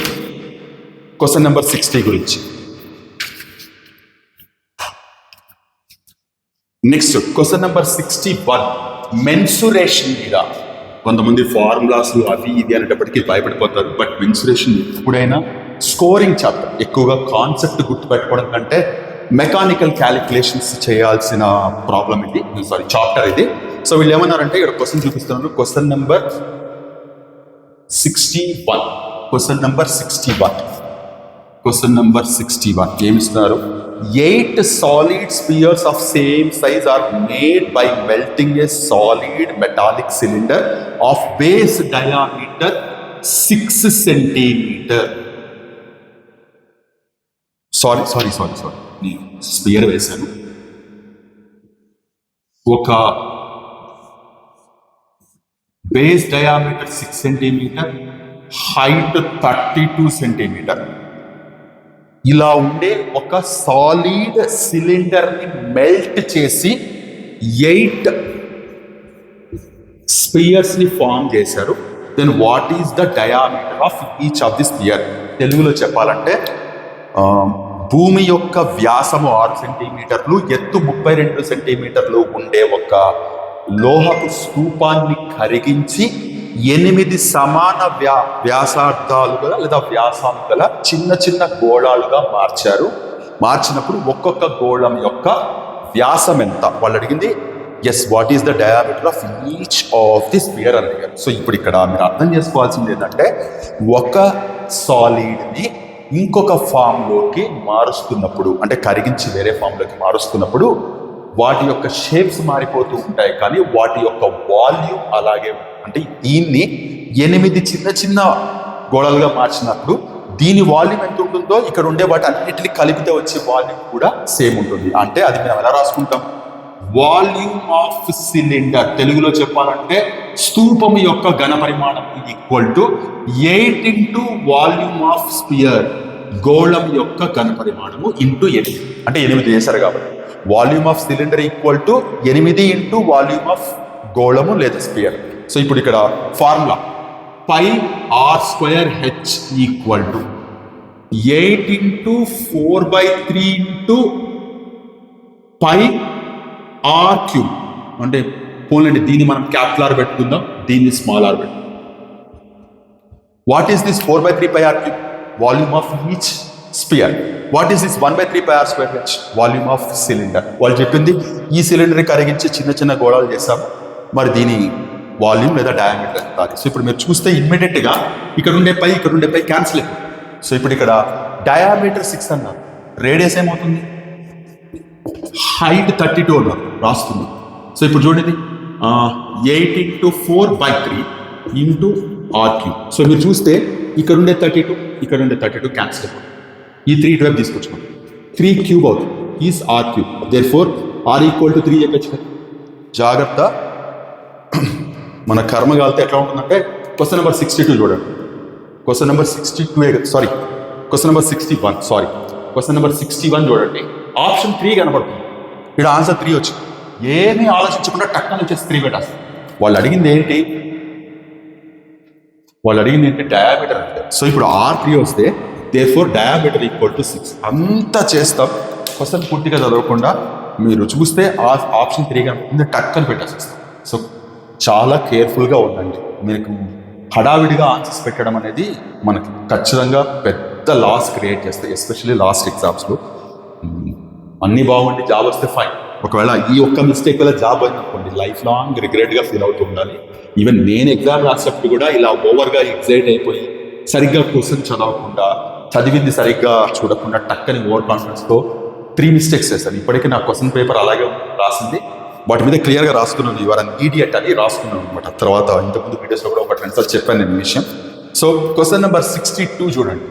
క్వశ్చన్ నెంబర్ 60 గురించి. నెక్స్ట్ క్వశ్చన్ నెంబర్ 61 మెన్సురేషన్ మీద. కొంతమంది ఫార్ములాస్ అవి ఇది అనేటప్పటికీ భయపడిపోతారు, బట్ మెన్సురేషన్ ఎప్పుడైనా స్కోరింగ్ చాప్టర్, ఎక్కువగా కాన్సెప్ట్ గుర్తుపెట్టుకోవడం కంటే మెకానికల్ క్యాలిక్యులేషన్స్ చేయాల్సిన ప్రాబ్లం ఇది, చాప్టర్ ఇది. సో వీళ్ళు ఏమన్నారంటే ఇక్కడ క్వశ్చన్ చూపిస్తున్నాను, క్వశ్చన్ నెంబర్ 61. క్వశ్చన్ నెంబర్ 61 ఏమి ఇస్తున్నారు? 8 solid spheres of same size are made by melting a solid metallic cylinder of base diameter 6 centimeter. Sorry నేను స్పియర్ వేశాను. ఒక base diameter 6 centimetre, height 32 centimetre, ఇలా ఉండే ఒక సాలిడ్ సిలిండర్ని మెల్ట్ చేసి 8 స్పియర్స్ని ఫామ్ చేశారు. Then what is the diameter of each of the sphere? తెలుగులో చెప్పాలంటే భూమి యొక్క వ్యాసము 6 సెంటీమీటర్లు, ఎత్తు 32 సెంటీమీటర్లు ఉండే ఒక లోహపు స్తూపాన్ని కరిగించి 8 సమాన వ్యాసార్థాలు గల లేదా వ్యాసాలు గల చిన్న చిన్న గోళాలుగా మార్చినప్పుడు ఒక్కొక్క గోళం యొక్క వ్యాసం ఎంత? వాళ్ళు అడిగింది what is the diameter of each of the spear అని అడిగారు. సో ఇప్పుడు ఇక్కడ మీరు అర్థం చేసుకోవాల్సింది ఏంటంటే ఒక సాలిడ్ని ఇంకొక ఫామ్లోకి మారుస్తున్నప్పుడు, అంటే కరిగించి వేరే ఫామ్లోకి మారుస్తున్నప్పుడు వాటి యొక్క షేప్స్ మారిపోతూ ఉంటాయి, కానీ వాటి యొక్క వాల్యూమ్ అలాగే. అంటే దీన్ని 8 చిన్న చిన్న గోళాలుగా మార్చినప్పుడు దీని వాల్యూమ్ ఎంత ఉంటుందో ఇక్కడ ఉండే వాటి అన్నిటిని కలిపితే వచ్చే వాల్యూమ్ కూడా సేమ్ ఉంటుంది. అంటే అది మేము ఎలా రాసుకుంటాం? వాల్యూమ్ ఆఫ్ సిలిండర్, తెలుగులో చెప్పాలంటే స్తూపం యొక్క ఘన పరిమాణం equal to 8 into volume of sphere, గోళం యొక్క ఘన పరిమాణము ఇంటూ 8, అంటే 8 చేశారు కాబట్టి volume of cylinder equal to 8 into volume of గోళము లేదా స్పియర్. సో ఇప్పుడు ఇక్కడ formula πr²h equal to 8 into 4/3 into πr³. అంటే పోలండి, దీన్ని మనం క్యాపిటల్ ఆర్ పెట్టుకుందాం, దీన్ని స్మాల్ ఆర్ పెట్టుకుందాం. What is this 4/3 πr³? Volume of each sphere. What is this 1/3 πr²h? Volume of cylinder. వాళ్ళు చెప్పింది ఈ సిలిండర్ కరిగించి చిన్న చిన్న గోళాలు చేస్తాము, మరి దీని వాల్యూమ్ లేదా డయామీటర్ ఎంత? సో ఇప్పుడు మీరు చూస్తే ఇమ్మీడియట్గా ఇక్కడ ఉండే పై క్యాన్సిల్ అయిపోతుంది. సో ఇప్పుడు ఇక్కడ డయామీటర్ 6 అన్నారు, రేడియస్ ఏమవుతుంది? హైట్ 32 అన్నారు, రాస్తుంది. సో ఇప్పుడు చూడండి 8 ఇంటూ 4/3 ఇంటూ r³. సో మీరు చూస్తే ఇక్కడ ఉండే 32 క్యాన్సిల్ అయిపోతుంది. ఈ 3 ఇటువైపు తీసుకొచ్చుకోండి, 3³ అవుతుంది, is r³. Therefore r equal to 3 చెప్పచ్చు కదా. జాగ్రత్త, మన కర్మ కాలితే ఎట్లా ఉంటుందంటే క్వశ్చన్ నెంబర్ 62 చూడండి. క్వశ్చన్ నెంబర్ 61 చూడండి. ఆప్షన్ 3 కనబడుతుంది, ఇక్కడ ఆన్సర్ 3 వచ్చింది. ఏమీ ఆలోచించకుండా టక్కన వచ్చేసి 3 పెట్టేస్తారు. వాళ్ళు అడిగింది ఏంటి? డయామీటర్ అంటే. సో ఇప్పుడు r3 వస్తే దేర్ఫోర్ డయామీటర్ ఈక్వల్ టు 6. అంతా చేస్తాం, క్వశ్చన్ పూర్తిగా చదవకుండా మీరు చూస్తే ఆప్షన్ 3 కనుక టక్కని పెట్టేస్తాం. సో చాలా కేర్ఫుల్గా ఉండండి. మీకు హడావిడిగా ఆన్సర్స్ పెట్టడం అనేది మనకి ఖచ్చితంగా పెద్ద లాస్ క్రియేట్ చేస్తాయి, ఎస్పెషల్లీ లాస్ట్ ఎగ్జామ్స్లో. అన్నీ బాగుండి జాబ్ వస్తే ఫైన్, ఒకవేళ ఈ ఒక్క మిస్టేక్ వల్ల జాబ్ అయిననుకోండి లైఫ్ లాంగ్ రిగ్రెట్గా ఫీల్ అవుతూ ఉండాలి. ఈవెన్ నేను ఎగ్జామ్ రాసేటప్పుడు కూడా ఇలా ఓవర్గా ఎగ్జైట్ అయిపోయి సరిగ్గా క్వశ్చన్ చదవకుండా, చదివింది సరిగ్గా చూడకుండా టక్కని ఓవర్ కాన్ఫిడెన్స్తో 3 మిస్టేక్స్ చేశాను. ఇప్పటికీ నా క్వశ్చన్ పేపర్ అలాగే రాసింది, వాటి మీద క్లియర్గా రాస్తున్నాను, యువర్ అన్ ఈడియట్ అని రాస్తున్నాను అనమాట. తర్వాత ఇంతకుముందు వీడియోస్లో కూడా ఒక 2 సార్లు చెప్పాను నేను ఈ విషయం. సో క్వశ్చన్ నెంబర్ 62 చూడండి.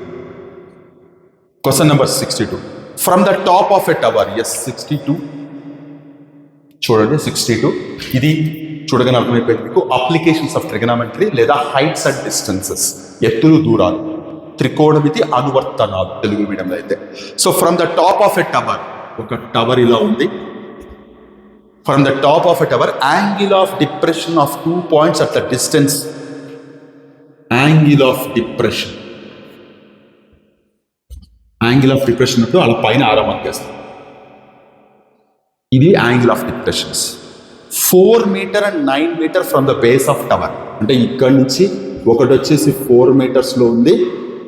Question number 62, from the top of a tower. 62 చూడండి. 62 ఇది చూడగానే అర్థమైపోయింది మీకు. అప్లికేషన్స్ ఆఫ్ ట్రిగనామెట్రీ లేదా హైట్స్ అండ్ డిస్టెన్సెస్, ఎత్తులు దూరాలు, త్రికోణమితి అనువర్తనాలు తెలుగు మీడియంలో అయితే. So from the top of a tower, ఒక టవర్ ఇలా ఉంది. From the top of a tower, angle of depression of 2 points at the distance. Angle of depression, angle of depression అప్పుడు అలా పైన ఆరం అంకేస్తాం. ఇది angle of depressions. 4 metre and 9 metre from the base of tower. అంటే ఇక్కడ నుంచి ఒకటి వచ్చేసి 4 మీటర్స్లో ఉంది,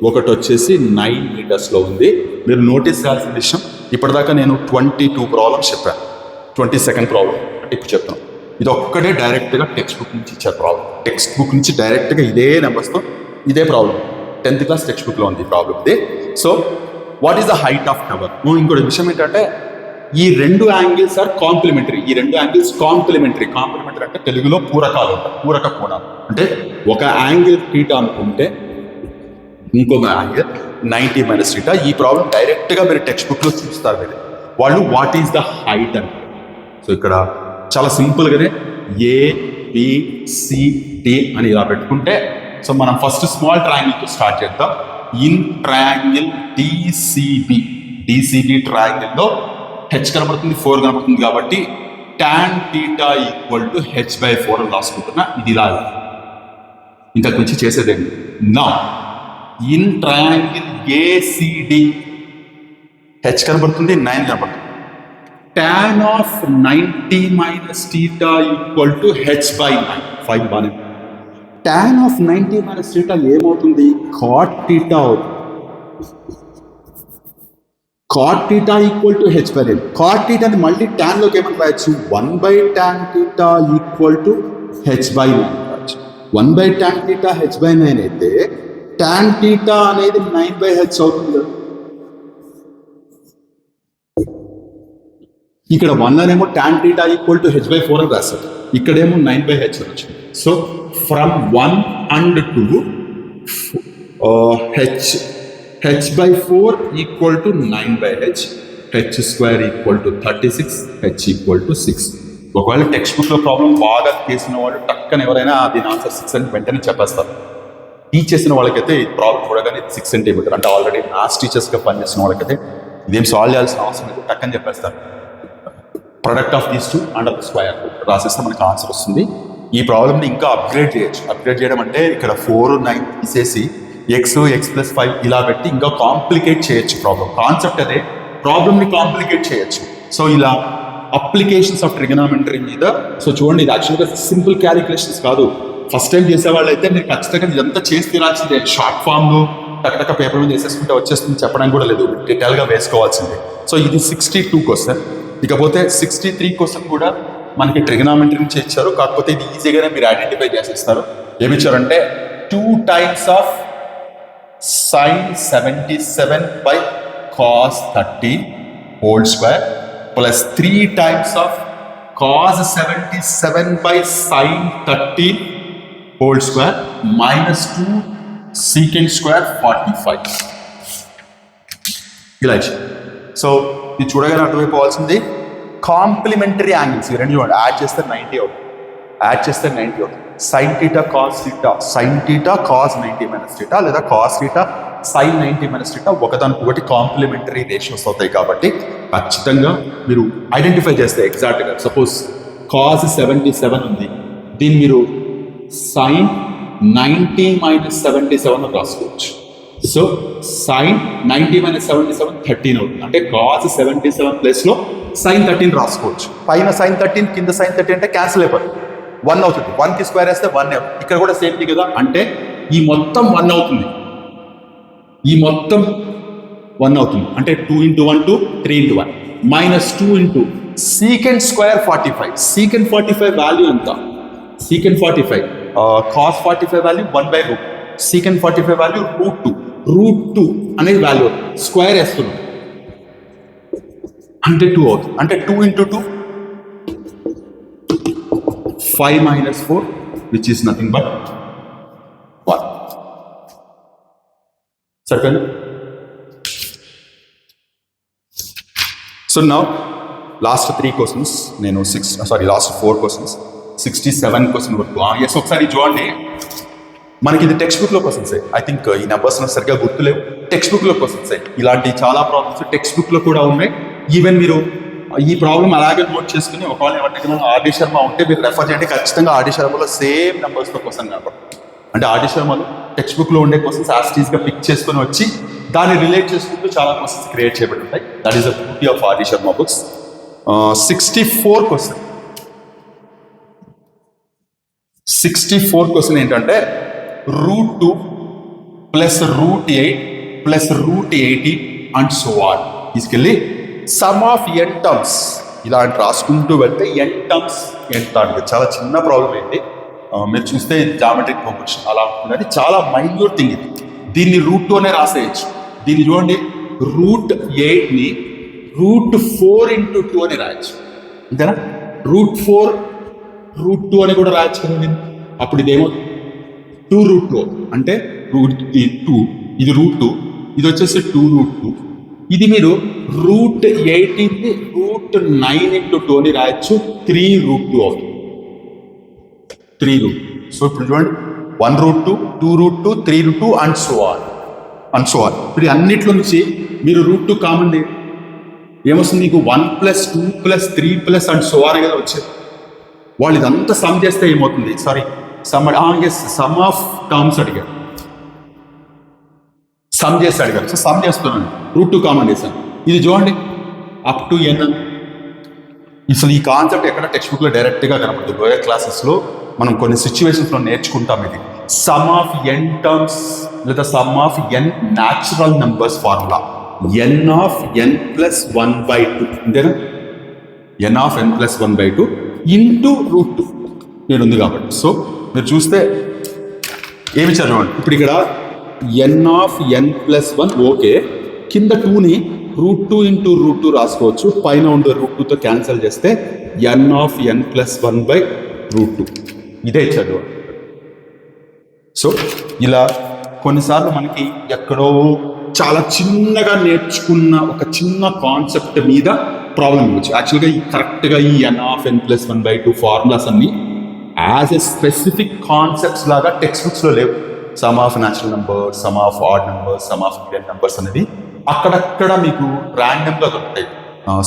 ఒకటి వచ్చేసి 9 మీటర్స్లో ఉంది. మీరు నోటీస్ చేయాల్సిన విషయం, ఇప్పటిదాకా నేను 22 ప్రాబ్లమ్స్ చెప్పాను. 22nd ప్రాబ్లం అంటే ఇప్పుడు చెప్తాను. ఇది ఒక్కటే డైరెక్ట్గా టెక్స్ట్ బుక్ నుంచి ఇచ్చారు ప్రాబ్లం. టెక్స్ట్ బుక్ నుంచి డైరెక్ట్గా ఇదే నెంబర్స్తో ఇదే ప్రాబ్లం 10th క్లాస్ టెక్స్ట్ బుక్లో ఉంది ఈ ప్రాబ్లం ఇది. So what is the height of tower? ఇంకోటి విషయం ఏంటంటే ఈ 2 యాంగిల్స్ ఆర్ కాంప్లిమెంటరీ. ఈ 2 యాంగిల్స్ కాంప్లిమెంటరీ. కాంప్లిమెంటరీ అంటే తెలుగులో పూరకాలు ఉంటాయి, పూరక కోణాలు. అంటే ఒక యాంగిల్ థీటా అనుకుంటే ఇంకొక యాంగిల్ 90 మైనస్ థీటా. ఈ ప్రాబ్లం డైరెక్ట్గా మీరు టెక్స్ట్ బుక్లో చూస్తారు మీరు. వాళ్ళు వాట్ ఈస్ ద హైట్ అని. సో ఇక్కడ చాలా సింపుల్గానే ABCD అని ఇలా పెట్టుకుంటే, సో మనం ఫస్ట్ స్మాల్ ట్రయాంగిల్తో స్టార్ట్ చేద్దాం. ఇన్ ట్రయాంగిల్ DCB ట్రయాంగిల్లో H కనబడుతుంది, 4 కనబడుతుంది కాబట్టి tan θ = H/4 అని రాసుకుంటున్నా. ఇది ఇలా ఇంతకు మించి చేసేదేంటి. నా ఇన్ ట్రయాంగిల్ ACD H కనబడుతుంది, 9 కనబడుతుంది. tan of 90 minus θ = H/9. 5 బానే. tan of 90 minus θ ఏమవుతుంది? cot θ అవుతుంది. cot θ = H/9. cot θ ని మళ్ళీ tan లోకి ఏమని రాయొచ్చు? 1/tan θ = H/9 రాయొచ్చు. 1/tan θ H/9 అయితే tan θ అనేది 9/H అవుతుంది కదా. ఇక్కడ 1 అనేమో tan θ = H/4 అని రాశారు, ఇక్కడేమో 9/H వచ్చింది. So from 1 and 2 H/4 = 9/H, H² = 36, H = 6. ఒకవేళ టెక్స్ట్ బుక్లో ప్రాబ్లం బాగా చేసిన వాళ్ళు టక్కన ఎవరైనా దీని ఆన్సర్ 6 అని వెంటనే చెప్పేస్తారు. టీచ్ చేసిన వాళ్ళకైతే ఈ ప్రాబ్లం చూడగానే 6 సెంటీమీటర్ అంటే ఆల్రెడీ మ్యాథ్స్ టీచర్స్గా పనిచేసిన వాళ్ళకైతే ఇదేం సాల్వ్ చేయాల్సిన అవసరం లేదు, టక్కని చెప్పేస్తారు. Product of these 2 and the square రాసేస్తే మనకు ఆన్సర్ వస్తుంది. ఈ ప్రాబ్లమ్ని ఇంకా అప్గ్రేడ్ చేయొచ్చు. అప్గ్రేడ్ చేయడం అంటే ఇక్కడ 4, 9 తీసేసి x+5 ఇలా పెట్టి ఇంకా కాంప్లికేట్ చేయొచ్చు ప్రాబ్లం. కాన్సెప్ట్ అదే, ప్రాబ్లమ్ని కాంప్లికేట్ చేయొచ్చు. సో ఇలా అప్లికేషన్స్ ఆఫ్ ట్రిగనామెట్రీ మీద. సో చూడండి, ఇది యాక్చువల్గా సింపుల్ క్యాలిక్యులేషన్స్ కాదు. ఫస్ట్ టైం చేసేవాళ్ళు అయితే మీరు ఖచ్చితంగా ఇదంతా చేసి తీరాల్సిందే. షార్ట్ ఫామ్లో టక్క పేపర్ మీద వేసేసుకుంటే వచ్చేస్తుంది చెప్పడానికి కూడా లేదు, డీటెయిల్గా వేసుకోవాల్సిందే. సో ఇది 62 క్వశ్చన్. ఇకపోతే 63 క్వశ్చన్ కూడా మనకి ట్రిగనామెట్రీ నుంచి ఇచ్చారు, కాకపోతే ఇది ఈజీగానే మీరు ఐడెంటిఫై చేసేస్తారు. ఏమి ఇచ్చారంటే 2 times of sin 77 / cos 30 whole square plus 3 times of cos 77 / sin 30 whole square minus 2 secant square 45. ఇలా ఇచ్చారు. సో ఇది చూడగానే అర్థమైపోవాల్సింది కాంప్లిమెంటరీ యాంగిల్స్. ఈ రెండు చూడండి, యాడ్ చేస్తే 90 అవుతుంది, యాడ్ చేస్తే 90 అవుతుంది. sin θ cos θ, sin θ cos 90 minus θ లేదా cos θ sin 90 minus θ ఒకదానికొకటి కాంప్లిమెంటరీ రేషియోస్ అవుతాయి. కాబట్టి ఖచ్చితంగా మీరు ఐడెంటిఫై చేస్తే ఎగ్జాక్ట్గా సపోజ్ cos 77 ఉంది, దీన్ని మీరు sin 90 minus 77 అని రాసుకోవచ్చు. సో sin 90 minus 77 13 అవుతుంది. అంటే cos 77 ప్లేస్లో sin 13 రాసుకోవచ్చు. పైన sin 13 కింద sin 30 అంటే క్యాన్సిల్ అయిపోతుంది. 1 అవుతుంది. 1కి స్క్వేర్ వేస్తే 1 ఇక్కడ కూడా సేమ్ థింగ్ కదా, అంటే ఈ మొత్తం 1 అవుతుంది, ఈ మొత్తం 1 అవుతుంది, అంటే 2 into 1 2, 3 into 1 -2 into secant square 45. secant 45 value ఎంత? secant 45 cos 45 value 1/√. secant 45 value √2 అనేది వాల్యూ స్క్వేర్ వేస్తున్నాం అంటే 2 అవుతుంది, అంటే 2 into 2 5 - 4 which is nothing but 1. సరిపోయింది. సో నౌ లాస్ట్ 3 క్వశ్చన్స్, నేను లాస్ట్ 4 క్వశ్చన్స్, 67 క్వశ్చన్ వరకు. ఎస్, ఒకసారి చూడండి. మనకి ఇది టెక్స్ట్ బుక్ లో క్వశ్చన్స్. ఐ థింక్ ఈ నెంబర్స్ నాకు సరిగ్గా గుర్తులేవు. టెక్స్ట్ బుక్ లో క్వశ్చన్స్ ఇలాంటి చాలా ప్రాబ్లమ్స్ టెక్స్ట్ బుక్ లో కూడా ఉన్నాయి. ఈవెన్ మీరు ఈ ప్రాబ్లం అలాగే నోట్ చేసుకుని ఒకవేళ ఎవరికైనా ఆర్డి శర్మ ఉంటే మీరు రెఫర్ చేయండి. ఖచ్చితంగా ఆర్డి శర్మలో సేమ్ నెంబర్స్తో క్వశ్చన్ కాబట్టి, అంటే ఆర్డి శర్మలో టెక్స్ట్ బుక్ లో ఉండే క్వశ్చన్స్ యాస్టీస్ గా పిక్ చేసుకుని వచ్చి దాన్ని రిలేట్ చేసుకుంటూ చాలా క్వశ్చన్స్ క్రియేట్ చేయబడి ఉంటాయి. That is the beauty of RD Sharma books. 64 question. 64 question ఏంటంటే √2 + √8 + √80 అండ్ సో ఆన్ తీసుకెళ్ళి సమ్ ఆఫ్ n టర్మ్స్ ఇలాంటి రాసుకుంటూ వెళ్తే n టర్మ్స్ ఎంత అంటే చాలా చిన్న ప్రాబ్లం ఏంటి. మీరు చూస్తే జామెట్రిక్ ప్రోగ్రెషన్ అలా ఉంటుంది, అది చాలా మైన్యూట్ థింగ్ ఇది. దీన్ని √2 అనే రాసేయచ్చు. దీన్ని చూడండి, √8ని √4 into 2 అని రాయొచ్చు, అంతేనా? √4 √2 అని కూడా రాయొచ్చు కదా నేను. అప్పుడు ఇదేమో 2√2 అంటే √2, ఇది √2, ఇది వచ్చేసి 2√2. ఇది మీరు √18ని √9 into 2 అని రాయొచ్చు, 3√2 అవుతుంది. 3√2. సో ఇప్పుడు చూడండి, 1√2, 2√2, 3√2 అండ్ సో ఆన్. ఇప్పుడు అన్నిట్లో నుంచి మీరు √2 కామన్ ఏమొస్తుంది? మీకు 1 + 2 + 3 + అండ్ సో ఆన్ కదా వచ్చేది. వాళ్ళు ఇదంతా సమ్ చేస్తే ఏమవుతుంది? సమ్ ఆఫ్ టర్మ్స్ అడిగారు, సమ్ చేసి అడిగారు. సో సమ్ చేస్తున్నాను, √2 కామన్ చేశాను. ఇది చూడండి, అప్ టు n. అసలు ఈ కాన్సెప్ట్ ఎక్కడ టెక్స్ట్ బుక్ లో డైరెక్ట్ గా కనబడుతుంది. లోయర్ క్లాసెస్ లో మనం కొన్ని సిచ్యువేషన్స్ లో నేర్చుకుంటాం. ఇది సమ్ ఆఫ్ n టర్మ్స్ లేదా some of n natural numbers formula, n of n + 1/2, అంతేనా? n of n + 1/2 ఇంటూ √2 నేను ఉంది కాబట్టి. సో మీరు చూస్తే ఏమి చదవండి, ఇప్పుడు ఇక్కడ n of n + 1 ఓకే, కింద 2ని √2 into √2 రాసుకోవచ్చు, పైన ఉండే √2తో క్యాన్సిల్ చేస్తే n of n + 1/√2 ఇదే చదవండి. సో ఇలా కొన్నిసార్లు మనకి ఎక్కడో చాలా చిన్నగా నేర్చుకున్న ఒక చిన్న కాన్సెప్ట్ మీద ప్రాబ్లం ఇవ్వచ్చు. యాక్చువల్గా కరెక్ట్గా ఈ n of n + 1/2 ఫార్ములాస్ అన్ని యాజ్ ఎ స్పెసిఫిక్ కాన్సెప్ట్స్ లాగా టెక్స్ట్ బుక్స్లో లేవు. Some of natural numbers, some of odd numbers, some of even numbers అనేది అక్కడక్కడ మీకు ర్యాండమ్గా దొరుకుతాయి.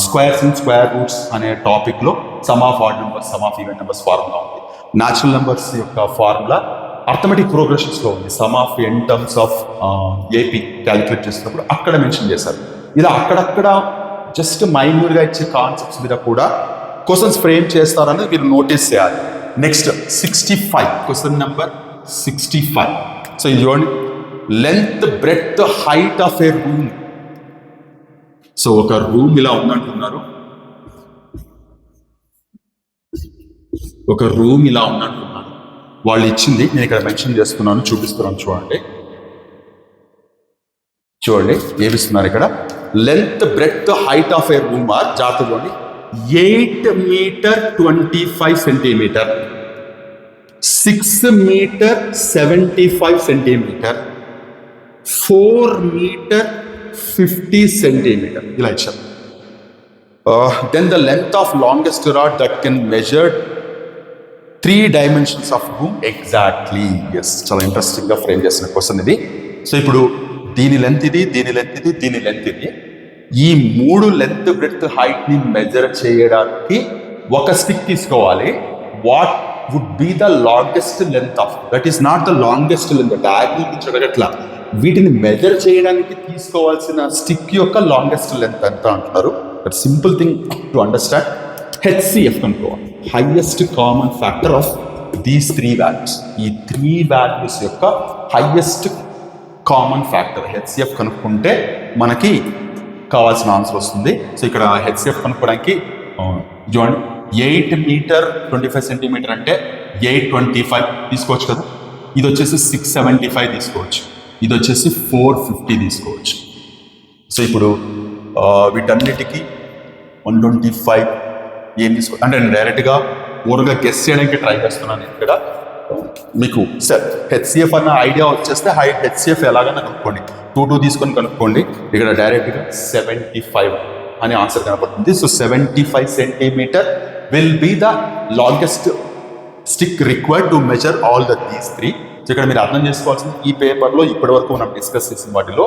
స్క్వేర్స్ అండ్ స్క్వేర్ రూట్స్ అనే టాపిక్లో some of odd numbers, some of even numbers formula ఉంది. న్యాచురల్ నంబర్స్ యొక్క ఫార్ములా అర్థమెటిక్ ప్రోగ్రెషన్స్లో ఉంది. Some of n terms of AP calculate చేసినప్పుడు అక్కడ మెన్షన్ చేశారు. ఇలా అక్కడక్కడ జస్ట్ మైన్యూట్గా ఇచ్చే కాన్సెప్ట్స్ మీద కూడా క్వశ్చన్స్ ఫ్రేమ్ చేస్తారని మీరు నోటీస్ చేయాలి. Next 65 question number 65. సో ఇది చూడండి, length breadth height of a room. So ఒక రూమ్ ఇలా ఉందంటున్నారు, ఒక రూమ్ ఇలా ఉందంటున్నారు. వాళ్ళు ఇచ్చింది నేను ఇక్కడ మెన్షన్ చేస్తున్నాను, చూపిస్తున్నాను. చూడండి ఏమిస్తున్నారు ఇక్కడ. Length breadth height of a room are, జాగ్రత్త చూడండి, 8 meter 25 centimeter, 6 meter 75 centimeter, 4 meter 50 centimeter ఇలా ఇచ్చారు. Then the length of longest rod that can measure 3 dimensions of room exactly. Yes, చాలా ఇంట్రెస్టింగ్ గా ఫ్రేమ్ చేసిన క్వశ్చన్ ఇది. సో ఇప్పుడు దీని లెంత్ ఇది, దీని లెంత్ ఇది, దీని లెంత్ ఇది. ఈ 3 లెంత్ బ్రెడ్త్ హైట్ ని మెజర్ చేయడానికి ఒక స్టిక్ తీసుకోవాలి. What would be the longest length of, that is not the longest length, diagonal నుంచి అడగట్లా, వీటిని మెజర్ చేయడానికి తీసుకోవాల్సిన స్టిక్ యొక్క లాంగెస్ట్ లెంత్ ఎంత అంటున్నారు. That simple thing to understand. HCF కనుక్కోవాలి, highest common factor of these 3 values. ఈ 3 వాల్యూస్ యొక్క హైయెస్ట్ కామన్ ఫ్యాక్టర్ హెచ్సిఎఫ్ కనుక్కుంటే మనకి కావాల్సిన ఆన్సర్ వస్తుంది. సో ఇక్కడ హెచ్సిఎఫ్ కనుక్కోవడానికి చూడండి, 8 మీటర్ 25 సెంటీమీటర్ అంటే 825 తీసుకోవచ్చు కదా. ఇది వచ్చేసి 675 తీసుకోవచ్చు, ఇది వచ్చేసి 450 తీసుకోవచ్చు. సో ఇప్పుడు వీటన్నిటికీ 125 ఏం తీసుకోవచ్చు అంటే నేను డైరెక్ట్గా ఓవర్గా గెస్ చేయడానికి ట్రై చేస్తున్నాను. ఇక్కడ మీకు సార్ హెచ్సిఎఫ్ అన్న ఐడియా వచ్చేస్తే హెచ్సిఎఫ్ ఎలాగైనా కనుక్కోండి, 2 తీసుకొని కనుక్కోండి. ఇక్కడ డైరెక్ట్గా 75 అనే ఆన్సర్ కనపడుతుంది. So 75 centimetre will be the longest stick required to measure all these 3. So ఇక్కడ మీరు అర్థం చేసుకోవాల్సింది, ఈ పేపర్లో ఇప్పటి వరకు మనం డిస్కస్ చేసిన వాటిలో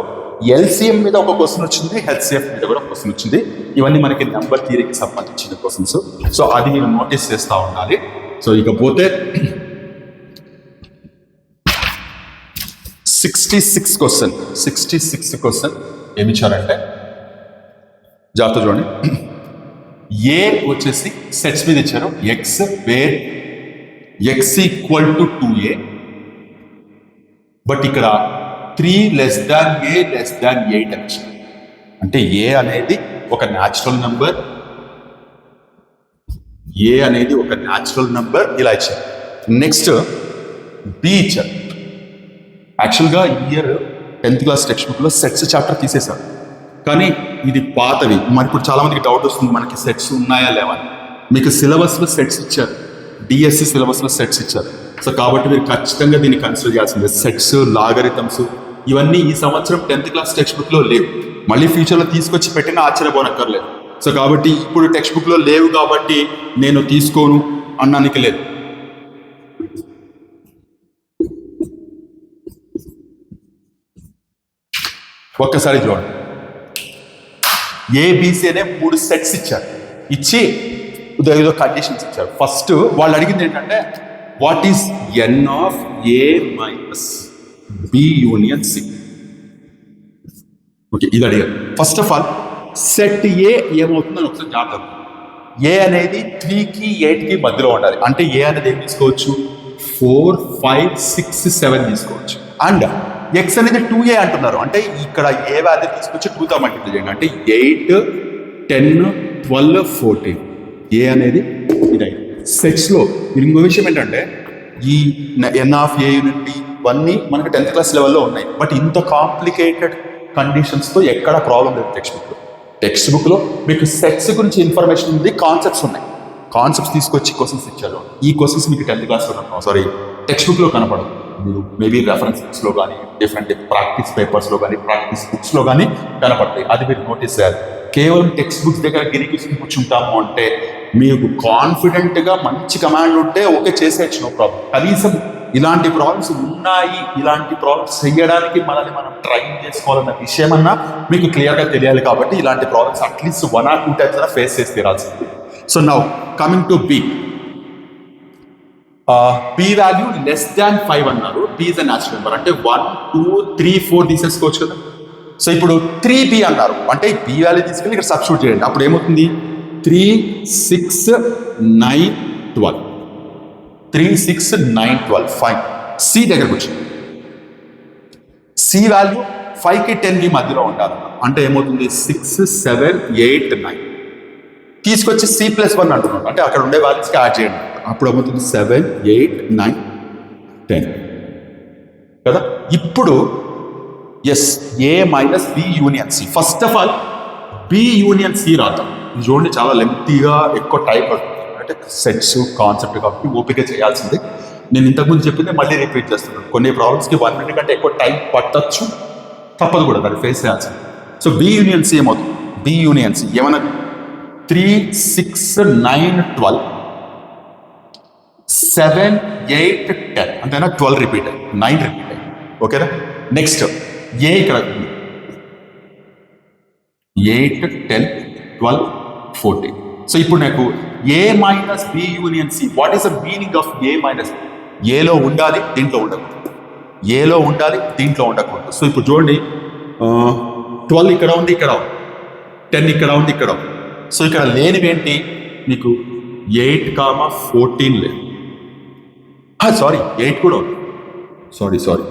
ఎల్సిఎం మీద ఒక క్వశ్చన్ వచ్చింది, హెచ్సిఎఫ్ మీద కూడా క్వశ్చన్ వచ్చింది. ఇవన్నీ మనకి నెంబర్ థియరీకి సంబంధించిన క్వశ్చన్స్. సో అది మీరు నోటీస్ చేస్తూ ఉండాలి. సో ఇకపోతే 66 క్వశ్చన్ ఏమి ఇచ్చారంటే జాగ్రత్త చూడండి. ఏ వచ్చేసి సెట్స్ మీద ఇచ్చారు, x where x equal to 2a, but ఇక్కడ 3 లెస్ దాన్ ఏ లెస్ దాన్ 8 అని ఇచ్చారు. అంటే ఏ అనేది ఒక న్యాచురల్ నంబర్, ఏ అనేది ఒక న్యాచురల్ నంబర్ ఇలా ఇచ్చారు. నెక్స్ట్ బి ఇచ్చారు. యాక్చువల్గా ఇయర్ 10th క్లాస్ టెక్స్ట్ బుక్లో సెట్స్ చాప్టర్ తీసేశారు, కానీ ఇది పాతవి. మరి ఇప్పుడు చాలా మందికి డౌట్ వస్తుంది, మనకి సెట్స్ ఉన్నాయా లేవా. మీకు సిలబస్లో సెట్స్ ఇచ్చారు, డిఎస్సి సిలబస్లో సెట్స్ ఇచ్చారు. సో కాబట్టి మీరు ఖచ్చితంగా దీన్ని కన్సిడర్ చేయాల్సిందే. సెట్స్, లాగరిథమ్స్ ఇవన్నీ ఈ సంవత్సరం 10th క్లాస్ టెక్స్ట్ బుక్లో లేవు, మళ్ళీ ఫ్యూచర్లో తీసుకొచ్చి పెట్టినా ఆశ్చర్యపోనక్కర్లేదు. సో కాబట్టి ఇప్పుడు టెక్స్ట్ బుక్లో లేవు కాబట్టి నేను తీసుకోను అన్నానికి లేదు. ఒక్కసారి చూడండి, ఏబిసి అనే 3 సెట్స్ ఇచ్చారు, ఇచ్చి ఏదో కండిషన్స్ ఇచ్చారు. ఫస్ట్ వాళ్ళు అడిగింది ఏంటంటే what is n of A minus B union C. Okay, ఇది అడిగారు. First of all set A ఏమవుతుందని ఒకసారి జాగ్రత్త. ఏ అనేది 3కి 8కి మధ్యలో ఉండాలి. అంటే ఏ అనేది ఏం తీసుకోవచ్చు, 4, 5, 6, 7 తీసుకోవచ్చు. అండ్ ఎక్స్ అనేది 2a అంటున్నారు, అంటే ఇక్కడ ఏ వాల్యూ తీసుకొచ్చి 2తో మల్టిప్లై చేయండి. అంటే 8, 10, 12, 14 ఏ అనేది ఇది. సెట్స్లో మీరు ఇంకో విషయం ఏంటంటే ఈ ఎన్ ఆఫ్ ఏ యూనిట్ బి ఇవన్నీ మనకి 10th క్లాస్ లెవెల్లో ఉన్నాయి, బట్ ఇంత కాంప్లికేటెడ్ కండిషన్స్తో ఎక్కడ ప్రాబ్లం లేదు టెక్స్ట్ బుక్లో మీకు సెట్స్ గురించి ఇన్ఫర్మేషన్ ఉంది, కాన్సెప్ట్స్ ఉన్నాయి. కాన్సెప్ట్స్ తీసుకొచ్చి క్వశ్చన్స్ ఇచ్చారు. ఈ క్వశ్చన్స్ మీకు 10th క్లాస్లో టెక్స్ట్ బుక్లో కనపడదు. మీరు మేబీ రెఫరెన్స్ బుక్స్లో కానీ డిఫరెంట్ ప్రాక్టీస్ పేపర్స్లో కానీ ప్రాక్టీస్ బుక్స్లో కానీ కనపడతాయి. అది మీరు నోటీస్ చేయాలి. కేవలం టెక్స్ట్ బుక్స్ దగ్గర గిరికిసుకుని కూర్చుంటాము అంటే మీకు కాన్ఫిడెంట్గా మంచి కమాండ్ ఉంటే ఓకే చేసేయచ్చు, నో ప్రాబ్లం. కనీసం ఇలాంటి ప్రాబ్లమ్స్ ఉన్నాయి, ఇలాంటి ప్రాబ్లమ్స్ చేయడానికి మనల్ని మనం ట్రైన్ చేసుకోవాలన్న విషయం అన్నా మీకు క్లియర్గా తెలియాలి. కాబట్టి ఇలాంటి ప్రాబ్లమ్స్ అట్లీస్ట్ 1 or 2 times అయినా ఫేస్ చేసి తీరాల్సింది. So now coming to b, b value less than 5 అన్నారు. B is a natural number, అంటే 1, 2, 3, 4 తీసేసుకోవచ్చు కదా. సో ఇప్పుడు 3b అన్నారు, అంటే బి వాల్యూ తీసుకెళ్ళి ఇక్కడ సబ్స్టిట్యూట్ చేయండి. అప్పుడు ఏమవుతుంది, 3, 6, 9, 12 3, 6, 9, 12 ఫైన్. సి దగ్గరకు వచ్చింది. సి వాల్యూ 5కి 10కి మధ్యలో ఉండాలి. అంటే ఏమవుతుంది, 6, 7, 8, 9 తీసుకొచ్చి C+1 అంటున్నాడు, అంటే అక్కడ ఉండే వాల్యూస్కి యాడ్ చేయండి. అప్పుడు ఏమవుతుంది, 7, 8, 9, 10 కదా. ఇప్పుడు yes, A minus B union C. First of all B union C రాద్దాం. చూడండి, చాలా లెంగ్తీగా ఎక్కువ టైం పడుతుంది, అంటే సెట్స్ కాన్సెప్ట్ కాబట్టి ఓపిక చేయాల్సింది. నేను ఇంతకుముందు చెప్పింది మళ్ళీ రిపీట్ చేస్తున్నాను. కొన్ని ప్రాబ్లమ్స్కి 1 minute కంటే ఎక్కువ టైం పట్టచ్చు, తప్పదు కూడా, దాన్ని ఫేస్ చేయాల్సింది. సో బి యూనియన్ సి ఏమవుతుంది, బి యూనియన్ సి ఏమన్నది, 3, 6, 9, 12 7, 8, 10 అంతేనా. 12 రిపీట్ అయ్యి 9 రిపీట్ అయ్యి, ఓకేనా. నెక్స్ట్ ఏ ఇక్కడ 8, 10, 12, 14. సో ఇప్పుడు నాకు a minus B union c, what is the meaning of A minus b? ఏలో ఉండాలి, దీంట్లో ఉండకూడదు, ఏలో ఉండాలి, దీంట్లో ఉండకూడదు. సో ఇప్పుడు చూడండి, 12 ఇక్కడ ఉంది, ఇక్కడ ఉంది, 10 ఇక్కడ ఉంది, ఇక్కడ ఉంది. సో ఇక్కడ లేనివి ఏంటి, మీకు 8,14 లేదు. సారీ 8 కూడా ఉంది. Sorry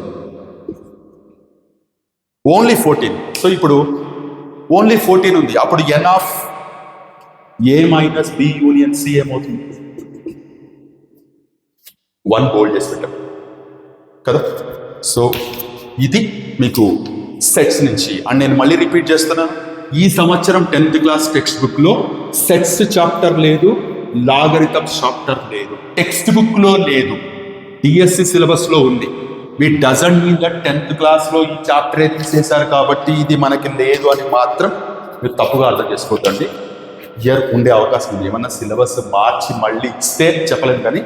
only 14. సో ఇప్పుడు ఓన్లీ 14 ఉంది. అప్పుడు n of A minus B union c ఏమవుతుంది? 1 బోల్డ్ చేసి పెట్టాం కదా. సో ఇది మీకు సెట్స్ నుంచి. అండ్ నేను మళ్ళీ రిపీట్ చేస్తున్నాను, ఈ సంవత్సరం 10th క్లాస్ టెక్స్ట్ బుక్ లో సెట్స్ చాప్టర్ లేదు, లాగరిథమ్స్ చాప్టర్ లేదు, టెక్స్ట్ బుక్ లో లేదు, డిఎస్సి సిలబస్ లో ఉంది. మీ doesn't mean that 10th class లో ఈ చాప్టరే తీసేశారు కాబట్టి ఇది మనకి లేదు అని మాత్రం మీరు తప్పుగా అర్థం చేసుకోవద్దండి. ఇయర్ ఉండే అవకాశం ఉంది. ఏమన్నా సిలబస్ మార్చి మళ్ళీ ఇస్తే చెప్పలేదు, కానీ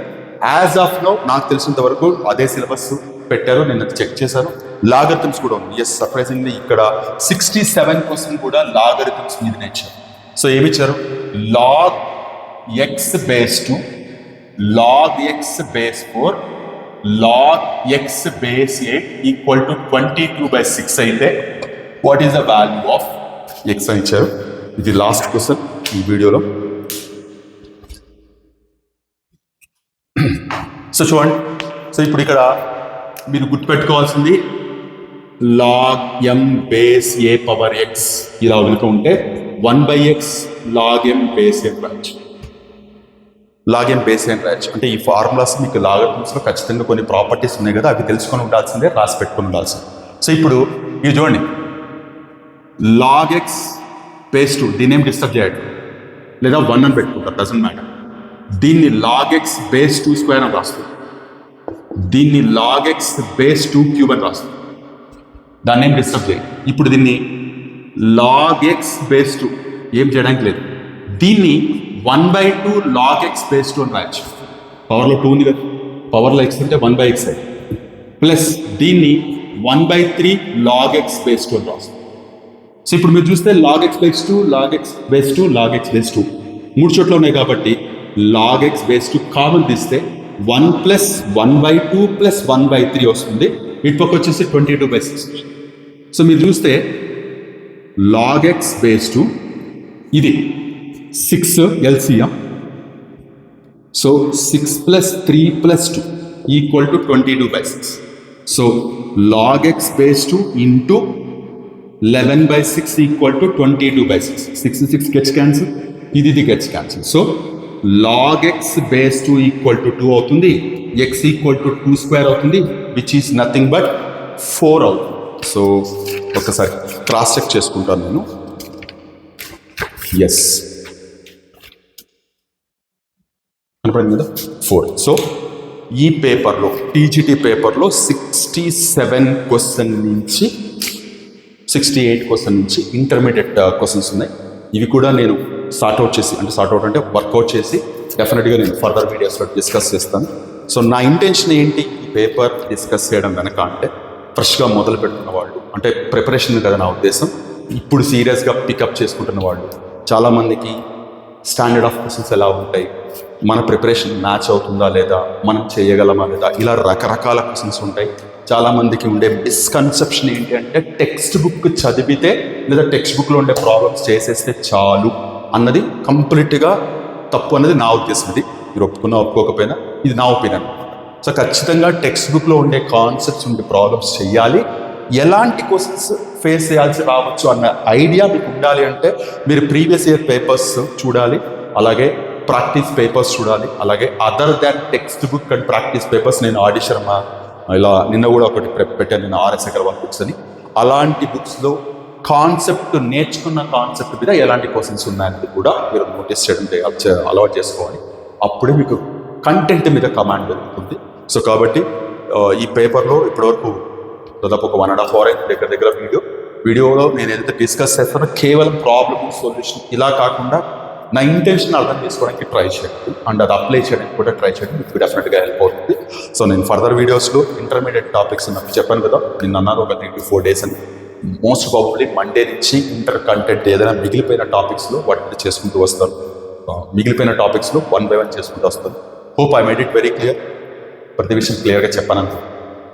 యాజ్ ఆఫ్ నౌ నాకు తెలిసినంత వరకు అదే సిలబస్ పెట్టారు. నేను చెక్ చేశాను. లాగరిథమ్స్ కూడా ఉంది. ఎస్, సర్ప్రైజింగ్లీ ఇక్కడ 67% కూడా లాగరిథమ్స్ మీద ఇచ్చారు. సో ఏమిచ్చారు? Log x base 2, log x base 4, log x base 8 equal to 22/6 అయితే what is the value of x అని ఇచ్చారు. ఇది లాస్ట్ క్వశ్చన్ ఈ వీడియోలో. సో చూడండి, సో ఇప్పుడు ఇక్కడ మీరు గుర్తుపెట్టుకోవాల్సింది లాగ్ ఎం బేస్ ఏ పవర్ ఎక్స్ ఇలా వెనుక ఉంటే 1/x లాగ్ ఎం బేస్ ఎన్ రాయొచ్చు. లాగ్ ఎం బేస్ ఎన్ రాయొచ్చు అంటే ఈ ఫార్ములాస్ మీకు లాగరిథమ్స్లో ఖచ్చితంగా కొన్ని ప్రాపర్టీస్ ఉన్నాయి కదా, అవి తెలుసుకొని ఉండాల్సిందే, రాసి పెట్టుకొని ఉండాల్సిందే. సో ఇప్పుడు ఇది చూడండి, లాగ్ ఎక్స్ బేస్ 2 దీన్ని ఏం డిస్టర్బ్ చేయడం లేదా 1 అని పెట్టుకుంటారు, డజంట్ మ్యాటర్. దీన్ని లాగ్ ఎక్స్ బేస్ 2 స్క్వేర్ అని రాస్తుంది, దీన్ని లాగ్ ఎక్స్ బేస్ 2 క్యూబ్ అని రాస్తుంది, దాన్ని ఏం డిస్టర్బ్ చేయాలి. ఇప్పుడు దీన్ని లాగ్ ఎక్స్ బేస్ 2 ఏం చేయడానికి లేదు, దీన్ని 1/2 లాగ్ ఎక్స్ బేస్ 2 అని రాయొచ్చు. పవర్లో 2 ఉంది కదా, పవర్లో ఎక్స్ అంటే 1/x అయ్యి ప్లస్ దీన్ని 1/3 లాగ్ ఎక్స్ బేస్ 2 అని రాస్తుంది. సో ఇప్పుడు మీరు చూస్తే log x base 2, log x base 2, log x base 2 3 చోట్ల ఉన్నాయి కాబట్టి లాగ్ ఎక్స్ బేస్ 2 కామన్ తీస్తే 1 + 1/2 + 1/3 వస్తుంది. ఇటు పక్క వచ్చేసి 22/6. సో మీరు చూస్తే లాగ్ ఎక్స్ బేస్ 2 ఇది 6 LCM. So 6 + 3 + 2 equal to 22/6. So log x base 2 into 11/6 equal to 22/6. 6 6 gets cancel, ఇది gets cancel. So log x base 2 equal to 2 అవుతుంది, ఎక్స్ ఈక్వల్ టు 2 స్క్వేర్ అవుతుంది, విచ్ ఈస్ నథింగ్ బట్ 4 అవుతుంది. So ఒకసారి cross check చేసుకుంటాను నేను. Yes, కనపడింది కదా 4. So ఈ పేపర్లో టీజీటీ పేపర్లో 67 క్వశ్చన్ నుంచి 68 క్వశ్చన్ నుంచి ఇంటర్మీడియట్ క్వశ్చన్స్ ఉన్నాయి. ఇవి కూడా నేను సార్ట్అవుట్ అంటే వర్కౌట్ చేసి డెఫినెట్గా నేను ఫర్దర్ వీడియోస్లో డిస్కస్ చేస్తాను. సో నా ఇంటెన్షన్ ఏంటి ఈ పేపర్ డిస్కస్ చేయడం వెనక అంటే, ఫ్రెష్గా మొదలు పెడుతున్న వాళ్ళు అంటే ప్రిపరేషన్ కదా నా ఉద్దేశం. ఇప్పుడు సీరియస్గా పికప్ చేసుకుంటున్న వాళ్ళు, చాలామందికి స్టాండర్డ్ ఆఫ్ క్వశ్చన్స్ ఎలా ఉంటాయి, మన ప్రిపరేషన్ మ్యాచ్ అవుతుందా లేదా, మనం చేయగలమా లేదా, ఇలా రకరకాల క్వశ్చన్స్ ఉంటాయి. చాలామందికి ఉండే మిస్కన్సెప్షన్ ఏంటి అంటే టెక్స్ట్ బుక్ చదివితే లేదా టెక్స్ట్ బుక్లో ఉండే ప్రాబ్లమ్స్ చేసేస్తే చాలు అన్నది కంప్లీట్గా తప్పు అన్నది నా ఉద్దేశం. ఇది మీరు ఒప్పుకోకపోయినా ఇది నా ఒపీనియన్. సో ఖచ్చితంగా టెక్స్ట్ బుక్లో ఉండే కాన్సెప్ట్స్ ఉండే ప్రాబ్లమ్స్ చేయాలి. ఎలాంటి క్వశ్చన్స్ ఫేస్ చేయాల్సి రావచ్చు అన్న ఐడియా మీకు ఉండాలి అంటే మీరు ప్రీవియస్ ఇయర్ పేపర్స్ చూడాలి, అలాగే ప్రాక్టీస్ పేపర్స్ చూడాలి, అలాగే other than text book and practice papers. నేను ఆడి శర్మ ఇలా నిన్న కూడా ఒకటి పెట్టాను, నేను RS అగర్వాల్ బుక్స్ అని. అలాంటి బుక్స్లో కాన్సెప్ట్ నేర్చుకున్న కాన్సెప్ట్ మీద ఎలాంటి క్వశ్చన్స్ ఉన్నాయనేది కూడా మీరు నోటీస్ చేయడం అలవాటు చేసుకోవాలి. అప్పుడే మీకు కంటెంట్ మీద కమాండ్ దొరుకుతుంది. సో కాబట్టి ఈ పేపర్లో ఇప్పటివరకు దాదాపు ఒక 1.5 hour దగ్గర వీడియోలో నేను ఏదైతే డిస్కస్ చేస్తానో కేవలం ప్రాబ్లమ్ సొల్యూషన్ ఇలా కాకుండా నా ఇంటెన్షన్ అర్థం చేసుకోవడానికి ట్రై చేయండి అండ్ అది అప్లై చేయడానికి కూడా ట్రై చేయండి. మీకు డెఫినెట్గా హెల్ప్ అవుతుంది. సో నేను ఫర్దర్ వీడియోస్లో ఇంటర్మీడియట్ టాపిక్స్ నాకు చెప్పాను కదా, నిన్న అన్నారు ఒక 3 to 4 days అని. మోస్ట్ ప్రాబబ్లీ మండే నుంచి ఇంటర్ కంటెంట్ ఏదైనా మిగిలిపోయిన టాపిక్స్లో వాటిని చేసుకుంటూ వస్తాను. మిగిలిపోయిన టాపిక్స్లో 1 by 1 చేసుకుంటూ వస్తాను. Hope I made it very clear. ప్రతి విషయం క్లియర్గా చెప్పాను.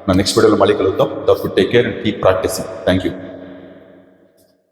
నా నెక్స్ట్ వీడియోలో మళ్ళీ కలుద్దాం. Take care and keep practising. Thank you.